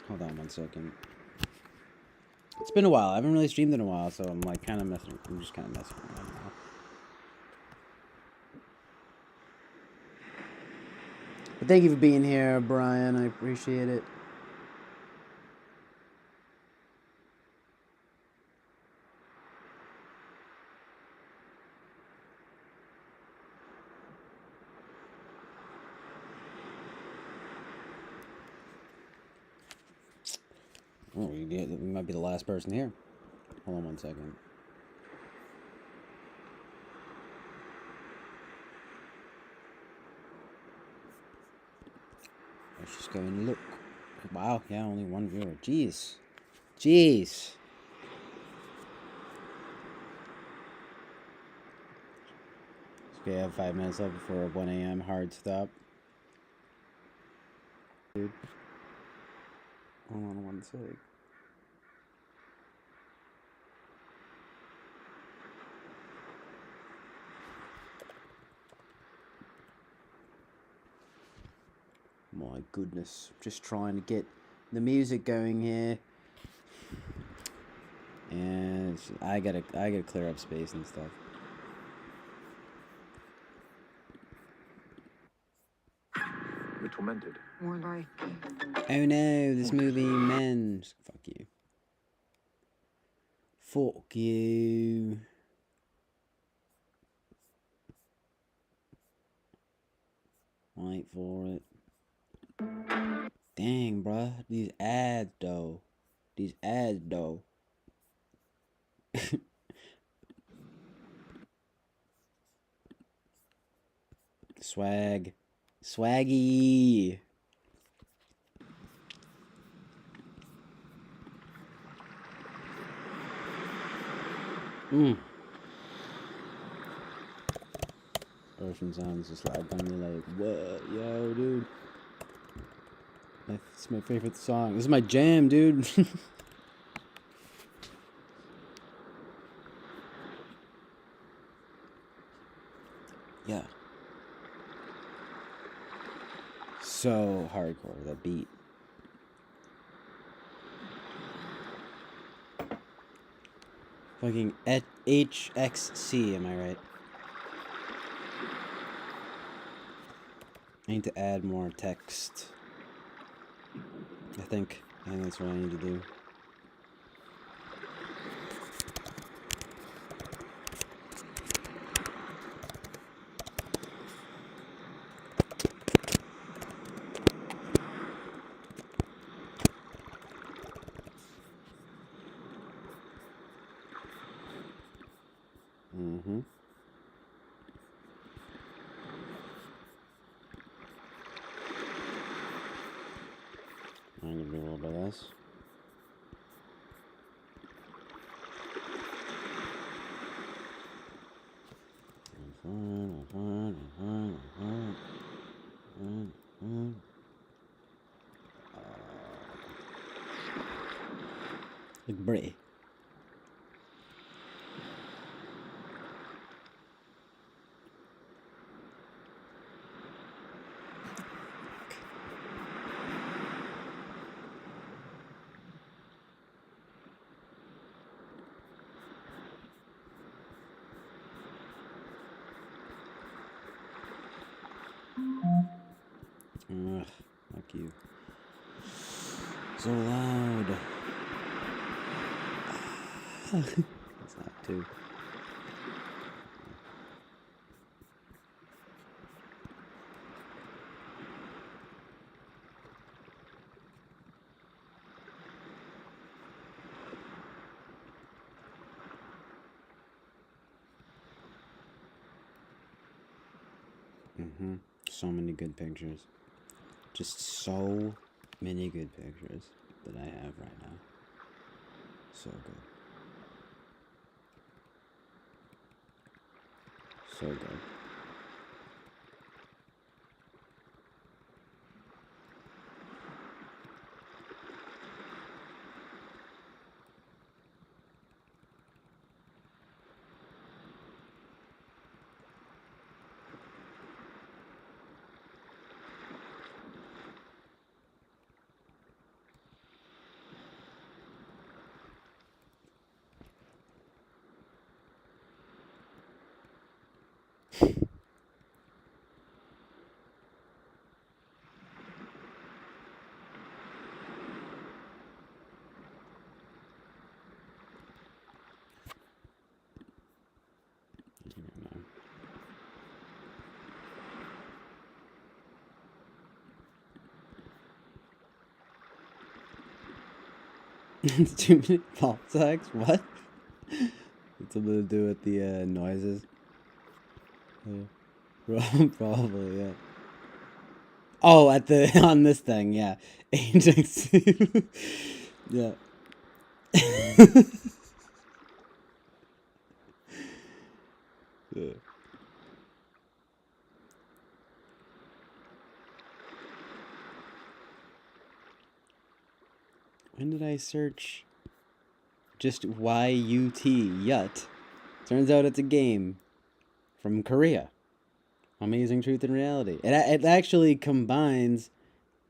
Hold on one second. It's been a while. I haven't really streamed in a while, so I'm like kind of messing. I'm just kind of messing around now. But thank you for being here, Brian. I appreciate it. Oh, we might be the last person here. Hold on one second. Let's just go and look. Wow, yeah, only one viewer. Jeez. Jeez. Okay, I have 5 minutes left before a 1 a.m. hard stop. Dude. Hold on one sec. My goodness. Just trying to get the music going here. And I gotta clear up space and stuff. We're tormented. More like. Oh no, this movie, men. Fuck you. Fuck you. Wait for it. Dang, bruh. These ads, though. These ads, though. Swag. Swaggy. Ocean sounds just like on me like, what? Yo, dude. It's my favorite song. This is my jam, dude. Yeah. So hardcore, that beat. Fucking HXC, am I right? I need to add more text. I think that's what I need to do. I'm gonna do a little bit of this. Like Bray. Ugh, fuck you. So loud. That's not too. So many good pictures. Just so many good pictures that I have right now. So good. So good. Too many ball sacks? What? It's something to do with the noises. Yeah. Probably, yeah. Oh, at the on this thing, yeah. Ajax. Yeah. Yeah. When did I search just YUT Yut? Turns out it's a game from Korea. Amazing Truth and Reality. It actually combines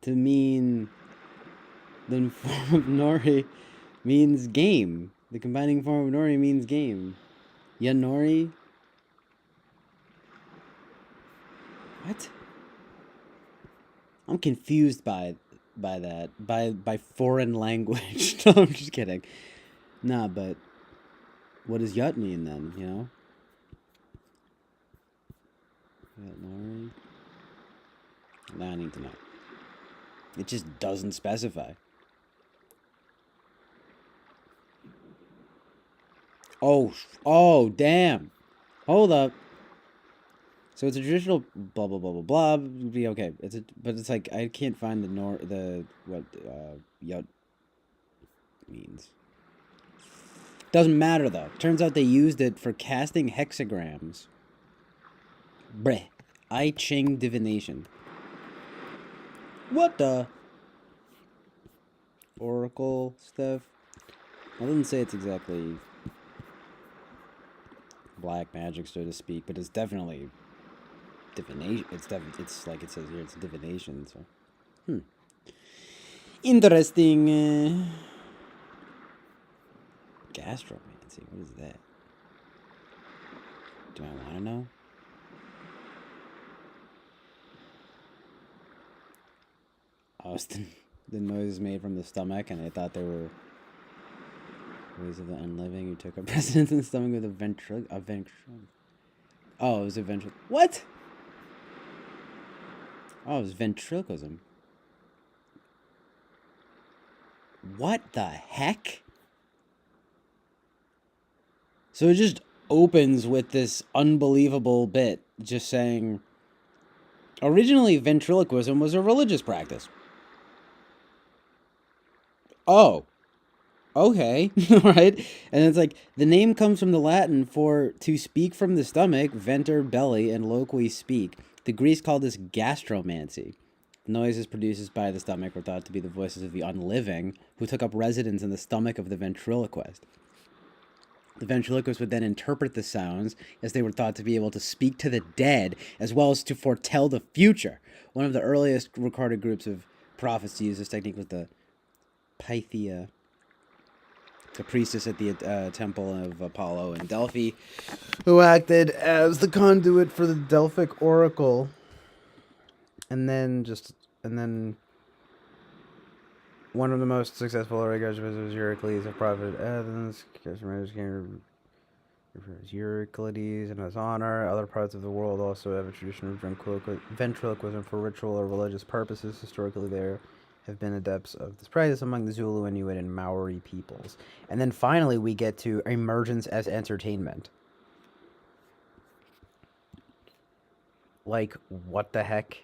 to mean the form of nori means game. The combining form of nori means game. Yanori? What? I'm confused by that. By foreign language. No, I'm just kidding. Nah, but what does yut mean then, you know? Yanori? Now I need to know. It just doesn't specify. Oh, damn. Hold up. So it's a traditional blah blah blah blah blah. Be okay. But it's like I can't find what yut means. Doesn't matter though. Turns out they used it for casting hexagrams. Bleh. I Ching divination. What the? Oracle stuff. I wouldn't say it's exactly black magic, so to speak, but it's definitely divination. It's like it says here. It's divination. So, interesting. Gastromancy. What is that? Do I want to know? Oh, it's the noises made from the stomach, and I thought they were ways of the unliving who took up residence in the stomach with a ventriloquist. Oh, it was a What? Oh, it was ventriloquism. What the heck? So it just opens with this unbelievable bit, just saying, originally ventriloquism was a religious practice. Oh. Okay, alright. And it's like, the name comes from the Latin for to speak from the stomach, venter, belly, and loqui, speak. The Greeks called this gastromancy. The noises produced by the stomach were thought to be the voices of the unliving, who took up residence in the stomach of the ventriloquist. The ventriloquist would then interpret the sounds, as they were thought to be able to speak to the dead, as well as to foretell the future. One of the earliest recorded groups of prophets to use this technique was the Pythia, the priestess at the temple of Apollo in Delphi, who acted as the conduit for the Delphic oracle. And then one of the most successful orators was Eurycles, a prophet of Athens. Euryclides in his honor. Other parts of the world also have a tradition of ventriloquism for ritual or religious purposes. Historically, there have been adepts of this practice among the Zulu, Inuit, and Maori peoples. And then finally, we get to emergence as entertainment. Like, what the heck?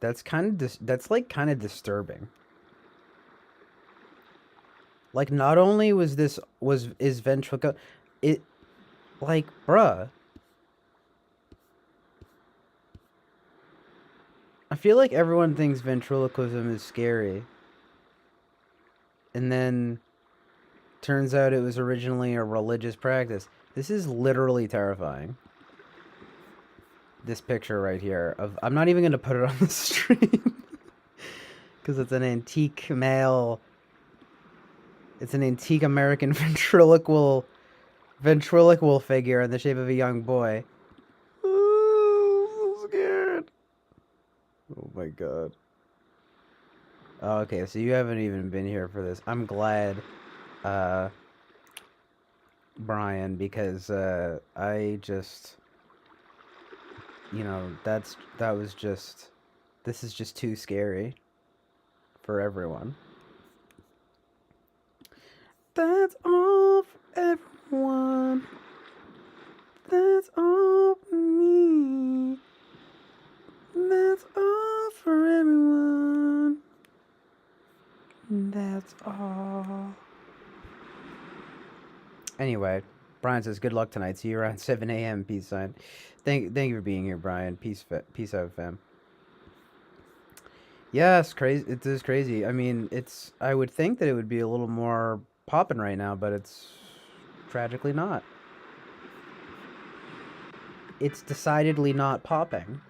That's kind of disturbing. Like, not only is ventriloquism, Like, bruh. I feel like everyone thinks ventriloquism is scary. And then turns out it was originally a religious practice. This is literally terrifying. This picture right here of I'm not even going to put it on the stream because it's an antique male. It's an antique American ventriloquial figure in the shape of a young boy. Oh, I'm so scared. Oh my god. Oh, okay, so you haven't even been here for this. I'm glad, Brian, because I just, this is just too scary for everyone. That's all for everyone. That's all for me. That's all for everyone. That's all. Anyway, Brian says, "Good luck tonight. See you around 7 a.m." Peace sign. Thank you for being here, Brian. Peace out, fam. Yeah, it's crazy. It is crazy. I mean, I would think that it would be a little more popping right now, but it's tragically not. It's decidedly not popping.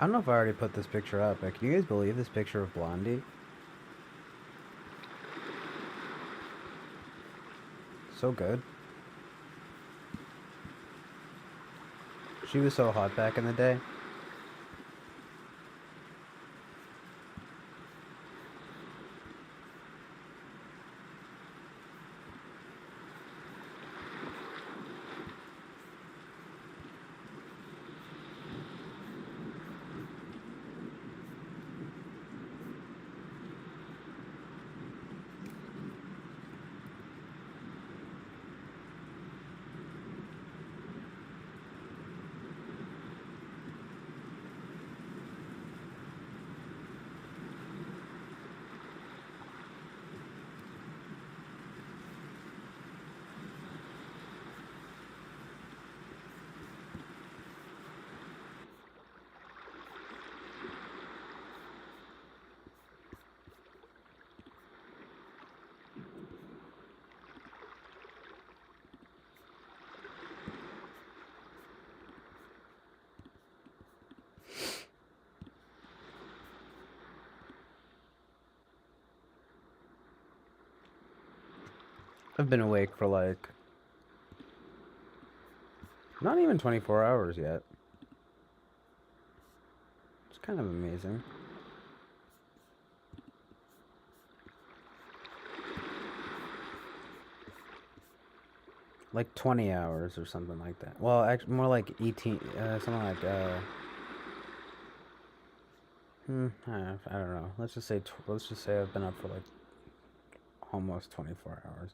I don't know if I already put this picture up, but can you guys believe this picture of Blondie? So good. She was so hot back in the day. I've been awake for like not even 24 hours yet. It's kind of amazing. Like 20 hours or something like that. Well, actually, more like 18, something like, I don't know. Let's just say I've been up for like almost 24 hours.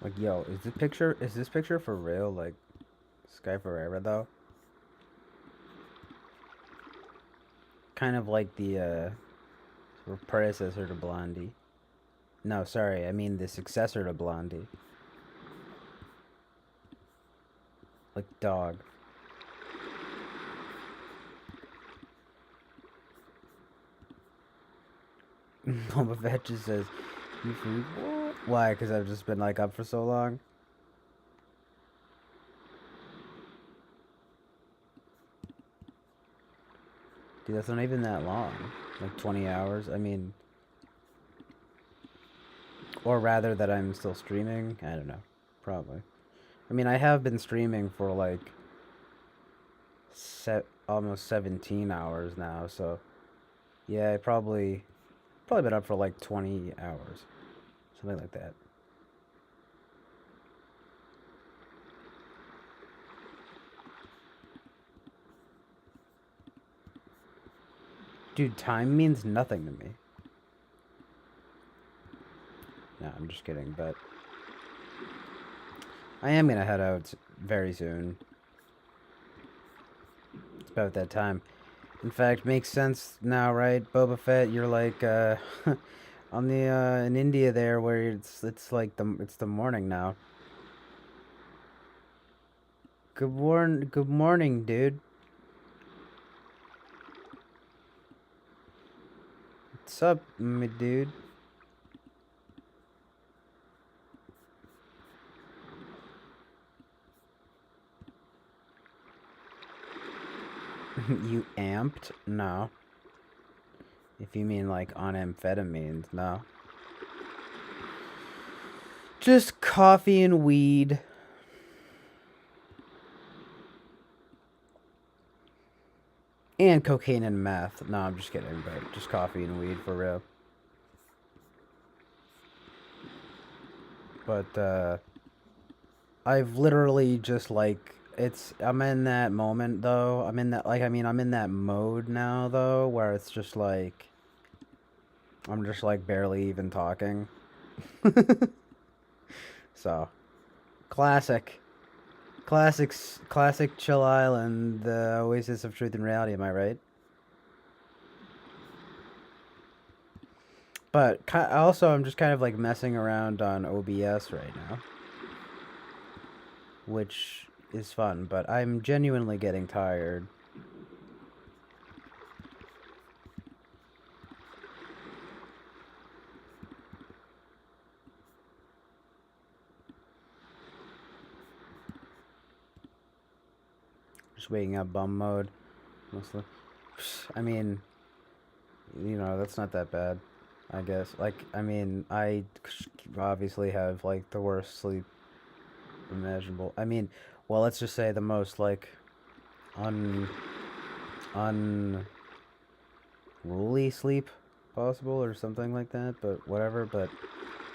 Like, yo, is this picture for real? Like, Sky Forever, though? Kind of like the, predecessor to Blondie. No, sorry, I mean the successor to Blondie. Like, dog. Boba Fett just says, you food? What? Why? Because I've just been, like, up for so long? Dude, that's not even that long. Like 20 hours. I mean, or rather that I'm still streaming. I don't know. Probably. I mean, I have been streaming for like almost 17 hours now. So yeah, I probably been up for like 20 hours, something like that. Dude, time means nothing to me. No, I'm just kidding, but I am gonna head out very soon. It's about that time. In fact, makes sense now, right, Boba Fett? You're like on the in India there, where it's like it's the morning now. Good morning, dude. What's up, me dude? You amped? No. If you mean like on amphetamines, no. Just coffee and weed. And cocaine and meth. No, I'm just kidding, but just coffee and weed for real. but I've literally just like I'm in that moment though. I'm in that I'm in that mode now though where it's just like I'm just like barely even talking. So, classic. Classic Chill Island, the Oasis of Truth and Reality, am I right? But also, I'm just kind of like messing around on OBS right now, which is fun, but I'm genuinely getting tired. Just waking up bum mode, mostly. I mean, that's not that bad, I guess. Like, I mean, I obviously have like the worst sleep imaginable. I mean, well, let's just say the most like unruly sleep possible or something like that, but whatever. But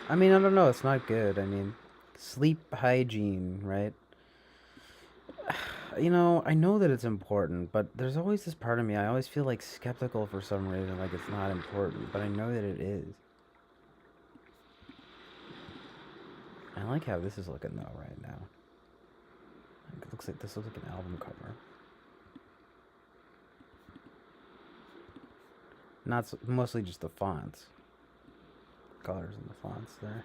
I mean, I don't know, it's not good. I mean, sleep hygiene, right? I know that it's important, but there's always this part of me, I always feel like skeptical for some reason, like it's not important, but I know that it is. I like how this is looking though right now. It looks like this looks like an album cover. Not so, mostly just the fonts. Colors in the fonts there.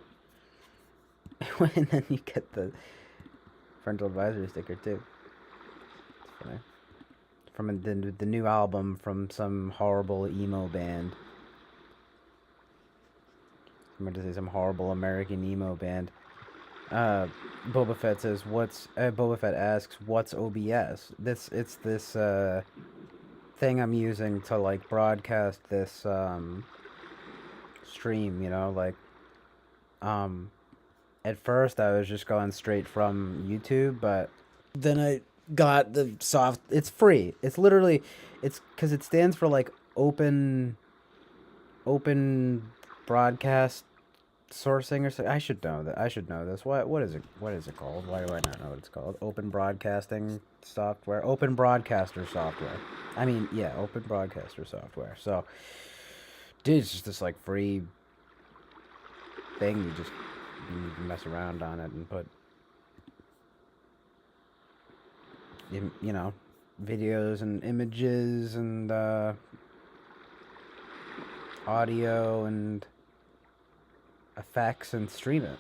And then you get the parental advisory sticker too. It's funny. From the new album from some horrible emo band. I'm going to say some horrible American emo band. Boba Fett says, Boba Fett asks, what's OBS? It's this thing I'm using to like broadcast this stream, like at first I was just going straight from YouTube, but then I got the soft. It's free. It's literally, it's because it stands for like open broadcast sourcing or something. I should know that. I should know this. What is it? What is it called? Why do I not know what it's called? Open broadcasting software. Open broadcaster software. I mean, yeah, open broadcaster software. So, dude, it's just this like free thing. You can mess around on it and put, videos and images and audio and effects and stream it.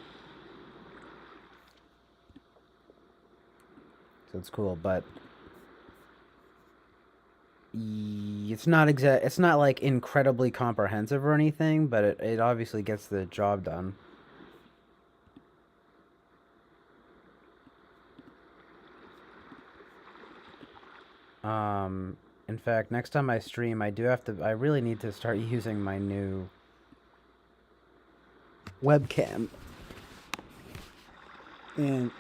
So it's cool, but it's not like incredibly comprehensive or anything, but it obviously gets the job done. In fact, next time I stream, I really need to start using my new webcam. And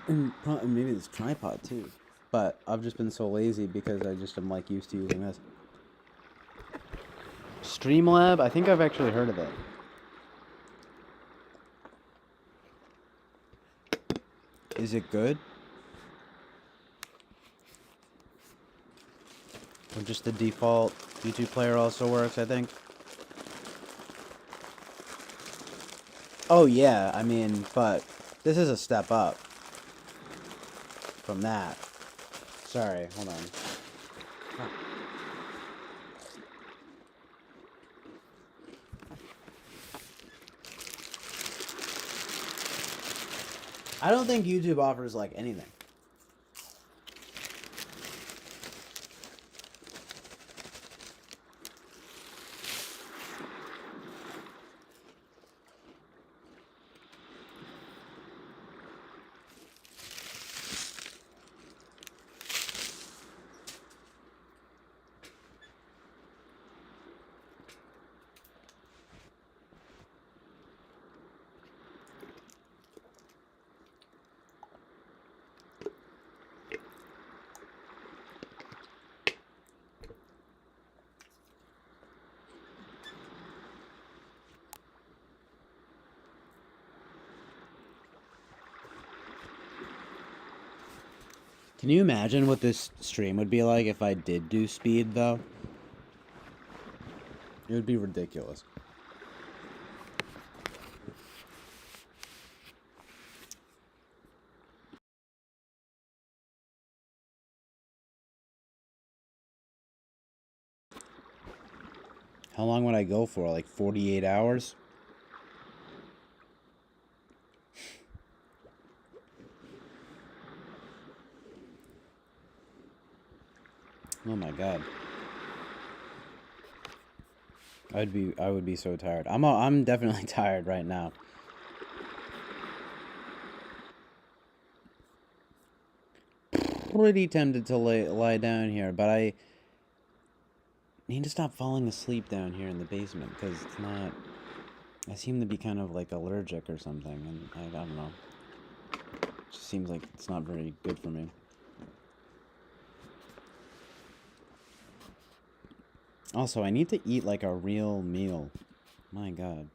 maybe this tripod too. But I've just been so lazy because I just am like used to using this. Streamlab? I think I've actually heard of it. Is it good? Or just the default YouTube player also works, I think. Oh yeah, I mean, but this is a step up from that. Sorry, hold on. Oh. I don't think YouTube offers like anything. Can you imagine what this stream would be like if I did do speed, though? It would be ridiculous. How long would I go for? Like 48 hours? Oh my god. I would be so tired. I'm definitely tired right now. Pretty tempted to lie down here, but I need to stop falling asleep down here in the basement because it's not. I seem to be kind of like allergic or something, and I don't know. It just seems like it's not very good for me. Also, I need to eat like a real meal. My god.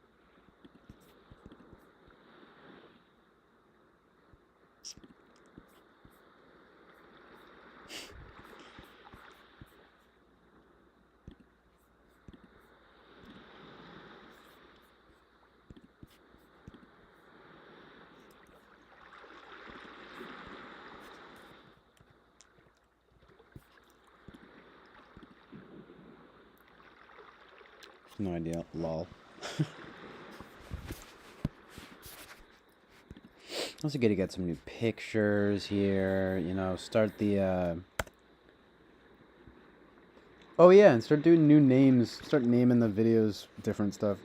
No idea. Lol. Also good to get some new pictures here, you know, start the, Oh yeah, and start doing new names, start naming the videos different stuff.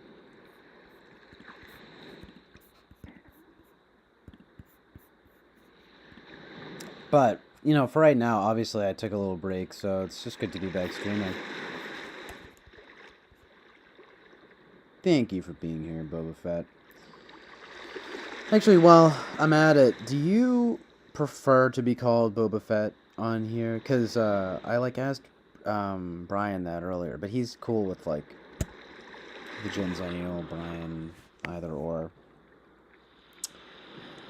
But, you know, for right now, obviously I took a little break, so it's just good to be back streaming. Thank you for being here, Boba Fett. Actually, while I'm at it, do you prefer to be called Boba Fett on here? Because I like asked Brian that earlier, but he's cool with like the Genzennial, Brian, either or.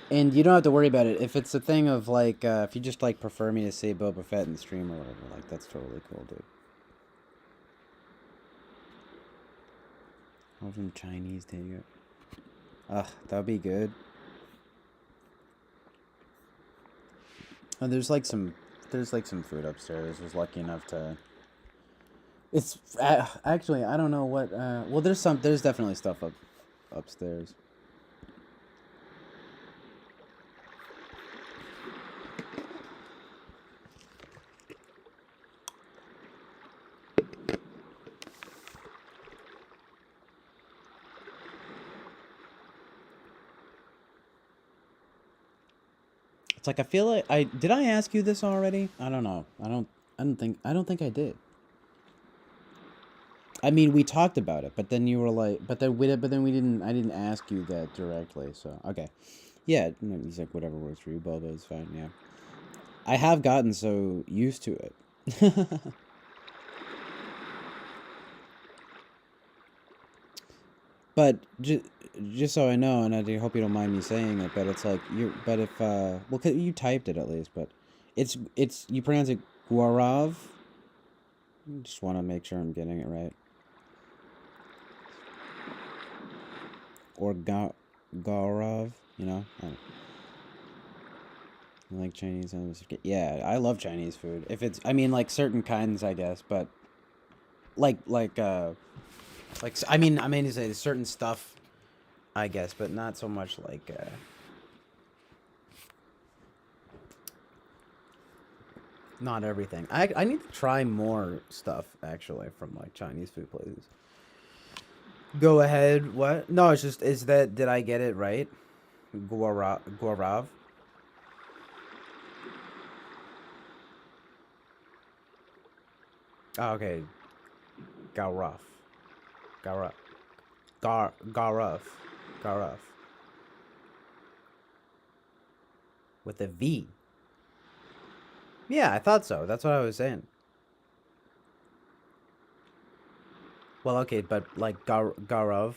And you don't have to worry about it. If it's a thing of like, if you just like prefer me to say Boba Fett in the stream or whatever, like that's totally cool, dude. Or from Chinese, take it. Ugh, that'd be good. Oh, there's like some food upstairs. I was lucky enough to. It's actually I don't know what. Well, there's definitely stuff upstairs. It's like I feel like did I ask you this already? I don't know. I don't think I did. I mean, we talked about it, but then you were like, but then we didn't. I didn't ask you that directly. So okay, yeah. He's like, whatever works for you, Boba is fine. Yeah, I have gotten so used to it. But just so I know, and I hope you don't mind me saying it, but it's like but if well, 'cause you typed it at least, but it's you pronounce it Guarav. Just want to make sure I'm getting it right. Or Gaurav, you know. I like Chinese. Yeah, I love Chinese food. If it's, I mean, like certain kinds, I guess, but like I mean to say certain stuff, I guess, but not so much like. Not everything. I need to try more stuff actually from like Chinese food places. Go ahead. What? No, it's just did I get it right? Guarav. Oh, okay. Gaurav. Gaurav. Gaurav. Gaurav. With a V. Yeah, I thought so. That's what I was saying. Well, okay, but like Gaurav.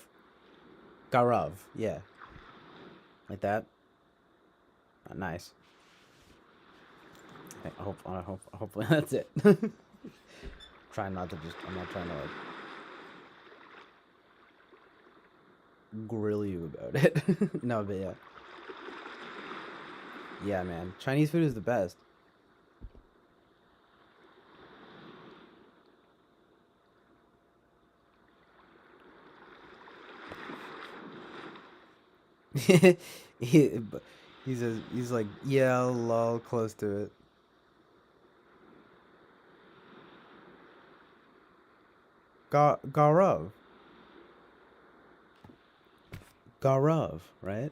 Gaurav. Yeah. Like that. Nice. Hopefully that's it. Trying not to just. I'm not trying to like grill you about it. No, but yeah. Yeah, man. Chinese food is the best. he, he says he's like, yeah, lol, close to it. Garov. Garov, right?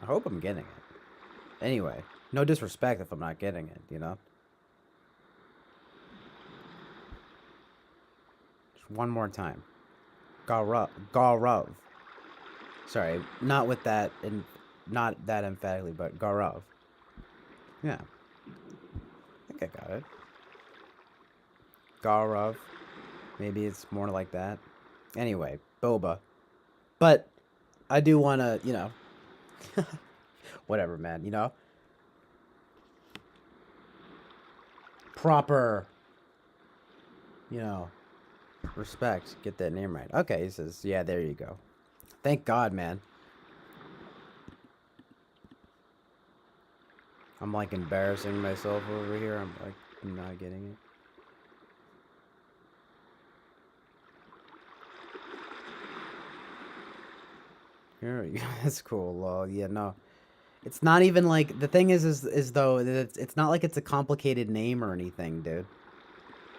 I hope I'm getting it. Anyway, no disrespect if I'm not getting it, you know? Just one more time. Garov. Sorry, not with that, and not that emphatically, but Garov. Yeah. I think I got it. Garov. Maybe it's more like that. Anyway, boba. But I do want to, you know, whatever, man, you know? Proper, you know, respect. Get that name right. Okay, he says, yeah, there you go. Thank God, man. I'm like embarrassing myself over here. I'm like not getting it. Here we go. That's cool. Lol. Yeah, no. It's not even like the thing is though it's not like it's a complicated name or anything, dude.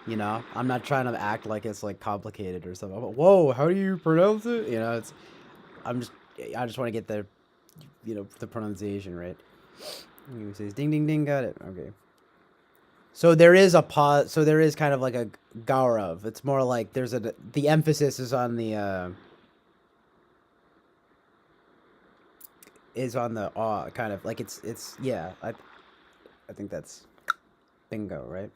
You know, I'm not trying to act like it's like complicated or something. But, whoa, how do you pronounce it? You know, it's I'm just I just want to get the you know the pronunciation right. He says ding ding ding, got it. Okay. So there is a pause. So there is kind of like a Gaurav. It's more like there's the emphasis is on the awe kind of like it's yeah. I think that's bingo, right?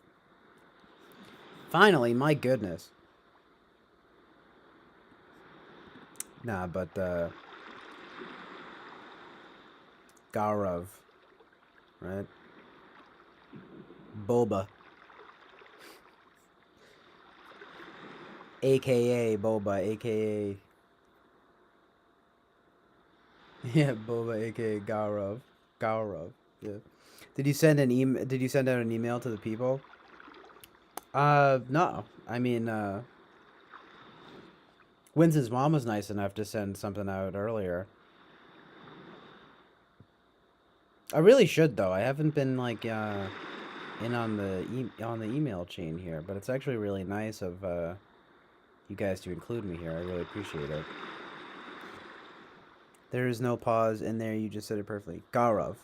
Finally, my goodness. Nah, but Gaurav, right? Boba, aka Boba, aka yeah, Boba, aka Gaurav, Gaurav. Yeah. Did you send an email? Did you send out an email to the people? No. I mean, Winston's mom was nice enough to send something out earlier. I really should though. I haven't been like in on the email chain here, but it's actually really nice of you guys to include me here. I really appreciate it. There is no pause in there. You just said it perfectly. Gaurav.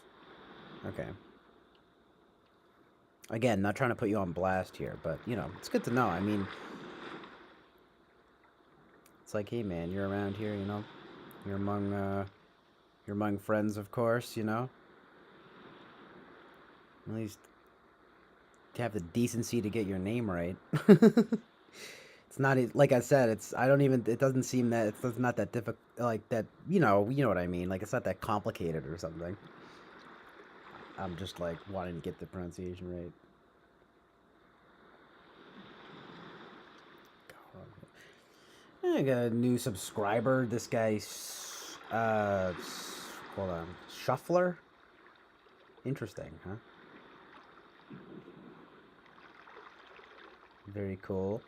Okay. Again, not trying to put you on blast here, but you know, it's good to know. I mean, it's like, hey man, you're around here, you know. You're among friends, of course, you know. At least have the decency to get your name right. It's not like I said. It's I don't even. It doesn't seem that it's not that difficult. Like that. You know what I mean. Like it's not that complicated or something. I'm just like wanting to get the pronunciation right. I got a new subscriber. This guy's hold on, Shuffler. Interesting, huh? Very cool.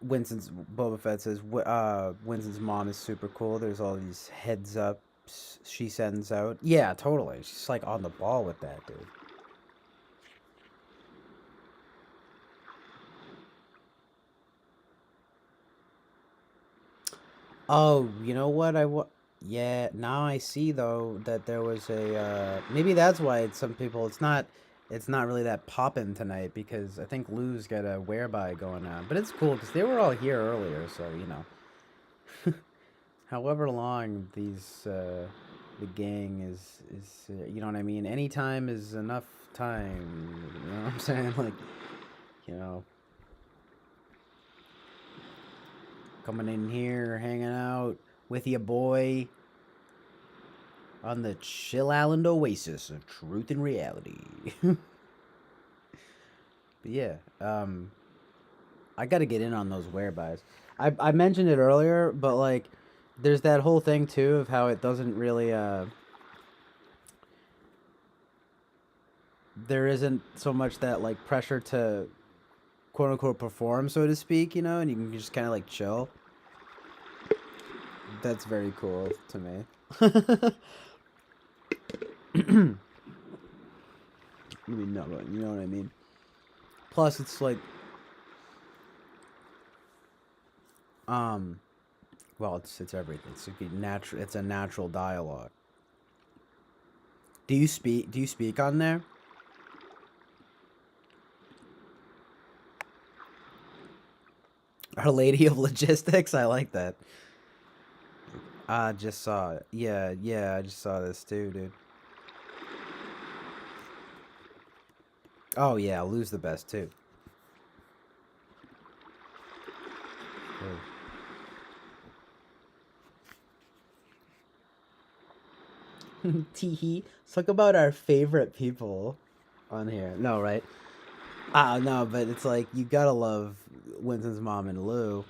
Winston's Boba Fett says Winston's mom is super cool. There's all these heads ups she sends out. Yeah, totally. She's like on the ball with that, dude. Oh, you know what? Yeah, now I see though that there was a maybe that's why some people it's not really that poppin' tonight because I think Lou's got a whereby going on. But it's cool because they were all here earlier, so you know. However long the gang is you know what I mean? Any time is enough time. You know what I'm saying? Like, you know. coming in here, hanging out with your boy on the Chill Island Oasis of Truth and Reality. But yeah, I gotta get in on those whereabouts. I mentioned it earlier, but like, there's that whole thing too of how it doesn't really there isn't so much that like pressure to quote unquote perform, so to speak, you know, and you can just kind of like chill. That's very cool to me. I mean, no, but you know what I mean. Plus, it's like, well, it's everything. It's like natural. It's a natural dialogue. Do you speak on there? Our Lady of Logistics. I like that. I just saw it. Yeah, I just saw this too, dude. Oh yeah, lose the best too. Teehee. Let's talk about our favorite people on here. No, right? No, but it's like you gotta love Winston's mom and Lou.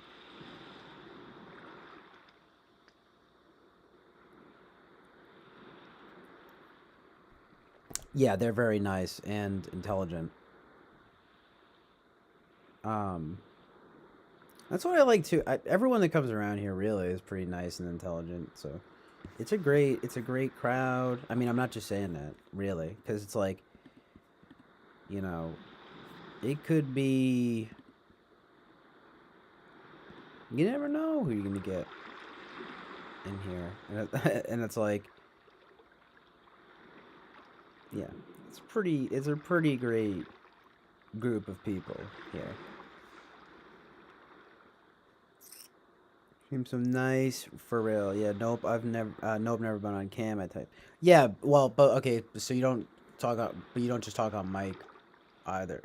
Yeah, they're very nice and intelligent. Um, that's what I like too. Everyone that comes around here really is pretty nice and intelligent. So it's a great crowd. I mean, I'm not just saying that really, because it's like, you know, it could be. You never know who you're gonna get in here, and it's like, yeah, it's a pretty great group of people here. Seems so nice for real. Yeah, nope. I've never been on cam. I type. Yeah, well, but okay. So you don't but you don't just talk on mic either.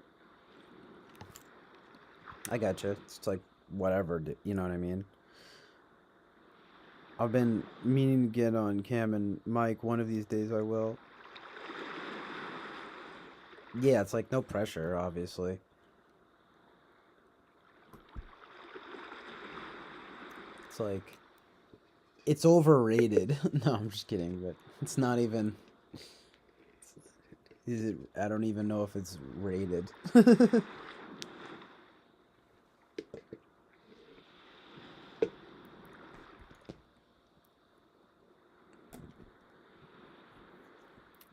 I gotcha. It's like whatever. You know what I mean? I've been meaning to get on cam and mic. One of these days I will. Yeah, it's like no pressure, obviously. It's like, it's overrated. No, I'm just kidding, but it's not even. Is it? I don't even know if it's rated.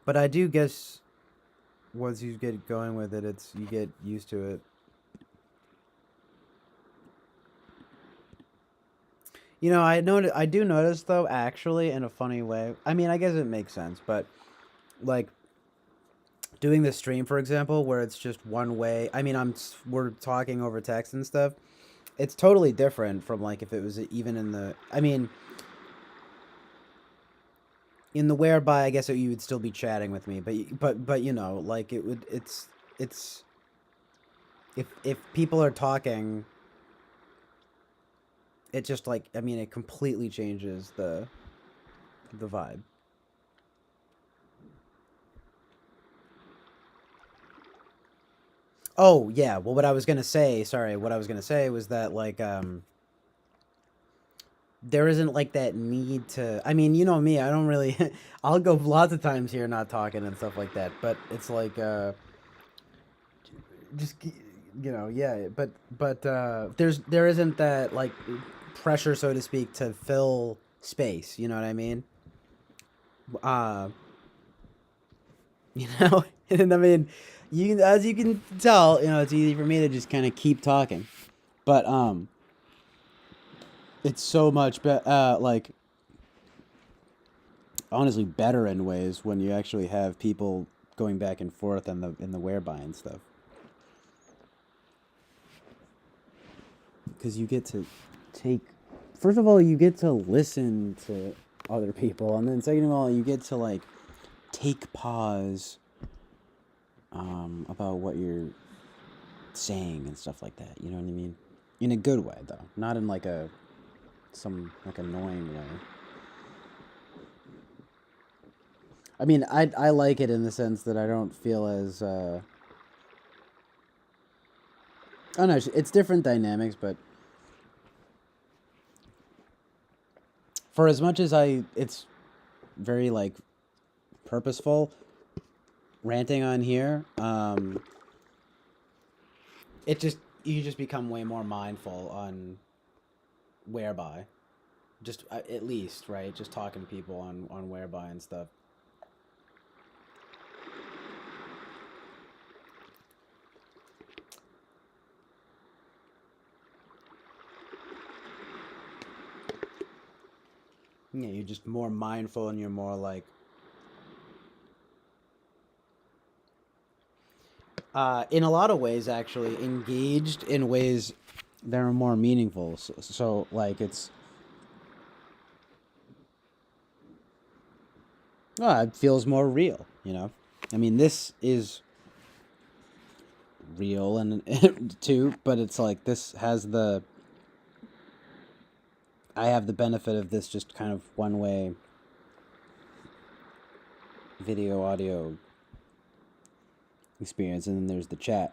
But I do guess once you get going with it, you get used to it. You know, I do notice though, actually, in a funny way. I mean, I guess it makes sense, but like doing the stream, for example, where it's just one way. I mean, we're talking over text and stuff. It's totally different from like if it was even in the. I mean, in the whereby, I guess you would still be chatting with me, but you know, like it's if people are talking, it just like, I mean, it completely changes the vibe. Oh yeah, well, what I was gonna say was that like there isn't like that need to. I mean, you know me, I don't really. I'll go lots of times here not talking and stuff like that, but it's like just you know, yeah, but there isn't that like pressure, so to speak, to fill space. You know what I mean? Uh, you know, and I mean, as you can tell, you know, it's easy for me to just kind of keep talking, but it's so much like honestly better in ways when you actually have people going back and forth in the whereby and stuff. Because you get to take, first of all, you get to listen to other people, and then second of all, you get to like take pause about what you're saying and stuff like that. You know what I mean? In a good way, though, not in like a some, like, annoying way. I mean, I like it in the sense that I don't feel as, I don't know, it's different dynamics, but for as much as it's very, like, purposeful, ranting on here, you just become way more mindful on whereby. Just, at least, right? Just talking to people on whereby and stuff. Yeah, you're just more mindful and you're more like, in a lot of ways, actually, engaged in ways that are more meaningful. So like, it feels more real, you know? I mean, this is real and too, but it's like, I have the benefit of this just kind of one-way video, audio experience, and then there's the chat.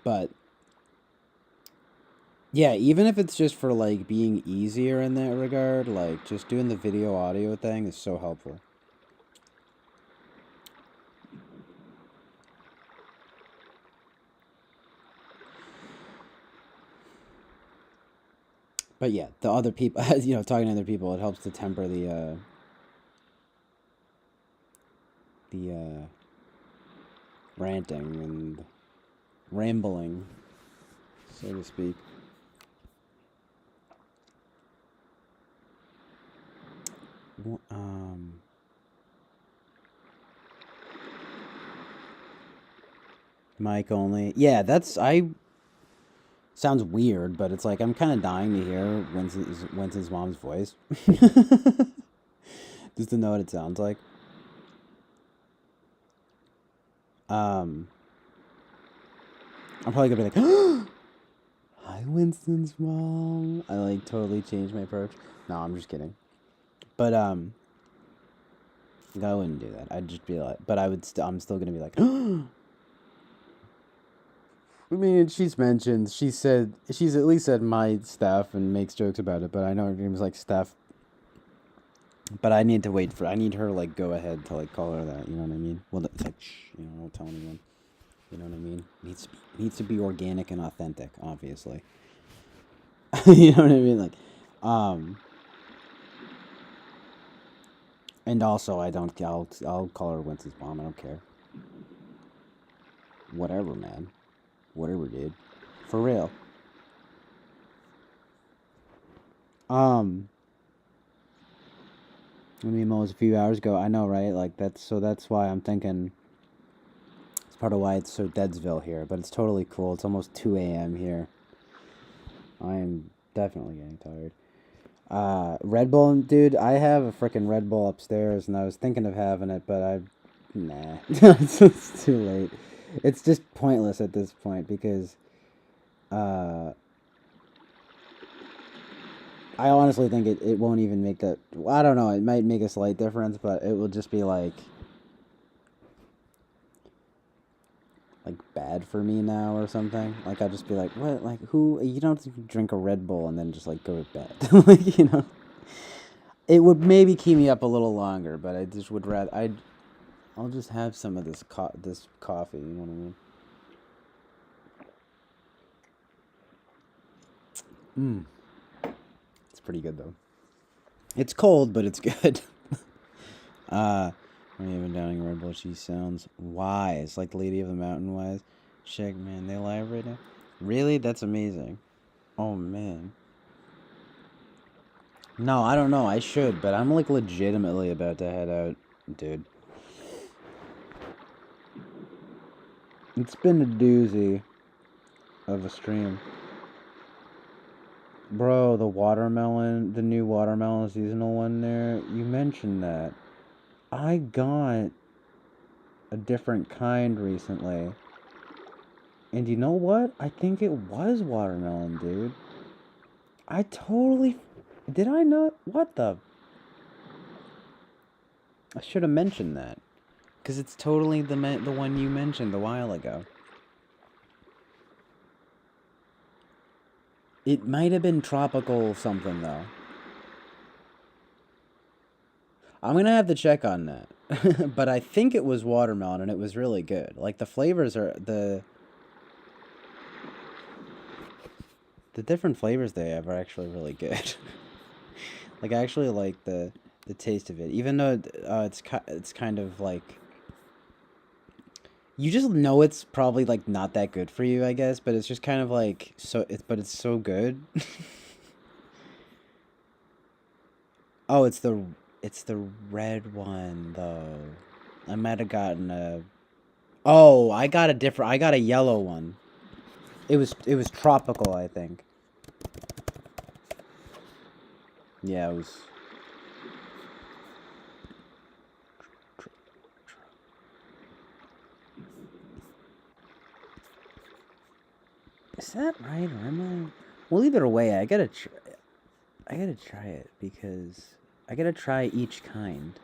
But yeah, even if it's just for, like, being easier in that regard, like, just doing the video audio thing is so helpful. But yeah, the other people, you know, talking to other people, it helps to temper the ranting and rambling, so to speak. Mic only. Yeah, sounds weird, but it's like I'm kind of dying to hear Winston's mom's voice. Just to know what it sounds like. I'm probably gonna be like, hi, Winston's mom. I, like, totally changed my approach. No, I'm just kidding. But, I wouldn't do that. I'd just be like, but I'm still gonna be like, I mean, she's at least said my stuff and makes jokes about it, but I know her name's, like, Steph. But I need her, like, go ahead to, like, call her that, you know what I mean? Well, it's like, shh, you know, don't tell anyone. You know what I mean? Needs to be organic and authentic, obviously. You know what I mean? Like, and also I'll call her Winston's mom. I don't care. Whatever, man. Whatever, dude. For real. I mean, it was a few hours ago. I know, right? Like, that's why I'm thinking. It's part of why it's so Deadsville here, but it's totally cool. It's almost 2 a.m. here. I am definitely getting tired. Red Bull, dude, I have a freaking Red Bull upstairs, and I was thinking of having it, but nah. It's too late. It's just pointless at this point, because, I honestly think it won't even make that. I don't know. It might make a slight difference, but it will just be like bad for me now or something. Like, I'll just be like, what? Like, who? You don't drink a Red Bull and then just, like, go to bed. Like, you know. It would maybe keep me up a little longer, but I just would rather. I'll just have some of this coffee. You know what I mean? It's pretty good, though. It's cold, but it's good. I'm even downing Red Bull. She sounds wise, like the Lady of the Mountain wise. Check, man, they live right now. Really? That's amazing. Oh, man. No, I don't know. I should, but I'm, like, legitimately about to head out, dude. It's been a doozy of a stream. Bro, the new watermelon seasonal one there, you mentioned that. I got a different kind recently. And you know what? I think it was watermelon, dude. I totally... Did I not? What the... I should have mentioned that. Because it's totally the one you mentioned a while ago. It might have been tropical something, though. I'm gonna have to check on that. But I think it was watermelon, and it was really good. Like, the flavors are... The different flavors they have are actually really good. Like, I actually like the taste of it. Even though it's kind of like... You just know it's probably, like, not that good for you, I guess. But it's just kind of like... But it's so good. Oh, it's the red one, though. I might have gotten a... Oh, I got a yellow one. It was tropical, I think. Yeah, it was... Is that right, or am I... Well, either way, I gotta try it, because I gotta try each kind.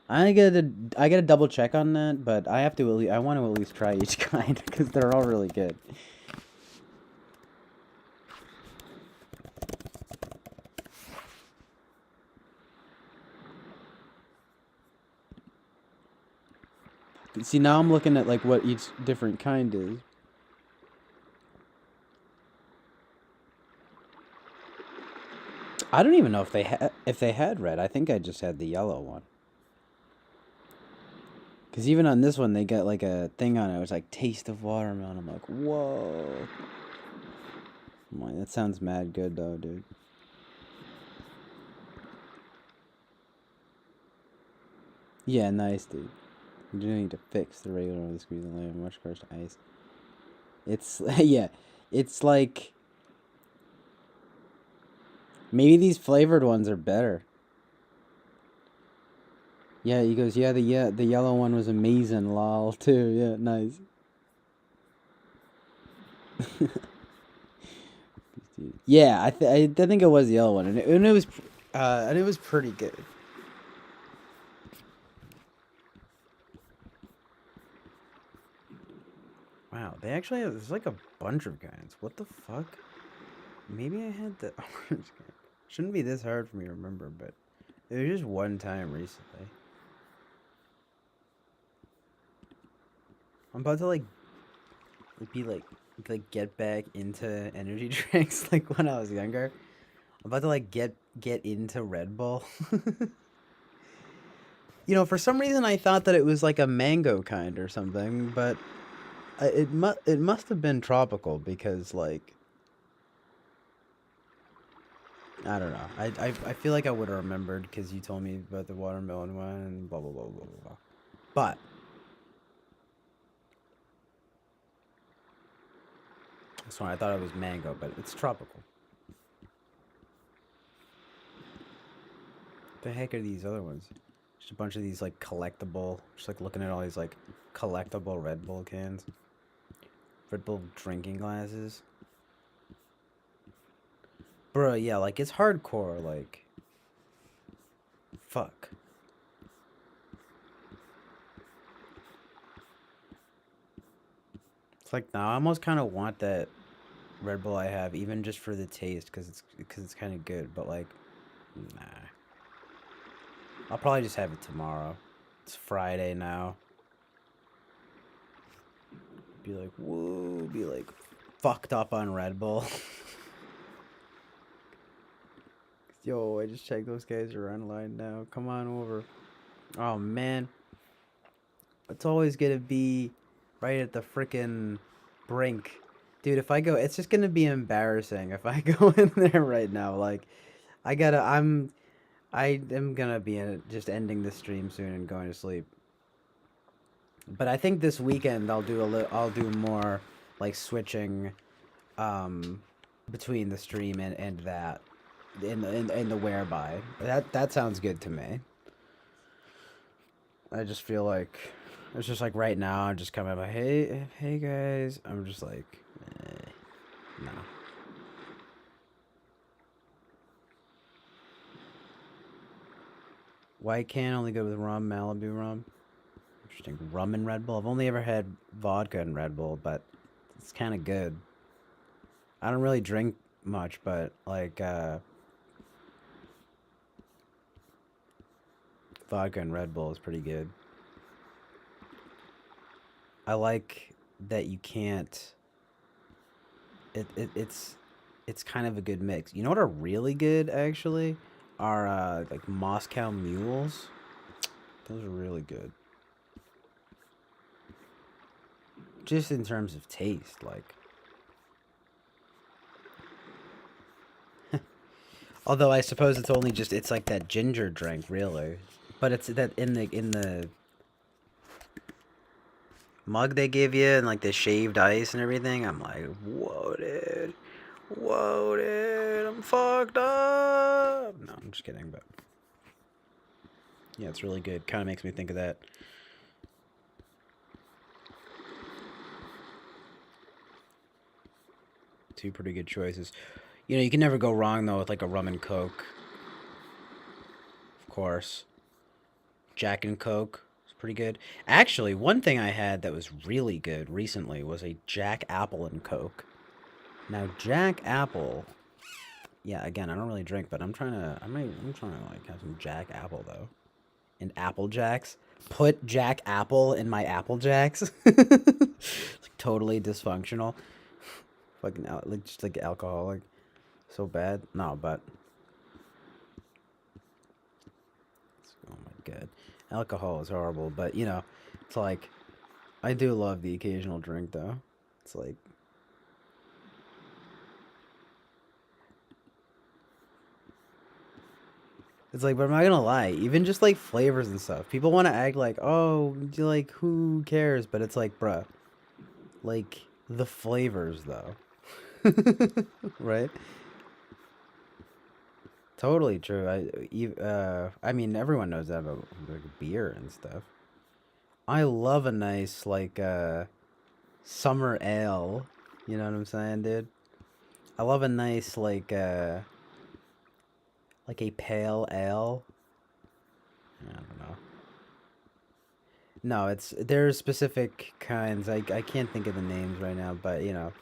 I gotta double check on that, but I have to I want to at least try each kind, because they're all really good. See, now I'm looking at, like, what each different kind is. I don't even know if they had red. I think I just had the yellow one. Because even on this one, they got, like, a thing on it. It was like, taste of watermelon. I'm like, whoa. I'm like, that sounds mad good, though, dude. Yeah, nice, dude. You do need to fix the regular one, the squeeze and lay much crushed ice. It's, yeah, it's like... Maybe these flavored ones are better. Yeah, he goes, yeah, the yellow one was amazing, lol, too. Yeah, nice. Yeah, I think it was the yellow one, and it was pretty good. Wow, they actually have, there's like a bunch of kinds. What the fuck? Maybe I had the orange kind. Shouldn't be this hard for me to remember, but it was just one time recently. I'm about to get back into energy drinks like when I was younger. I'm about to get into Red Bull. You know, for some reason I thought that it was like a mango kind or something, but it must have been tropical because, like, I don't know. I feel like I would have remembered because you told me about the watermelon one and blah blah blah blah blah blah. But that's why I thought it was mango, but it's tropical. What the heck are these other ones? Just a bunch of these, like, collectible. Just like looking at all these, like, collectible Red Bull cans. Red Bull drinking glasses. Bro, yeah, like, it's hardcore, like... Fuck. It's like, now I almost kind of want that Red Bull I have, even just for the taste, because it's kind of good, but, like, nah. I'll probably just have it tomorrow. It's Friday now. Be like, whoa, be like, fucked up on Red Bull. Yo, I just checked, those guys are online now. Come on over. Oh, man. It's always gonna be right at the frickin' brink. Dude, if I go, it's just gonna be embarrassing if I go in there right now. Like, I am gonna be just ending the stream soon and going to sleep. But I think this weekend I'll do more, like, switching between the stream and that in the whereby. That sounds good to me. I just feel like it's just like right now I'm just kind of like, hey guys. I'm just like, no. White can only good with rum, Malibu rum. Interesting. Rum and Red Bull. I've only ever had vodka and Red Bull, but it's kind of good. I don't really drink much, but like vodka and Red Bull is pretty good. I like that you can't. It's kind of a good mix. You know what are really good actually are like Moscow mules. Those are really good. Just in terms of taste, like. Although I suppose it's only just it's like that ginger drink, really. But it's that in the mug they give you and like the shaved ice and everything. I'm like, whoa, dude. Whoa, dude. I'm fucked up. No, I'm just kidding, but yeah, it's really good. Kind of makes me think of that. Two pretty good choices. You know, you can never go wrong though with like a rum and coke. Of course. Jack and Coke is pretty good. Actually, one thing I had that was really good recently was a Jack Apple and Coke. Now, Jack Apple, yeah, again, I don't really drink, but I'm trying to like have some Jack Apple though, and Apple Jacks. Put Jack Apple in my Apple Jacks. It's like totally dysfunctional. Fucking like just like alcoholic, so bad. No, but oh my god, alcohol is horrible. But you know, it's like I do love the occasional drink though. It's like but I'm not gonna lie, even just like flavors and stuff. People want to act like, oh, like who cares? But it's like, bruh, like the flavors though, right? Totally true. I mean, everyone knows that about like beer and stuff. I love a nice like summer ale. You know what I'm saying, dude? I love a nice like a pale ale. I don't know. No, it's there's specific kinds. I can't think of the names right now, but you know,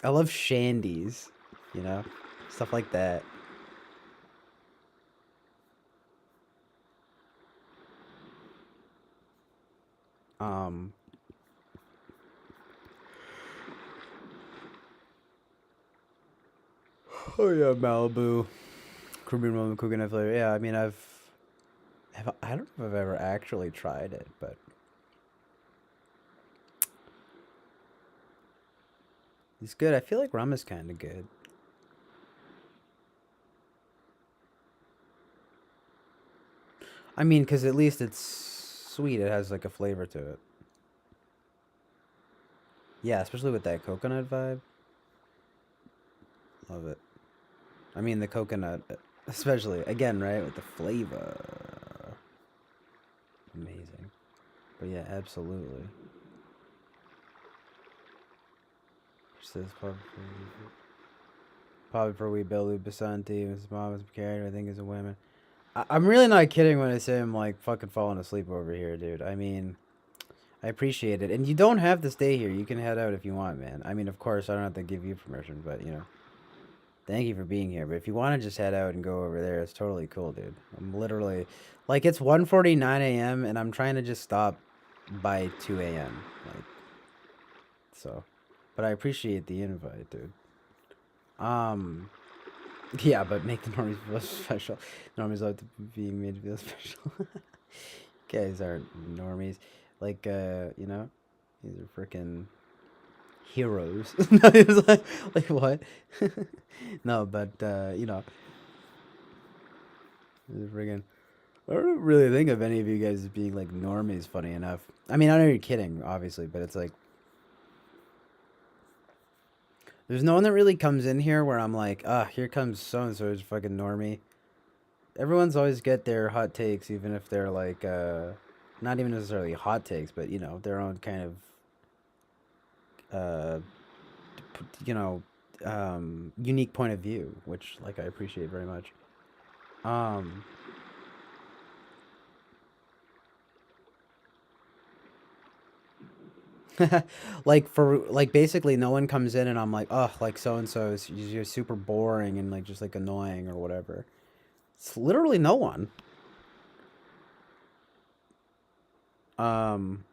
I love shandies. You know, stuff like that. Um. Oh yeah, Malibu, Caribbean rum and coconut flavor. Yeah, I mean, I don't know if I've ever actually tried it, but it's good. I feel like rum is kind of good. I mean, because at least it's sweet. It has like a flavor to it. Yeah, especially with that coconut vibe. Love it. I mean, the coconut, especially again, right, with the flavor. Amazing. But yeah, absolutely. Says probably for we Billy Basanti, Mrs. Mama's carried, I think is a women. I'm really not kidding when I say I'm like fucking falling asleep over here, dude. I mean, I appreciate it. And you don't have to stay here. You can head out if you want, man. I mean, of course, I don't have to give you permission, but you know, thank you for being here. But if you want to just head out and go over there, it's totally cool, dude. I'm literally like it's 1:49 a.m. and I'm trying to just stop by 2 a.m. Like so. But I appreciate the invite, dude. Um yeah, but make the normies feel special. Normies love to being made to feel special. Guys aren't normies. Like you know, these are freaking heroes. No, it was like what? No, but you know, these are freaking I don't really think of any of you guys as being like normies, funny enough. I mean, I know you're kidding, obviously, but it's like there's no one that really comes in here where I'm like, ah, here comes so and so's fucking normie. Everyone's always get their hot takes, even if they're like, not even necessarily hot takes, but you know, their own kind of, you know, unique point of view, which like I appreciate very much. Um, like basically no one comes in and I'm like, oh, like so and so is you're super boring and like just like annoying or whatever. It's literally no one. Um,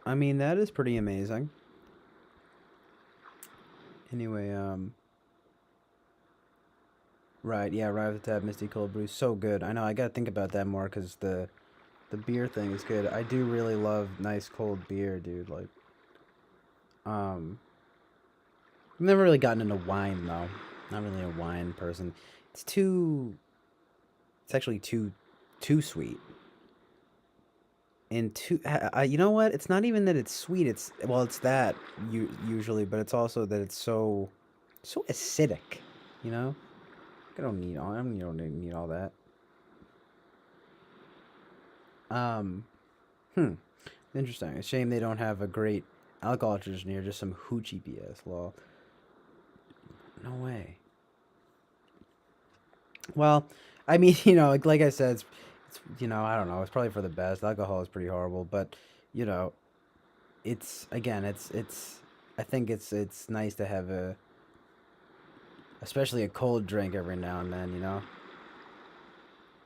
I mean that is pretty amazing. Anyway, right, yeah, right off the top, Misty Cold Brew, so good. I know I gotta think about that more because the beer thing is good. I do really love nice cold beer, dude. Like, um, I've never really gotten into wine though. Not really a wine person. It's too. It's actually too sweet. And too. You know what? It's not even that it's sweet. It's well, it's that usually, but it's also that it's so acidic. You know. I don't need all. I don't need all that. Um. Hmm. Interesting. A shame they don't have a great alcohol tradition here. Just some hoochie BS. Lol. No way. Well, I mean, like I said, it's I don't know. It's probably for the best. Alcohol is pretty horrible, but you know, it's again, it's. I think it's nice to have especially a cold drink every now and then.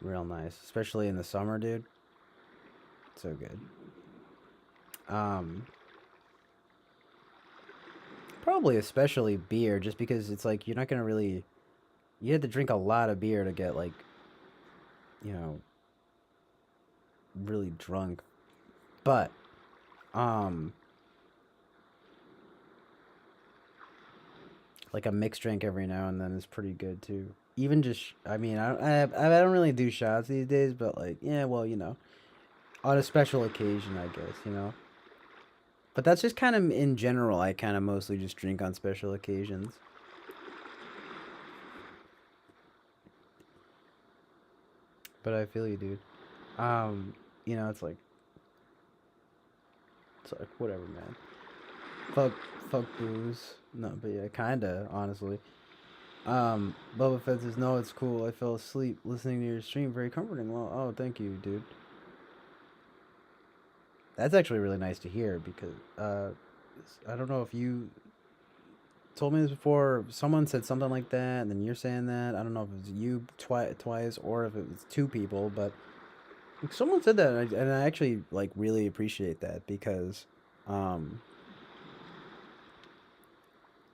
Real nice, especially in the summer, dude. So good. Um, Probably especially beer, just because it's like you're not gonna really. You have to drink a lot of beer to get like, you know, really drunk. But, um, like a mixed drink every now and then is pretty good too. Even just, I mean, I don't really do shots these days, but like, yeah, well, on a special occasion, I guess. But that's just kind of in general. I kind of mostly just drink on special occasions. But I feel you, dude. Um, it's like whatever, man. Fuck, fuck booze. No, but yeah, kinda, honestly. Boba Fett says, no, it's cool. I fell asleep listening to your stream. Very comforting. Well, oh, thank you, dude. That's actually really nice to hear because, I don't know if you told me this before. Someone said something like that, and then you're saying that. I don't know if it was you twice or if it was two people, but someone said that, and I actually, like, really appreciate that because, um,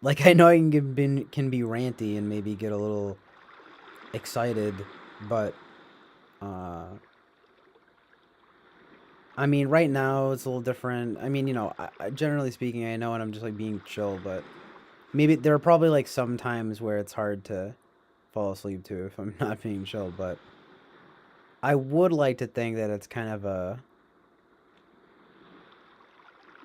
like, I know I can be ranty and maybe get a little excited, but, uh, I mean, right now it's a little different. I mean, generally speaking, I know when I'm just like being chill, but maybe there are probably like some times where it's hard to fall asleep to if I'm not being chill. But I would like to think that it's kind of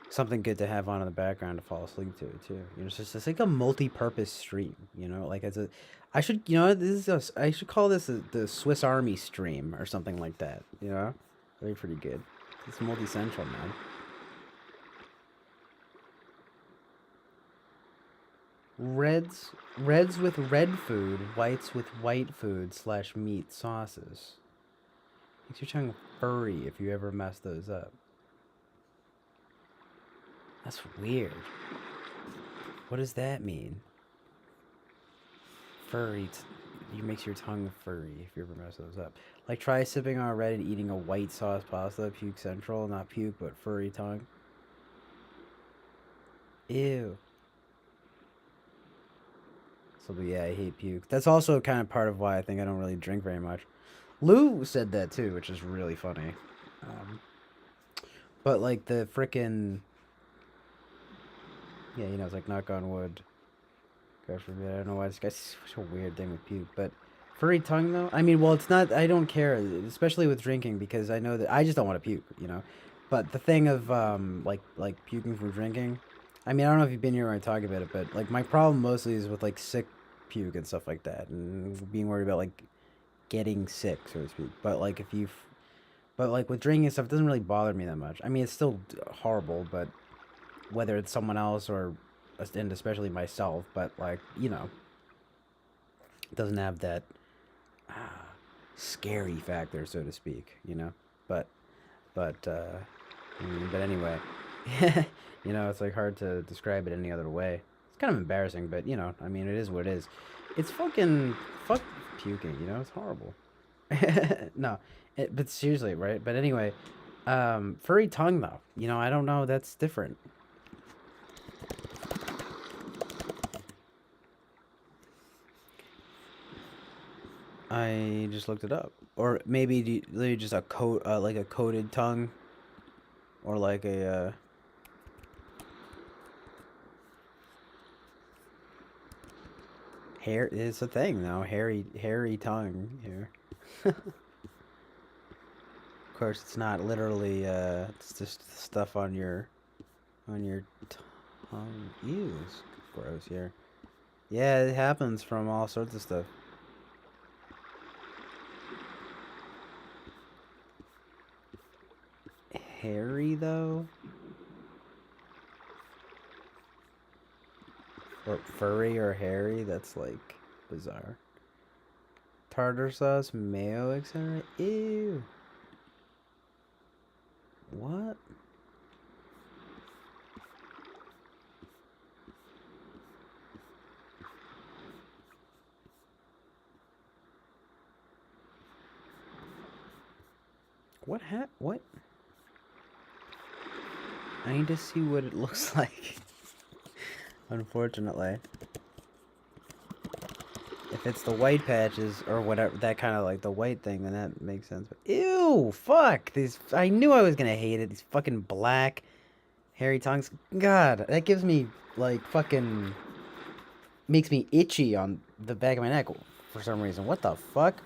something good to have on in the background to fall asleep to too. It's like a multi-purpose stream. Like I should, I should call this the Swiss Army stream or something like that. That'd be pretty good. It's multi-central, man. Reds with red food, whites with white food / meat sauces. Makes your tongue furry if you ever mess those up. That's weird. What does that mean? Furry. You makes your tongue furry if you ever mess those up. Like try sipping on red and eating a white sauce pasta. Puke central, not puke, but furry tongue. Ew. So, but yeah, I hate puke. That's also kind of part of why I think I don't really drink very much. Lou said that too, which is really funny. Um, but like the frickin' yeah, it's like knock on wood. God forbid. I don't know why this guy's such a weird thing with puke, but furry tongue though. I mean, well, it's not. I don't care, especially with drinking, because I know that I just don't want to puke. But the thing of like puking from drinking. I mean, I don't know if you've been here when I talk about it, but like my problem mostly is with like sick puke and stuff like that, and being worried about like getting sick, so to speak. But like with drinking and stuff, it doesn't really bother me that much. I mean, it's still horrible, but whether it's someone else or and especially myself, but like It doesn't have that scary factor, so to speak, you know. But but anyway, you know, it's like hard to describe it any other way. It's kind of embarrassing, but you know, I mean, it is what it is. It's fuck puking, you know. It's horrible. No, but seriously, right? But anyway, furry tongue though, you know, I don't know. That's different. I just looked it up, or maybe just a coat, like a coated tongue, or like a hair. It's a thing now. Hairy tongue here. Of course, it's not literally. It's just stuff on your tongue. Ew, it's gross here. Yeah, it happens from all sorts of stuff. Hairy though, or furry or hairy. That's like bizarre. Tartar sauce, mayo, etc. Ew. What? What? I need to see what it looks like. Unfortunately. If it's the white patches or whatever, that kind of like the white thing, then that makes sense. But ew, fuck. These, I knew I was gonna hate it. These fucking black, hairy tongues. God, that gives me like fucking, makes me itchy on the back of my neck for some reason. What the fuck?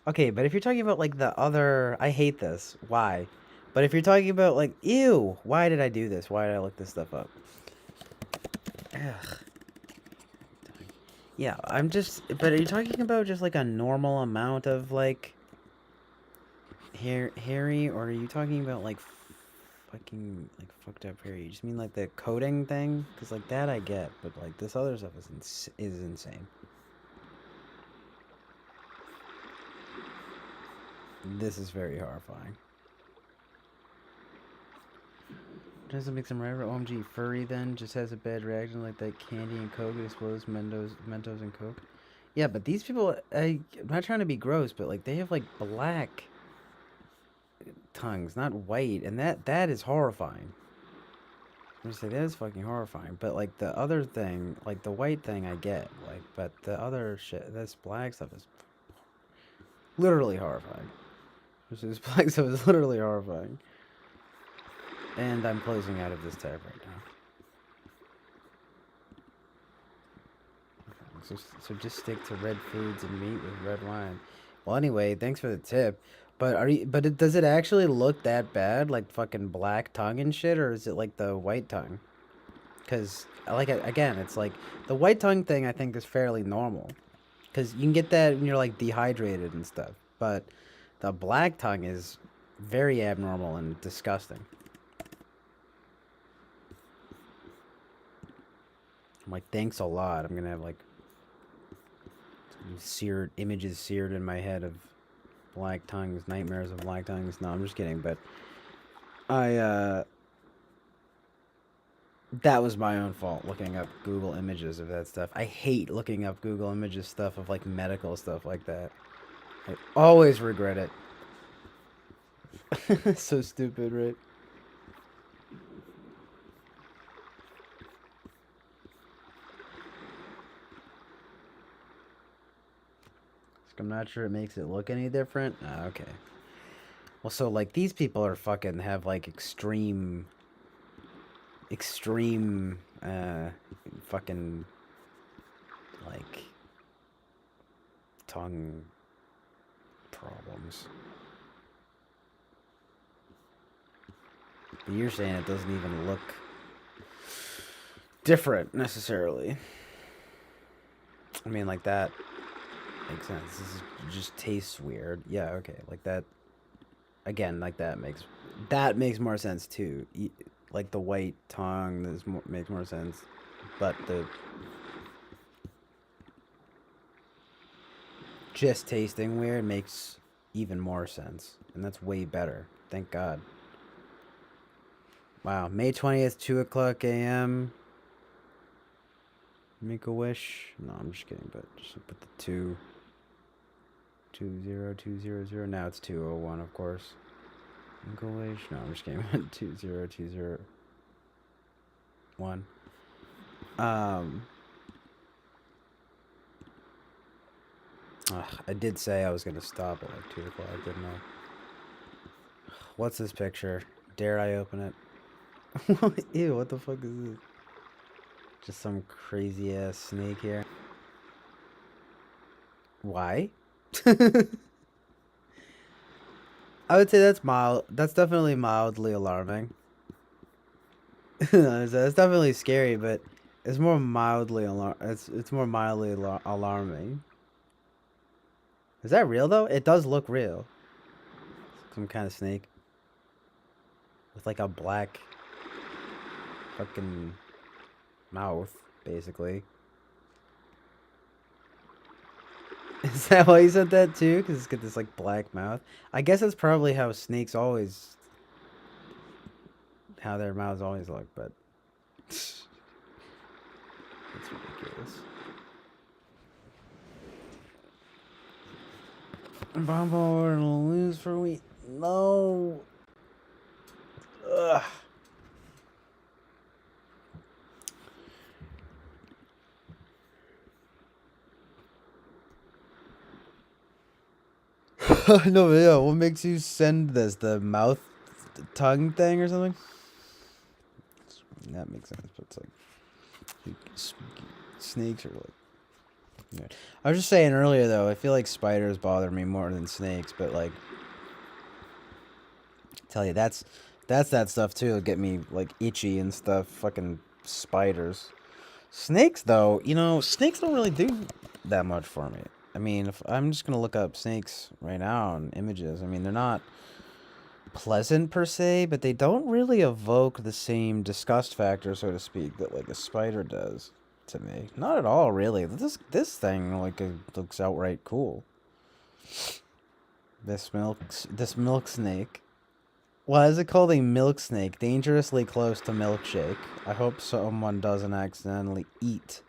Okay, but if you're talking about like the other, I hate this. Why? But if you're talking about like, ew, why did I do this? Why did I look this stuff up? Ugh. Yeah, I'm just, but are you talking about just like a normal amount of like hairy, or are you talking about like fucking like fucked up hairy? You just mean like the coating thing? Because like that I get, but like this other stuff is insane. This is very horrifying. Doesn't make some rival. OMG, furry then just has a bad reaction like that candy and Coke. It explodes Mentos and Coke. Yeah, but these people, I'm not trying to be gross, but like they have like black tongues, not white, and that is horrifying. I'm gonna say that is fucking horrifying. But like the other thing, like the white thing, I get, like, but the other shit, this black stuff is literally horrifying. This black stuff is literally horrifying. And I'm closing out of this tab right now. Okay, so just stick to red foods and meat with red wine. Well, anyway, thanks for the tip. But does it actually look that bad, like fucking black tongue and shit, or is it like the white tongue? Because like again, it's like the white tongue thing. I think is fairly normal, because you can get that when you're like dehydrated and stuff. But the black tongue is very abnormal and disgusting. I'm like, thanks a lot. I'm gonna have like seared images seared in my head of black tongues, nightmares of black tongues. No, I'm just kidding. But I that was my own fault looking up Google images of that stuff. I hate looking up Google images stuff of like medical stuff like that. I always regret it. So stupid, right? I'm not sure it makes it look any different. Okay. Well, so like these people are fucking have like extreme fucking like tongue problems. But you're saying it doesn't even look different necessarily. I mean, like that makes sense. This is, just tastes weird. Yeah, okay. Like that. Again, like that makes more sense too. Like the white tongue makes more sense, but the just tasting weird makes even more sense. And that's way better. Thank God. Wow. May 20th, 2 o'clock a.m. Make a wish. No, I'm just kidding, but just put the 20200. Now it's 201, of course. Make a wish. No, I'm just kidding. 20201. I did say I was gonna stop at like 2 o'clock, didn't I? What's this picture? Dare I open it? Ew, what the fuck is this? Just some crazy ass snake here. Why? I would say that's mild. That's definitely mildly alarming. That's definitely scary, but it's more mildly It's more mildly alarming. Is that real though? It does look real. Some kind of snake with like a black fucking mouth, basically. Is that why you said that too? Because it's got this like black mouth. I guess that's probably how snakes always, how their mouths always look, but it's ridiculous. Bombo will lose for we no. Ugh. No, but yeah, what makes you send this? The mouth, the tongue thing or something? That makes sense, but it's like snakes are like. Yeah. I was just saying earlier though, I feel like spiders bother me more than snakes, but like, tell you that's that stuff too. It'll get me like itchy and stuff. Fucking spiders. Snakes though, you know, snakes don't really do that much for me. I mean, if I'm just gonna look up snakes right now in images. I mean, they're not pleasant per se, but they don't really evoke the same disgust factor, so to speak, that like a spider does to me. Not at all, really. This thing like looks outright cool. This milk snake. Why is it called a milk snake? Dangerously close to milkshake. I hope someone doesn't accidentally eat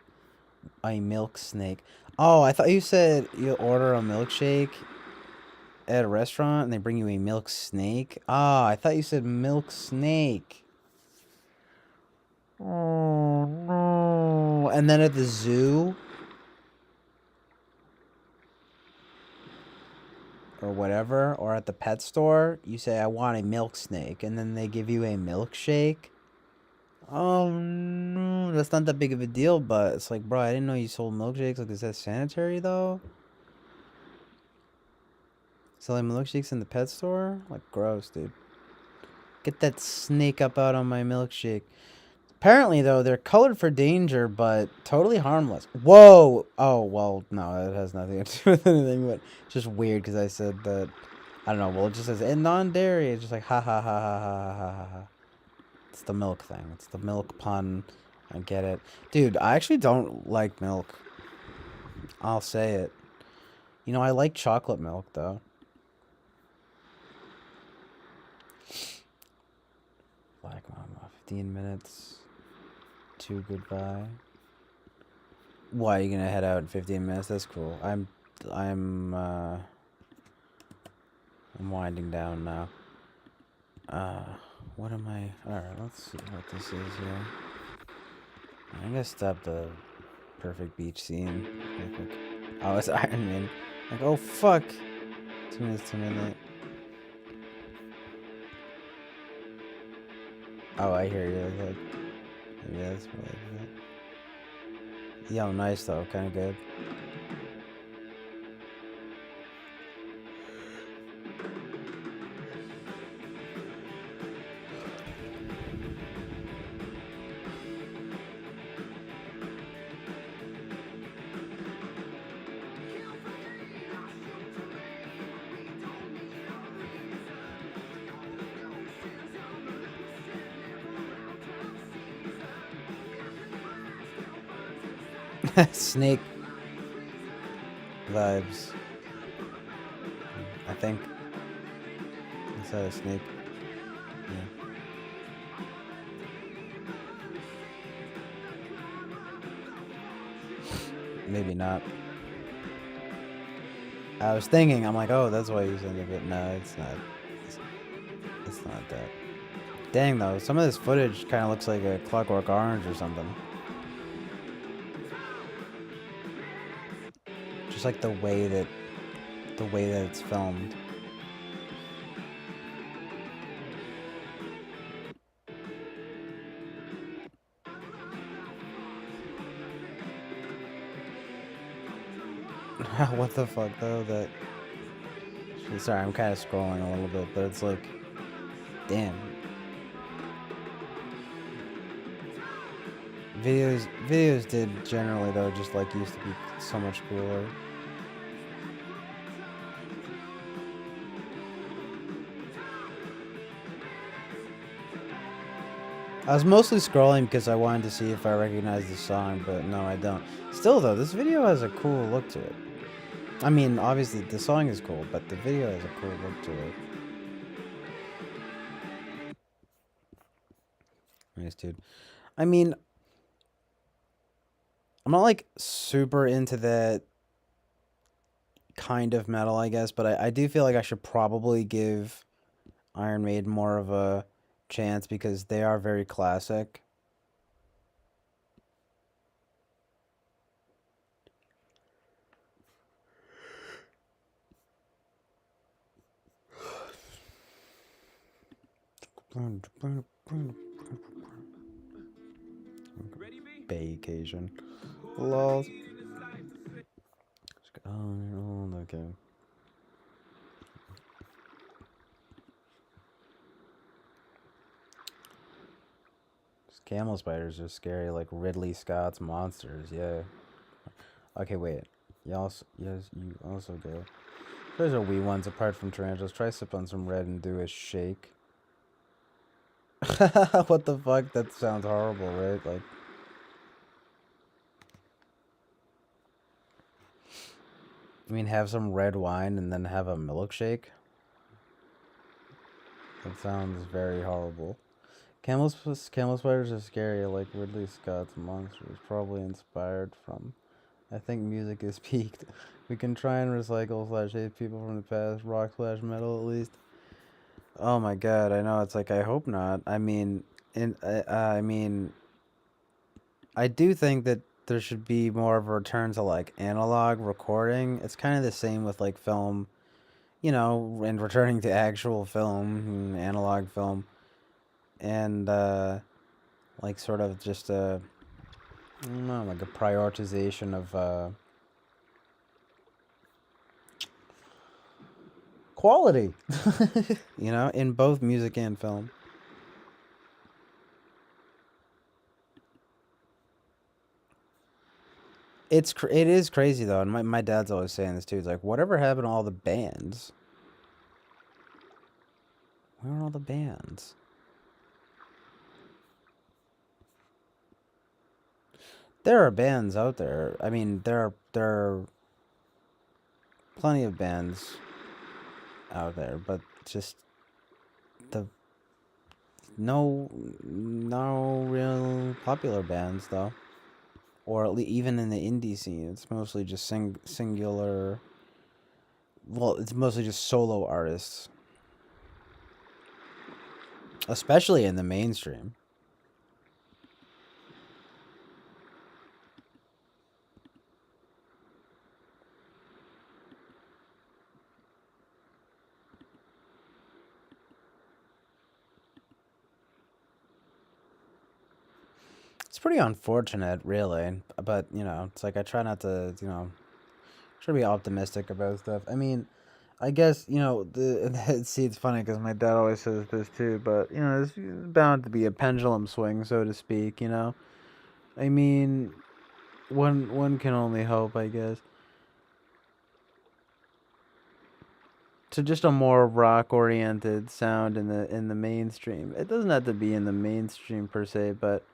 a milk snake. Oh, I thought you said you order a milkshake at a restaurant and they bring you a milk snake. Ah, I thought you said milk snake. Oh no. And then at the zoo or whatever, or at the pet store, you say I want a milk snake, and then they give you a milkshake. Oh no, that's not that big of a deal, but it's like, bro, I didn't know you sold milkshakes. Like, is that sanitary though? Selling milkshakes in the pet store? Like, gross, dude. Get that snake up out on my milkshake. Apparently, though, they're colored for danger, but totally harmless. Whoa! Oh, well, no, it has nothing to do with anything, but it's just weird because I said that, I don't know, well, it just says, and non-dairy. It's just like, ha ha ha ha ha ha ha ha. It's the milk thing. It's the milk pun. I get it. Dude, I actually don't like milk. I'll say it. You know, I like chocolate milk, though. Black Mama, 15 minutes to goodbye. Why, are you gonna head out in 15 minutes? That's cool. I'm winding down now. What am I? Alright, let's see what this is here. I guess stop the perfect beach scene. Oh, it's Iron Man. Like, oh fuck. 2 minutes to midnight. Oh, I hear you. Like, yeah, that's probably that. Yo, nice though. Kind of good. Snake vibes. think. Is that a snake? Yeah. Maybe not. I was thinking, I'm like, oh, that's why he's in it, but no, it's not. It's not that. Dang, though, some of this footage kind of looks like a Clockwork Orange or something. Just like the way that it's filmed. What the fuck, though? That. Sorry, I'm kind of scrolling a little bit, but it's like, damn. Videos did generally though just like used to be so much cooler. I was mostly scrolling because I wanted to see if I recognized the song, but no, I don't. Still though, this video has a cool look to it. I mean, obviously the song is cool, but the video has a cool look to it. Nice, dude. I mean, I'm not like super into that kind of metal, I guess, but I do feel like I should probably give Iron Maiden more of a chance because they are very classic. Vacation. Lol. Oh, okay. Camel spiders are scary, like Ridley Scott's monsters. Yeah. Okay, wait. Yes, you also go. Those are wee ones apart from tarantulas. Try sip on some red and do a shake. What the fuck? That sounds horrible, right? Like. I mean, have some red wine and then have a milkshake? That sounds very horrible. Camel spiders are scary, like Ridley Scott's monsters, probably inspired from. I think music is peaked. We can try and recycle / hate people from the past, rock / metal at least. Oh my god, I know, it's like, I hope not. I mean, I do think that there should be more of a return to like analog recording. It's kind of the same with like film, you know, and returning to actual film, analog film, and like sort of just a, I don't know, like a prioritization of quality, you know, in both music and film. It is crazy though, and my dad's always saying this too. It's like, whatever happened to all the bands? Where are all the bands? There are bands out there. I mean, there are plenty of bands out there, but just the no real popular bands though, or at least even in the indie scene, it's mostly just singular. Well, it's mostly just solo artists, especially in the mainstream. It's pretty unfortunate, really. But, you know, it's like I try not to, you know, try to be optimistic about stuff. I mean, I guess, you know, see, it's funny because my dad always says this too, but, you know, there's bound to be a pendulum swing, so to speak, you know? I mean, one can only hope, I guess. To just a more rock-oriented sound in the mainstream. It doesn't have to be in the mainstream per se, but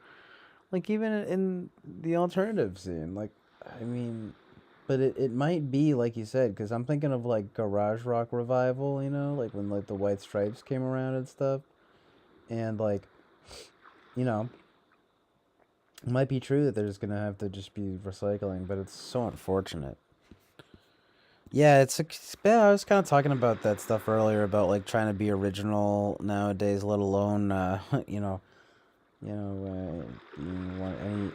like even in the alternative scene, like I mean, But it might be like you said, because I'm thinking of like garage rock revival, like when like the White Stripes came around and stuff, and like, you know, it might be true that there's gonna have to just be recycling, but it's so unfortunate. Yeah, I was kind of talking about that stuff earlier about like trying to be original nowadays, let alone being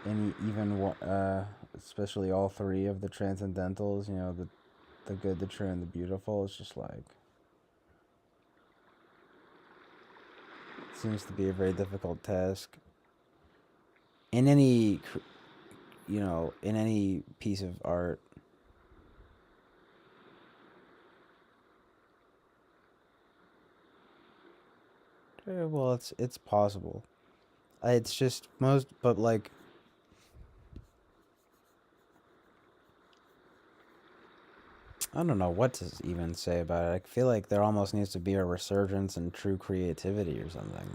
any even one, especially all three of the transcendentals, the good, the true, and the beautiful. It's just like seems to be a very difficult task in in any piece of art. Well, it's possible. It's just most, but like I don't know what to even say about it. I feel like there almost needs to be a resurgence in true creativity or something.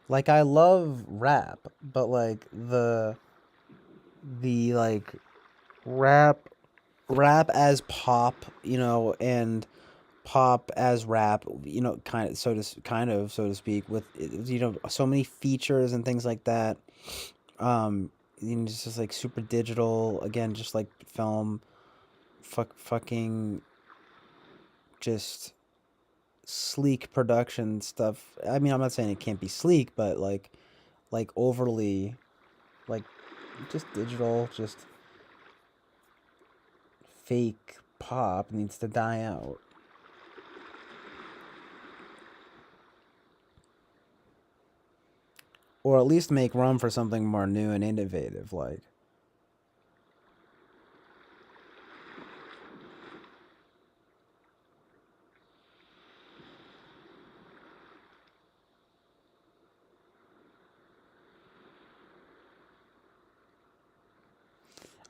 Like I love rap, but like the like rap rap as pop, and pop as rap, kind of so to speak, with so many features and things like that. It's just like super digital again, just like film, fucking just sleek production stuff. I mean, I'm not saying it can't be sleek, but like overly like just digital, just fake pop needs to die out. Or at least make room for something more new and innovative, like.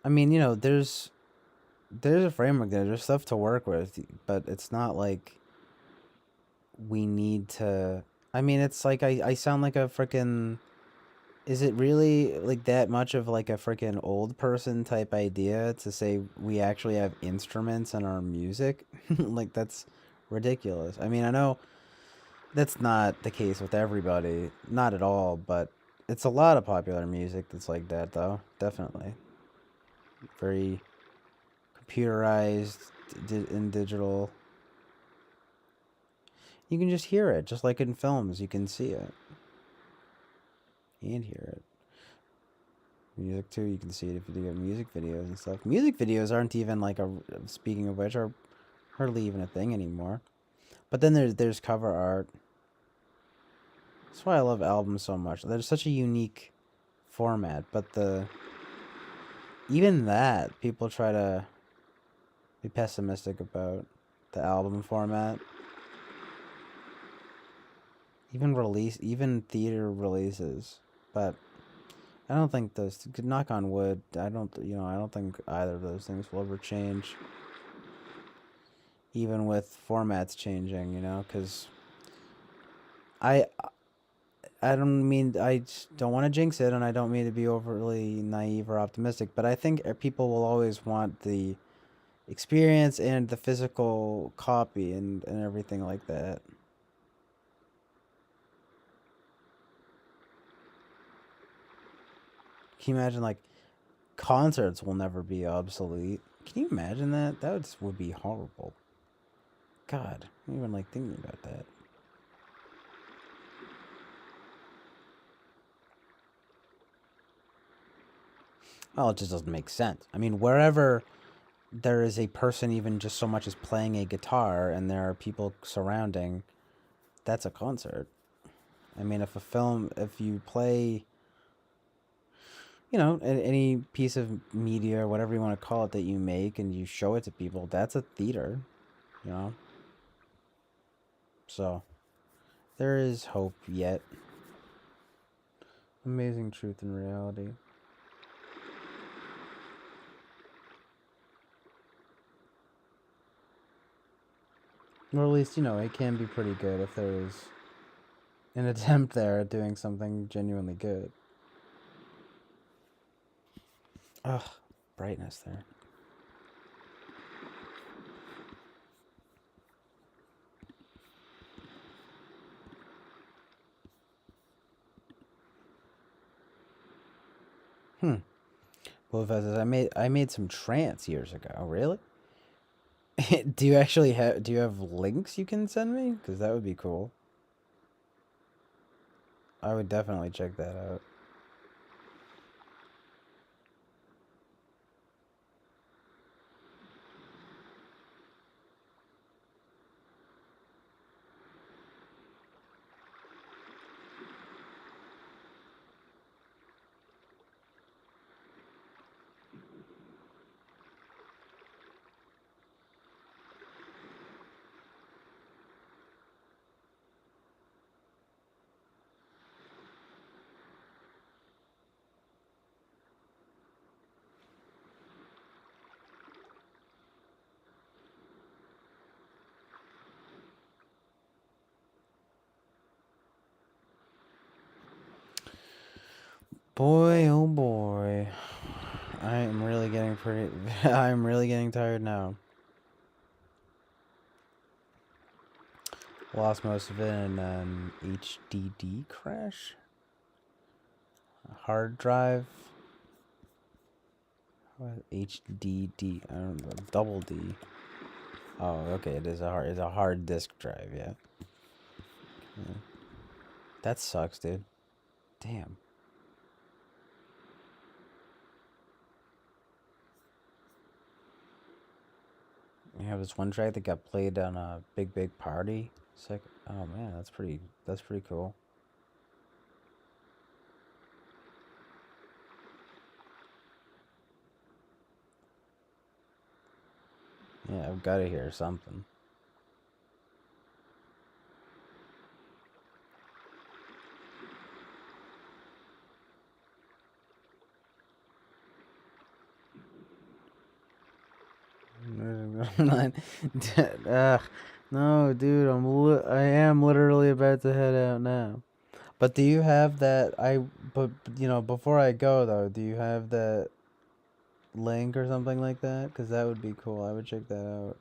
I mean, there's a framework there. There's stuff to work with, but it's not like we need to. I mean, it's like I sound like a freaking. Is it really like that much of like a freaking old person type idea to say we actually have instruments in our music? Like that's ridiculous. I mean, I know that's not the case with everybody, not at all, but it's a lot of popular music that's like that though. Definitely. Very computerized and digital. You can just hear it, just like in films. You can see it and hear it. Music too, you can see it if you do get music videos and stuff. Music videos aren't even like speaking of which, are hardly even a thing anymore. But then there's cover art. That's why I love albums so much. They're such a unique format, but even that people try to be pessimistic about the album format. Even theater releases, but I don't think those. Knock on wood. I don't think either of those things will ever change. Even with formats changing, because I I don't mean I just don't want to jinx it, and I don't mean to be overly naive or optimistic, but I think people will always want the experience and the physical copy and everything like that. Can you imagine like concerts will never be obsolete? Can you imagine that? Would be horrible. God, I'm even like thinking about that. Well, it just doesn't make sense. I mean, wherever there is a person even just so much as playing a guitar and there are people surrounding, that's a concert. I mean, if you play, any piece of media or whatever you want to call it that you make and you show it to people, that's a theater, you know? So, there is hope yet. Amazing truth and reality. Or at least, it can be pretty good if there is an attempt there at doing something genuinely good. Ugh, brightness there. Well, I made some trance years ago. Oh, really? Do you actually have links you can send me? Because that would be cool. I would definitely check that out. Boy, oh boy. I am really getting I'm really getting tired now. Lost most of it in an HDD crash. A hard drive. What? HDD. I don't know. Double D. Oh, okay. It's a hard disk drive. Yeah. That sucks, dude. Damn. We have this one track that got played on a big party. Sick. Oh man, that's pretty cool. Yeah, I've got to hear something. Ugh, no, dude, I am literally about to head out now. But do you have that? But you know, before I go though, do you have that link or something like that? Because that would be cool. I would check that out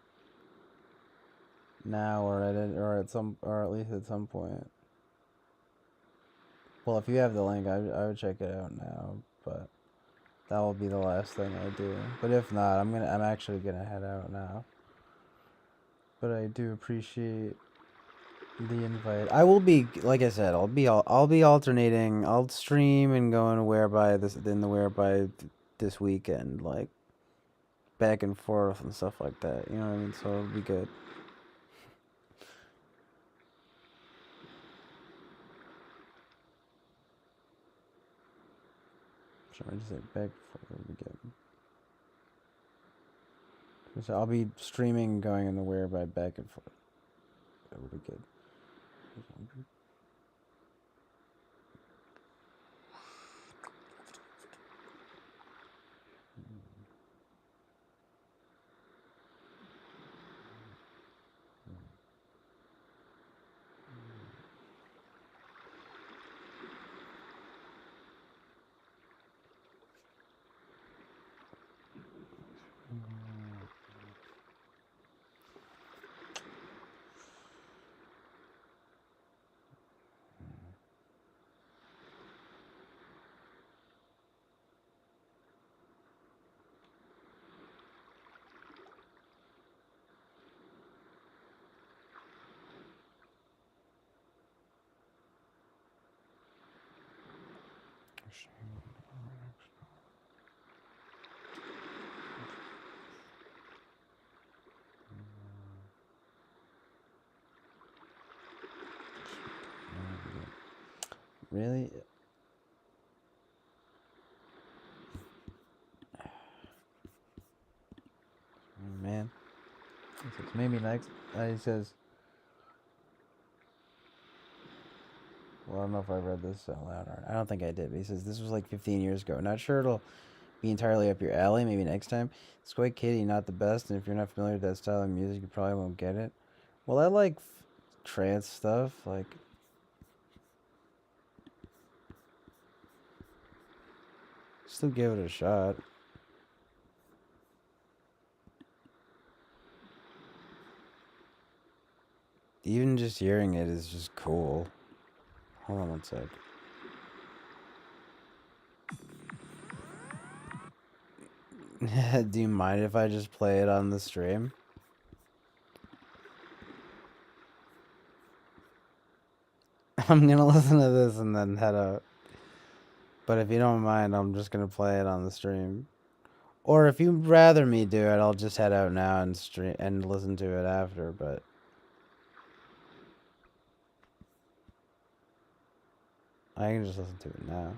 now or at least at some point. Well, if you have the link, I would check it out now. But that will be the last thing I do. But if not, I'm actually gonna head out now. But I do appreciate the invite. I will be, like I said, I'll be alternating. I'll stream and go in the whereby this weekend, like back and forth and stuff like that. You know what I mean? So it'll be good. Sure, I just say back and forth. It'll be good. So I'll be streaming, going in the whereby back and forth. That would be good. Really? Man. He says, maybe next. He says, well, I don't know if I read this out loud or I don't think I did, but he says, this was like 15 years ago. Not sure it'll be entirely up your alley. Maybe next time. It's quite kiddie, not the best, and if you're not familiar with that style of music, you probably won't get it. Well, I like trance stuff. Like, Still give it a shot. Even just hearing it is just cool. Hold on one sec. Do you mind if I just play it on the stream? I'm gonna listen to this and then head out. But if you don't mind, I'm just gonna play it on the stream. Or if you'd rather me do it, I'll just head out now and stream and listen to it after, but I can just listen to it now.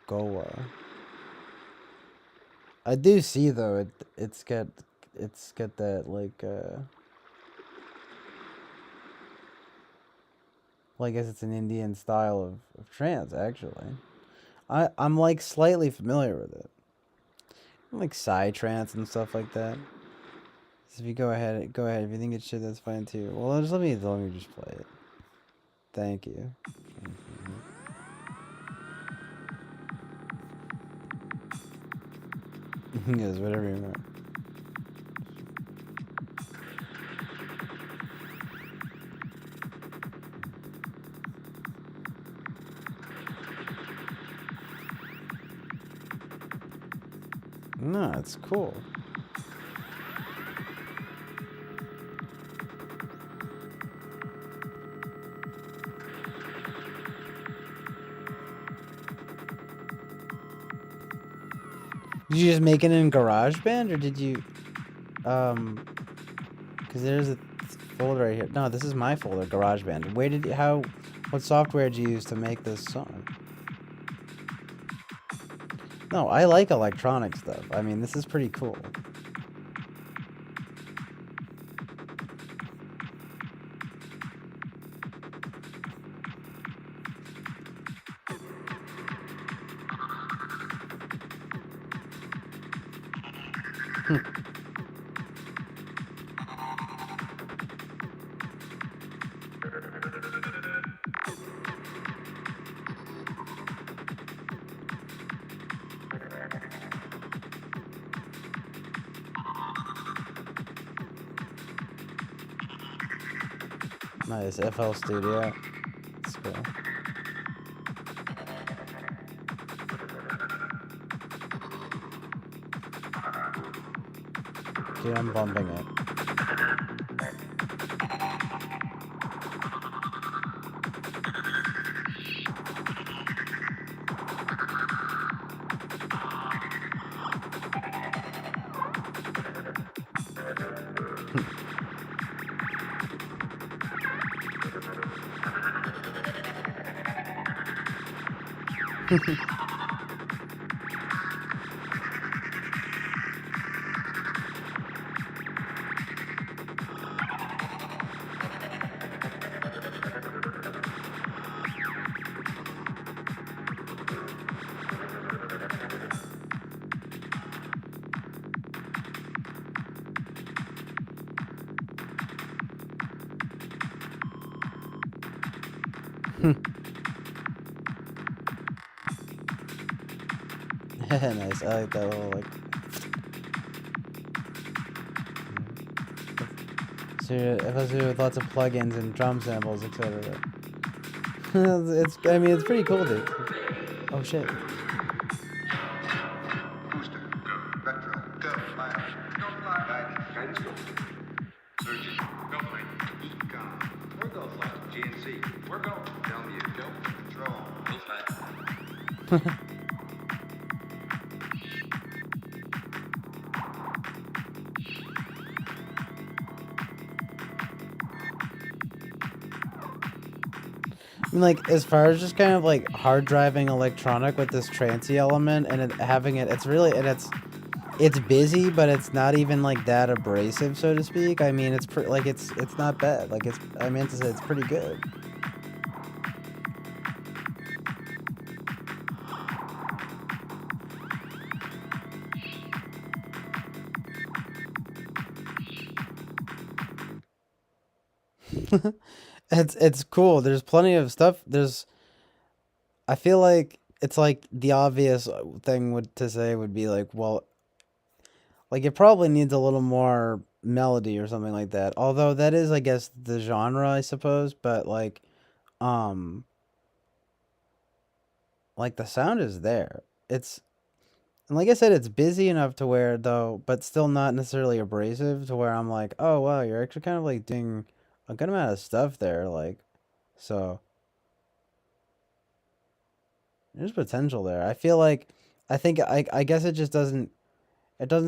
Goa. I do see though it's got that well, I guess it's an Indian style of trance actually. I'm like slightly familiar with it. Like psy trance and stuff like that. So if you go ahead. If you think it's shit, that's fine too. Well, just let me just play it. Thank you. Yes, whatever you want. No, it's cool. Did you just make it in GarageBand, or did you, because there's a folder right here. No, this is my folder, GarageBand. What software did you use to make this song? No, I like electronic stuff. I mean, this is pretty cool. Nice, FL Studio. That's cool. Dude, I'm bumping it. Nice, I like that little FSU with lots of plugins and drum samples, etc. I mean, it's pretty cool, dude. Oh shit. Booster, go. Retro, go. Fire, go fly. Guidance, go. Surgeon, go flight. Econ, we're go flight. GNC, we're go. Down go. Control, go flight. I mean, like, as far as just kind of like hard driving electronic with this trancey element and it's busy, but it's not even like that abrasive, so to speak. I mean, it's not bad. Like, I meant to say it's pretty good. It's cool. There's plenty of stuff. I feel like it's like the obvious thing to say would be like, well, like it probably needs a little more melody or something like that. Although that is, I guess, the genre, I suppose. But um, like the sound is there. It's And like I said, it's busy enough to where though, but still not necessarily abrasive to where I'm like, oh wow, you're actually kind of like doing a good amount of stuff there. So there's potential there. I guess it just doesn't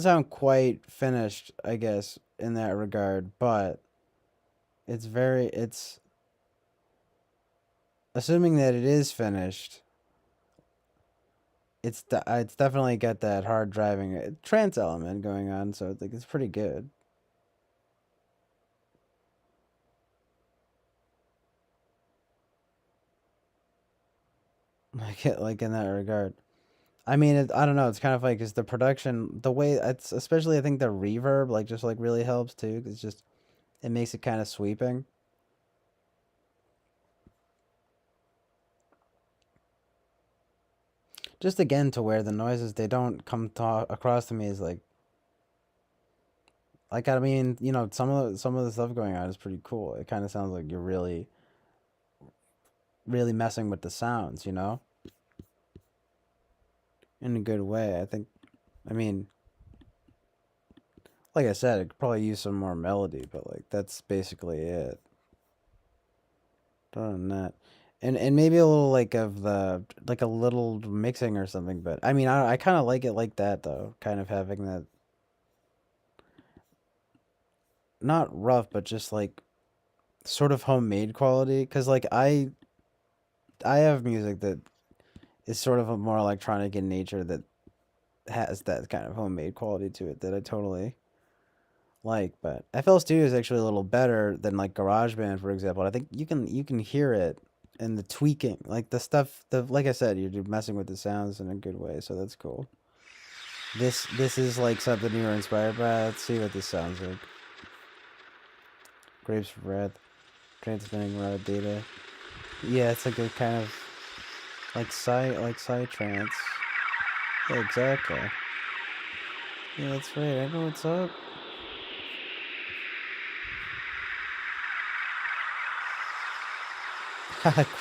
sound quite finished, I guess, in that regard, but it's assuming that it is finished. It's definitely got that hard driving trance element going on, so it's pretty good. Like in that regard. I mean, I don't know. It's kind of like, is the production the way it's, especially I think the reverb just like really helps too. 'Cause it makes it kind of sweeping. Just again to where the noises, they don't come across to me as I mean, some of the stuff going on is pretty cool. It kind of sounds like you're really really messing with the sounds, in a good way. I mean, like I said, it could probably use some more melody, but that's basically it. Other than that, and maybe a little of the a little mixing or something. But I mean, I kind of like it like that though, kind of having that, not rough, but just sort of homemade quality. Cause I have music that is sort of a more electronic in nature that has that kind of homemade quality to it that I totally like. But FL Studio is actually a little better than GarageBand, for example. I think you can hear it and the tweaking, like the stuff. Like I said, you're messing with the sounds in a good way, so that's cool. This is like something you were inspired by. Let's see what this sounds like. Grapes of Wrath, transmitting raw data. Yeah, it's like a kind of psy trance. Yeah, exactly. Yeah, that's right. I know what's up.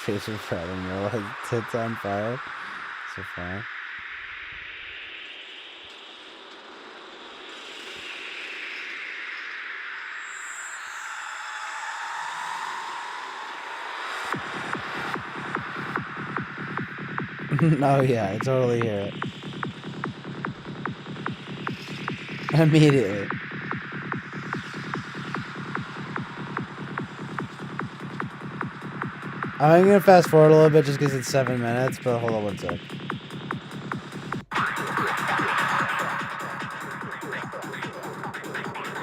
Grapes of Wrath and realize tits on fire. So far. Oh yeah, I totally hear it. Immediately. I'm gonna fast forward a little bit just because it's 7 minutes, but hold on one sec.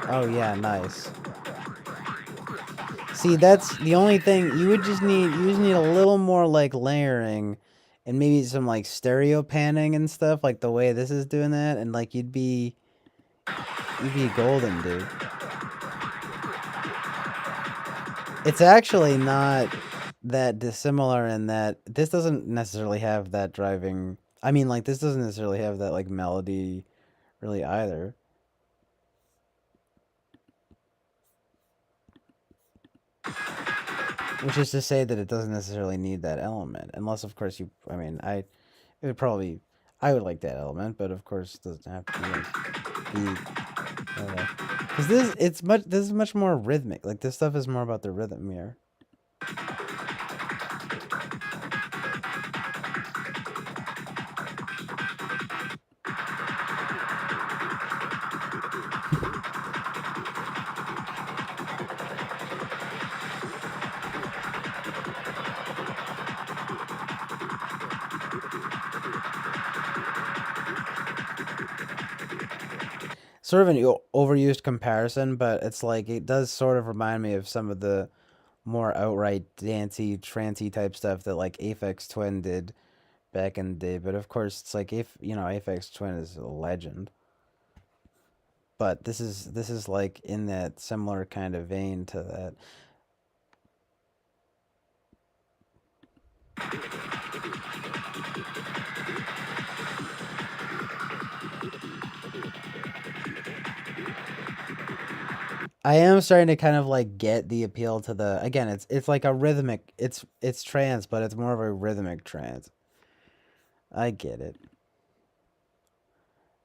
Oh yeah, nice. See, that's the only thing you just need a little more layering and maybe some stereo panning and stuff, like the way this is doing that, and you'd be golden, dude. It's actually not that dissimilar in that this doesn't necessarily have that driving. I mean, this doesn't necessarily have that melody really either. Which is to say that it doesn't necessarily need that element, unless of course I mean, it would probably. I would like that element, but of course it doesn't have to be. Because this is much more rhythmic. Like this stuff is more about the rhythm here. Sort of an overused comparison, but it's it does sort of remind me of some of the more outright dancey, trancy type stuff that Aphex Twin did back in the day. But of course, it's if Aphex Twin is a legend. But this is in that similar kind of vein to that. I am starting to kind of like get the appeal to the again. It's like a rhythmic. It's trance, but it's more of a rhythmic trance. I get it.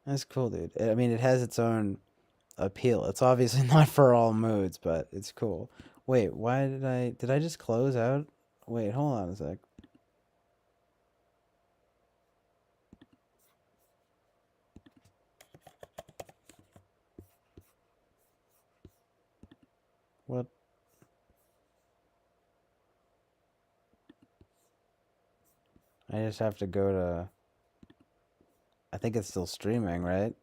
That's cool, dude. I mean, it has its own appeal. It's obviously not for all moods, but it's cool. Wait, why did I just close out? Wait, hold on a sec. What? I just have to go to. I think it's still streaming, right?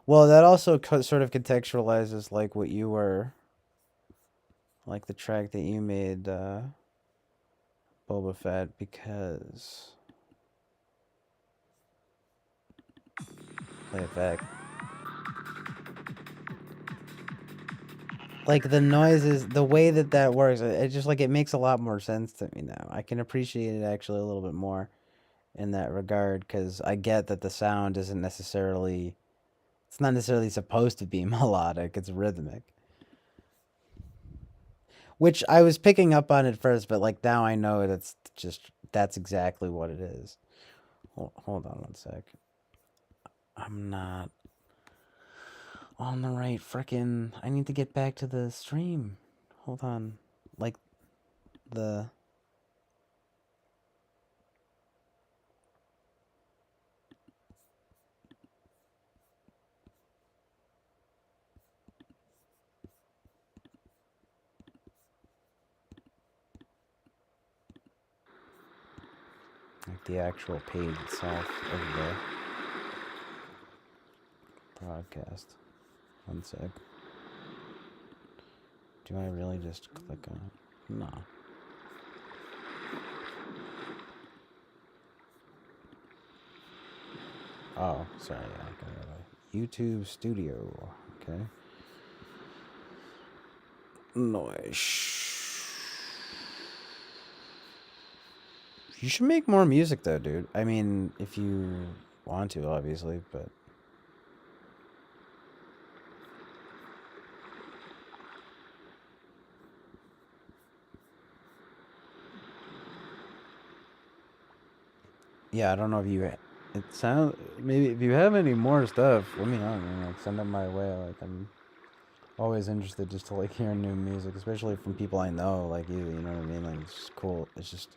Well, that also sort of contextualizes like what you were, like the track that you made, Boba Fett, because play it back. Like the noises, the way that works, it just like it makes a lot more sense to me now. I can appreciate it actually a little bit more in that regard because I get that the sound isn't necessarily, it's not necessarily supposed to be melodic. It's rhythmic. Which I was picking up on at first, but like now I know that's exactly what it is. Hold on one sec. I'm not on the right frickin'. I need to get back to the stream. Hold on. Like the. Like the actual page itself of the broadcast. One sec. Do I really just click on it? No. Oh, sorry. I got a YouTube Studio. Okay. Noise. You should make more music though, dude. I mean, if you want to, obviously, but yeah, I don't know if you. It sounds maybe if you have any more stuff, let me know. Man. Like send them my way. Like I'm always interested just to like hear new music, especially from people I know, like you. You know what I mean? Like it's just cool. It's just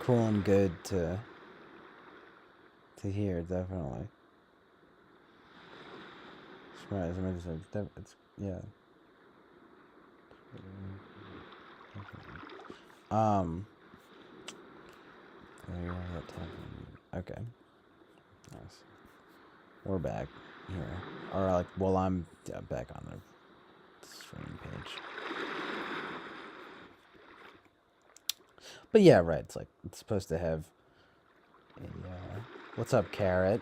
cool and good to hear. Definitely. Right, it's yeah. Um. Okay. Nice. We're back here. Or like, well, I'm back on the stream page. But yeah, right. It's like it's supposed to have a. What's up, Carrot?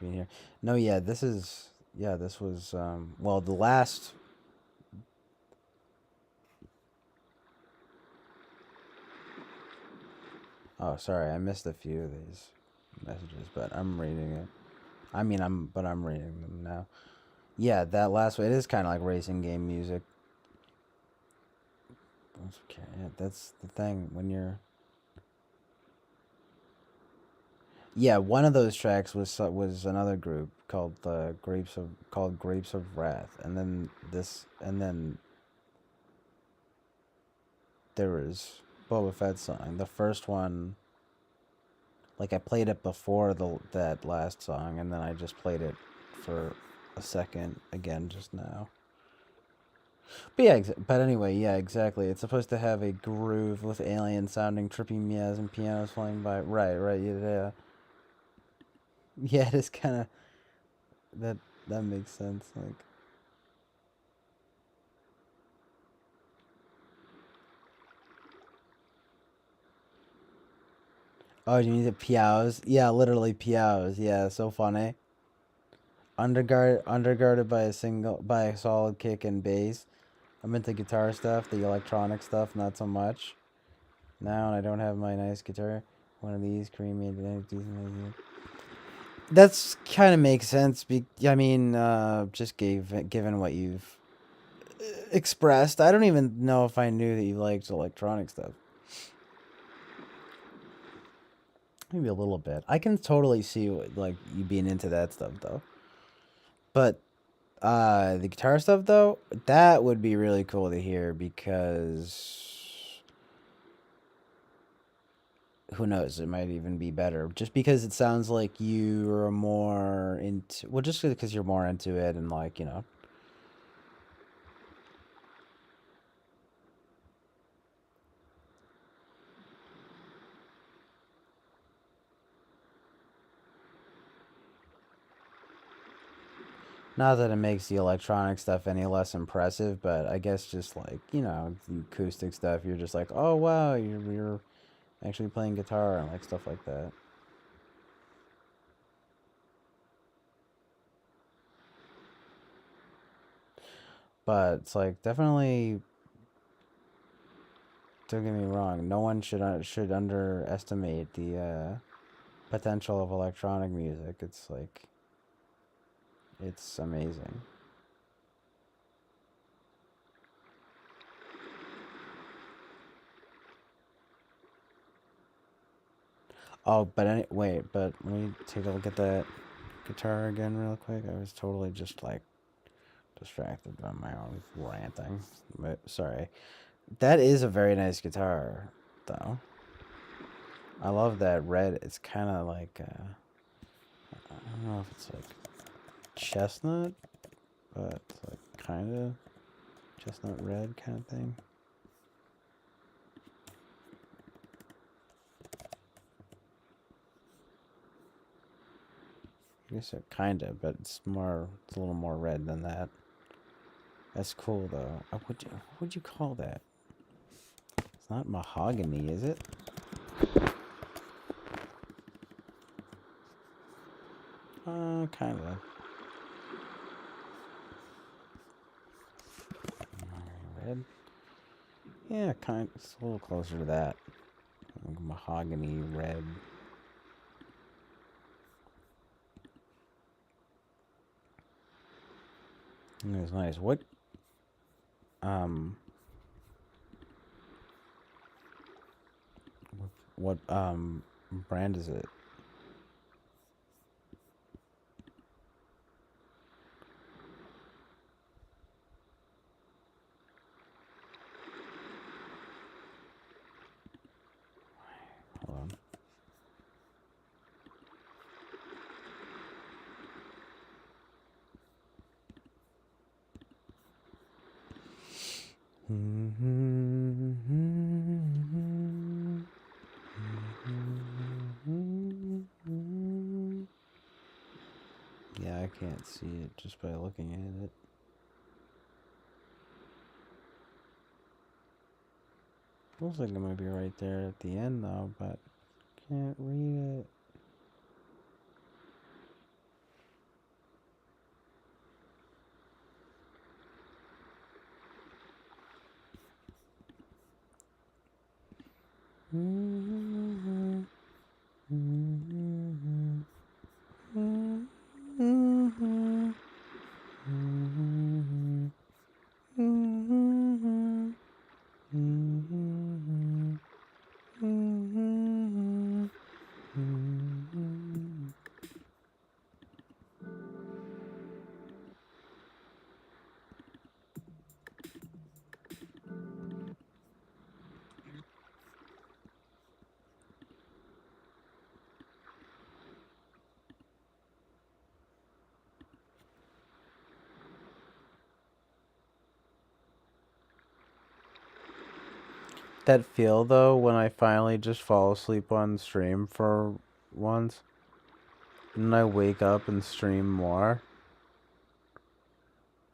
Being here. No, yeah. This is. Yeah, this was. Well, the last. Oh, sorry, I missed a few of these messages, but I'm reading it. I mean, I'm reading them now. Yeah, that last one, it is kind of like racing game music. Okay, yeah, that's the thing when you're. Yeah, one of those tracks was another group called Grapes of Wrath, and then there was Boba Fett's song. The first one, like I played it before that last song, and then I just played it for a second again just now. But yeah, but anyway, yeah, exactly. It's supposed to have a groove with alien sounding trippy meows and pianos flying by. Right, yeah. Yeah, it is kind of that that makes sense. Like, oh, you mean the piaos? Yeah, literally piaos. Yeah, so funny. undergirded by a solid kick and bass. I'm into guitar stuff, the electronic stuff, not so much. Now I don't have my nice guitar. One of these creamy and decent. That's kind of makes sense. I mean, just given what you've expressed, I don't even know if I knew that you liked electronic stuff. Maybe a little bit. I can totally see like you being into that stuff though. But the guitar stuff though, that would be really cool to hear because who knows, it might even be better. Just because it sounds like you're more into, well, just because you're more into it and like, you know. Not that it makes the electronic stuff any less impressive, but I guess just like, you know, the acoustic stuff, you're just like, oh wow, you're actually playing guitar and like stuff like that. But it's like definitely, don't get me wrong, no one should underestimate the potential of electronic music. It's like, it's amazing. Oh, but wait, but let me take a look at that guitar again real quick. I was totally just like distracted by my own ranting. But sorry. That is a very nice guitar, though. I love that red. It's kind of like, I don't know if it's like chestnut, but it's like kind of chestnut red kind of thing. I guess it kind of, but it's a little more red than that. That's cool, though. What would you call that? It's not mahogany, is it? Kind of. Red? Yeah, it's a little closer to that. Like mahogany red. It was nice. Um, what brand is it? Hold on. Yeah, I can't see it just by looking at it. Looks like it might be right there at the end though, but can't read it. That feel though when I finally just fall asleep on stream for once, and I wake up and stream more,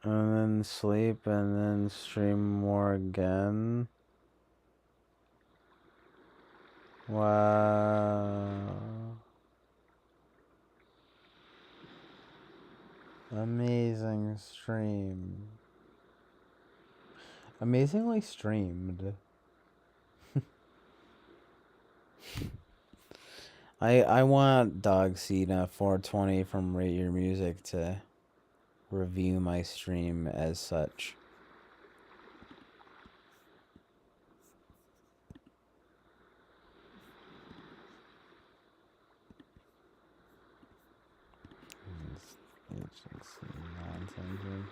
and then sleep and then stream more again. Wow. Amazing stream. Amazingly streamed. I want Dog Cena 420 from Rate Your Music to review my stream as such. Agency 900.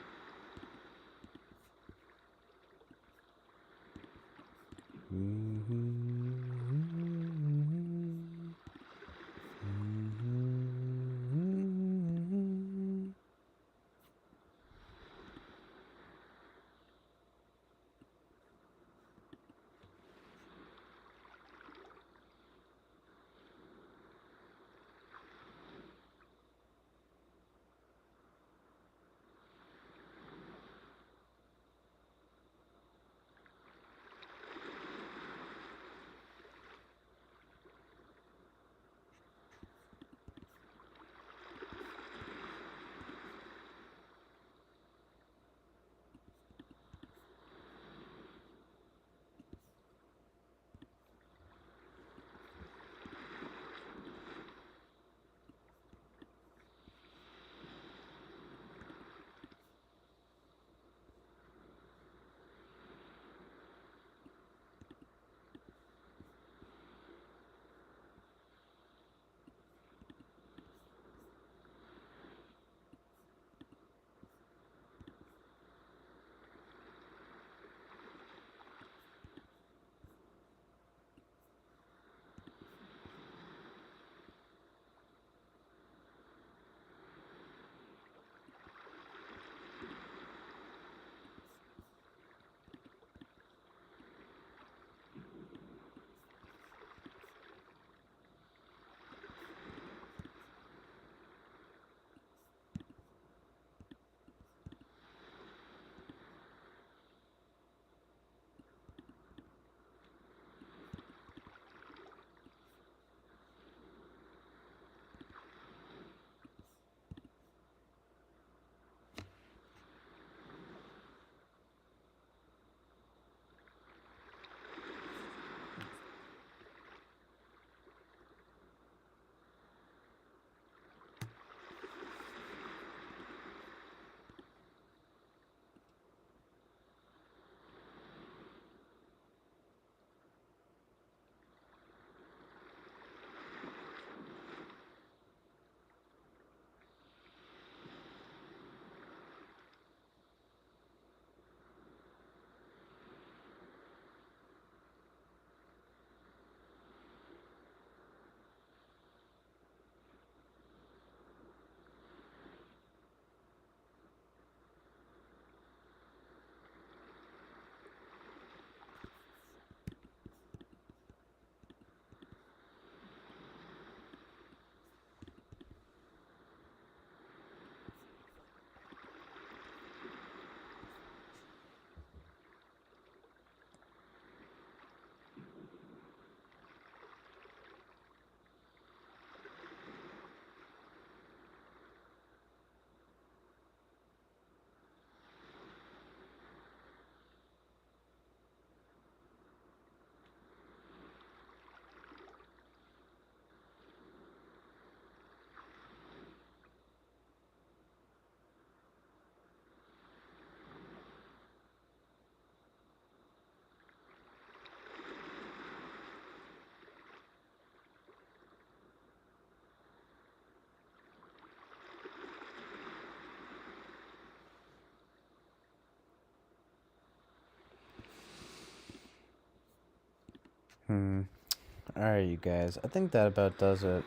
Alright, you guys. I think that about does it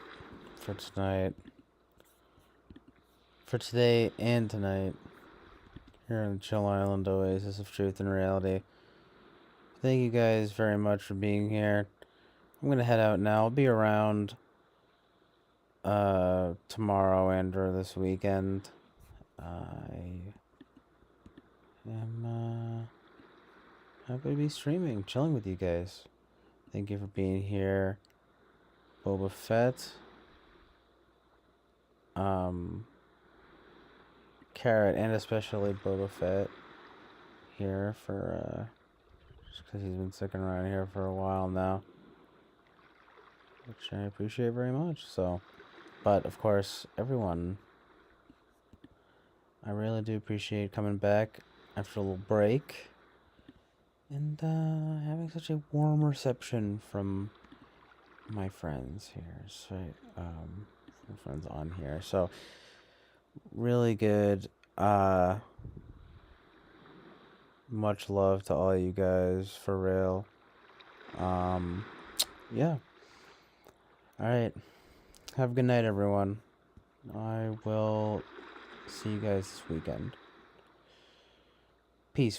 for tonight. For today and tonight. Here on the Chill Island Oasis of Truth and Reality. Thank you guys very much for being here. I'm gonna head out now. I'll be around tomorrow and or this weekend. I am happy to be streaming, chilling with you guys. Thank you for being here. Boba Fett. Carrot and especially Boba Fett here for just because he's been sticking around here for a while now, which I appreciate very much. So, but of course, everyone, I really do appreciate coming back after a little break and having such a warm reception from my friends here. So, my friends on here. So, really good. Much love to all you guys, for real. Yeah. Alright. Have a good night, everyone. I will see you guys this weekend.